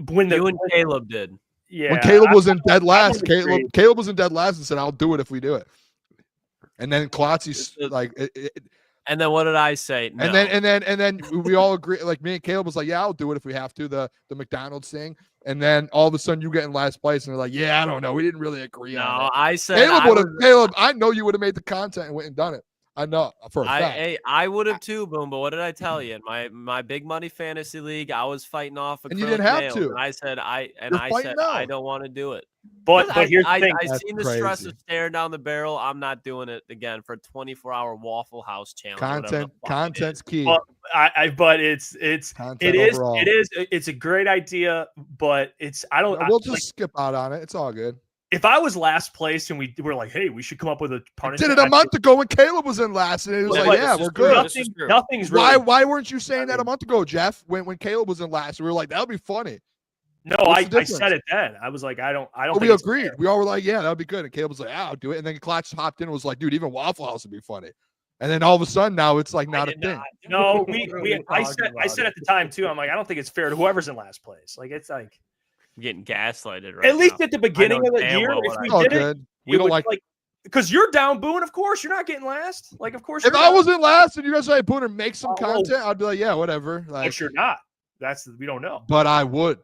When Caleb did. Yeah. When Caleb was in dead last, Caleb was in dead last and said, I'll do it if we do it. And then Klotzy's like, and then what did I say? No. And then we all agree. Like me and Caleb was like, yeah, I'll do it if we have to. The McDonald's thing. And then all of a sudden you get in last place and they're like, yeah, I don't know. We didn't really agree on it. No, I said Caleb, I know you would have made the content and went and done it. I know for a fact. I would have too, Boom. But what did I tell you? In my big money fantasy league, I was fighting off a and you didn't have to. And I said I don't want to do it. But here's the thing. I seen the stress of staring down the barrel. I'm not doing it again for a 24-hour Waffle House challenge. Content's key. Well, it's a great idea, but we'll just skip out on it. It's all good. If I was last place and we were like, hey, we should come up with a punishment. Did it a month ago when Caleb was in last, and it was like, yeah, we're good. Nothing's really. Why weren't you saying that a month ago, Jeff? When Caleb was in last, we were like, that would be funny. No, I said it then. I was like, I don't. We agreed. We all were like, yeah, that would be good. And Caleb was like, yeah, I'll do it. And then Klotz hopped in and was like, dude, even Waffle House would be funny. And then all of a sudden now it's like not a thing. No, I said at the time too. I'm like, I don't think it's fair to whoever's in last place. Like it's like. I'm getting gaslighted right At least at the beginning of the year, if we did it, we don't like because you're down, Boone. Of course, you're not getting last. Like, of course, if I wasn't last and you guys like Booner make some content, I'd be like, yeah, whatever. Like, but you're not. We don't know. But I would.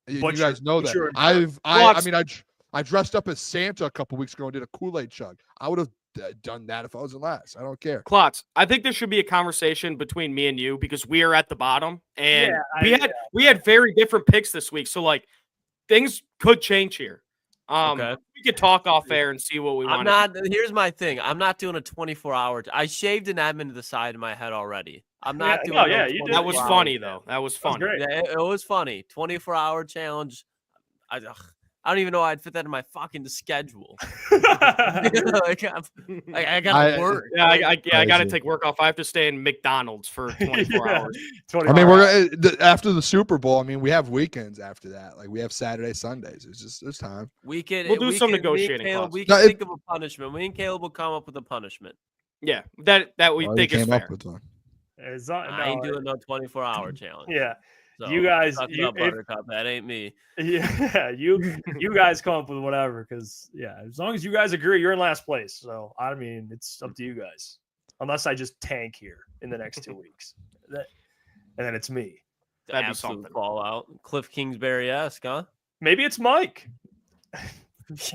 You guys know that. I dressed up as Santa a couple weeks ago and did a Kool-Aid chug. I would have done that if I wasn't last. I don't care. Klotz, I think there should be a conversation between me and you because we are at the bottom and we had very different picks this week. So like. Things could change here. Okay. We could talk off air and see what we want. Here's my thing. I'm not doing a 24-hour. I shaved an admin to the side of my head already. I'm not doing. You did. That was funny though. That was funny. Yeah, it was funny. 24-hour challenge. I don't even know I'd fit that in my fucking schedule. Like, I gotta work. Yeah, I got to Crazy. take work off. I have to stay in McDonald's for 24 Yeah. hours. 24 I mean, hours. we're after the Super Bowl. I mean, we have weekends after that. Like we have Saturday, Sundays. It's just there's time. We can. We'll do some me and negotiating Caleb, clause. we No, can think of a punishment. Me and Caleb will come up with a punishment. Yeah, that we Well, think is came fair. up with one. It's not, I ain't doing no 24-hour challenge. Yeah. So, You guys- suck it you- up, if- Buttercup. That ain't me. Yeah, you guys come up with whatever, because as long as you guys agree, you're in last place. So I mean, it's up to you guys. Unless I just tank here in the next 2 weeks, and then it's me. The That'd be absolute something. fallout. Cliff Kingsbury-esque, huh? Maybe it's Mike.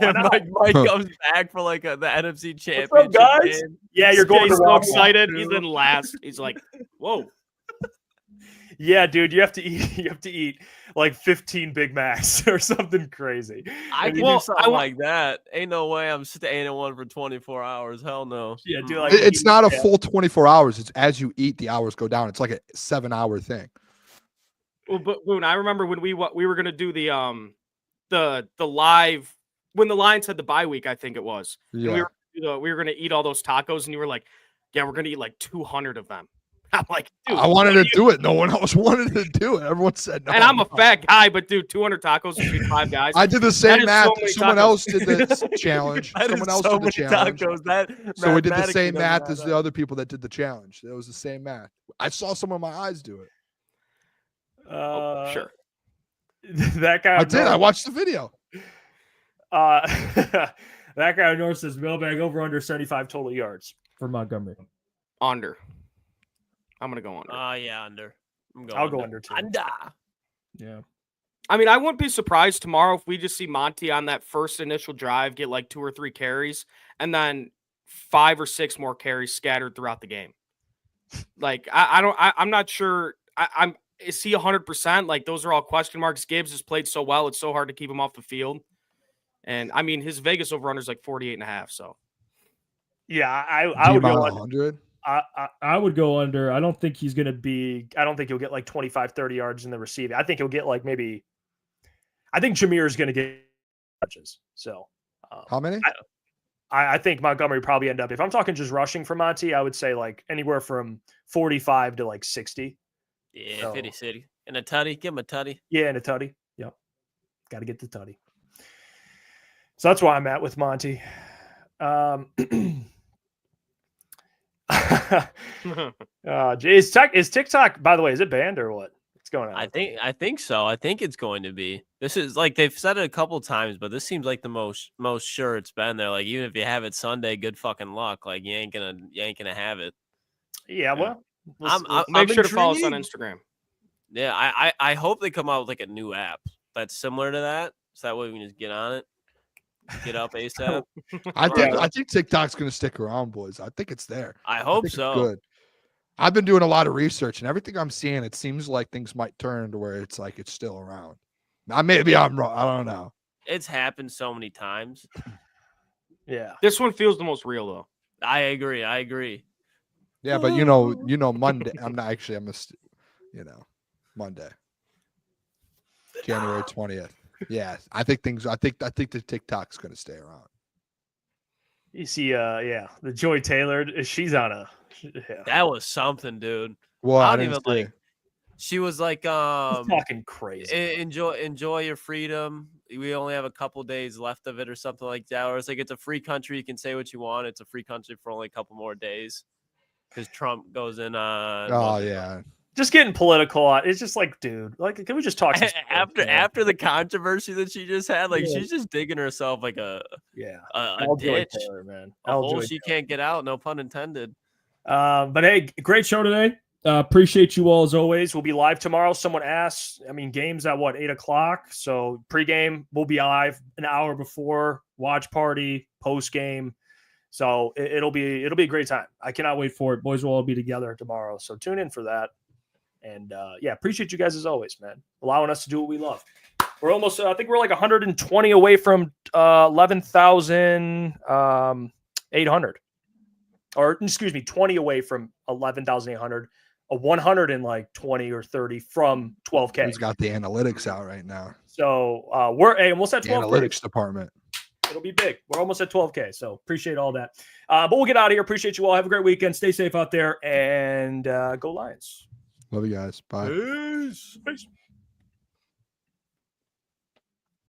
Yeah, not? Mike comes back for like the NFC Championship. What's up, guys? game. Yeah, you're going He's to so Raw. excited. He's in last. He's like, whoa. Yeah, dude, you have to eat. You have to eat like 15 Big Macs or something crazy. I can Well, do something I wa- like that. Ain't no way I'm staying in one for 24 hours. Hell no. Yeah, do like It's not a yeah. full 24 hours. It's as you eat, the hours go down. It's like a 7-hour thing. Well, but Boone, I remember when we were gonna do the live when the Lions had the bye week. I think it was. And Yeah. we were gonna eat all those tacos, and you were like, "Yeah, we're gonna eat like 200 of them." I'm like, dude, I wanted to do it. No one else wanted to do it. Everyone said no. and I'm a fat guy, but dude, 200 tacos between 5 guys. I did the same is math. so many Someone tacos. else did the challenge. That is Someone else so did the many challenge. tacos. That So we did the mathematically same doesn't math add as up. the other people that did the challenge. It was the same math. I saw some of my eyes do it. Sure. That guy. I did. I watched the video. That guy on North says mailbag over under 75 total yards for Montgomery. Under. I'm gonna go under. Yeah, under. I'll go under too. Under. Yeah. I mean, I wouldn't be surprised tomorrow if we just see Monty on that first initial drive get like 2 or 3 carries, and then 5 or 6 more carries scattered throughout the game. Like I'm not sure. Is he 100%? Like those are all question marks. Gibbs has played so well; it's so hard to keep him off the field. And I mean, his Vegas over/under is like 48.5. So Yeah, I would go under. 100. I would go under. I don't think he's going to be. I don't think he'll get like 25, 30 yards in the receiving. I think he'll get like maybe. I think Jameer is going to get touches. So How many? I think Montgomery probably end up. If I'm talking just rushing for Monty, I would say like anywhere from 45 to like 60. Yeah, So- 50 city. And a tutty. Give him a tutty. Yeah, and a tutty. Yep, got to get the tutty. So that's why I'm at with Monty. Is TikTok, by the way, is it banned or what? What's going on? I think so. I think it's going to be. This is like they've said it a couple times, but this seems like the most sure it's been there. Like even if you have it Sunday, good fucking luck. Like you ain't gonna have it. Yeah, well, make sure to follow us on intrigued. Instagram. Yeah, I hope they come out with like a new app that's similar to that. So that way we can just get on it, get up ASAP. I think TikTok's gonna stick around, boys. I think it's there. I I hope think it's so. good. I've been doing a lot of research, and everything I'm seeing, it seems like things might turn to where it's like it's still around. Maybe I'm wrong. I don't know. It's happened so many times. yeah. This one feels the most real though. I agree. Yeah, but you know, Monday. Monday, January 20th. Yeah, I think the TikTok's gonna stay around. You see, the Joy Taylor, she's on a. Yeah. That was something, dude. Well, I I don't didn't even see. like. She was like, She's talking crazy. enjoy your freedom. We only have a couple days left of it, or something like that. Or it's like it's a free country. You can say what you want. It's a free country for only a couple more days because Trump goes in. Oh yeah, Just getting political. It's just like, dude, like, can we just talk some sports, man? after the controversy that she just had, like Yeah. she's just digging herself like a All Joy ditch, Taylor, man. a All hole Joy she can't get out. No pun intended. But hey, great show today. Appreciate you all as always. We'll be live tomorrow. Someone asked, games at 8:00. So pregame, we'll be live an hour before, watch party, postgame. So it'll be a great time. I cannot wait for it. Boys will all be together tomorrow. So tune in for that. And appreciate you guys as always, man. Allowing us to do what we love. We're almost, I think we're like 120 away from 11,800. Or excuse me, 20 away from 11,800. a 120 or 30 from 12K. Who's got the analytics out right now? So we're almost at The 12K. analytics department. It'll be big. We're almost at 12K. So appreciate all that. But we'll get out of here. Appreciate you all. Have a great weekend. Stay safe out there and go Lions. Love you guys. Bye. Peace. Peace.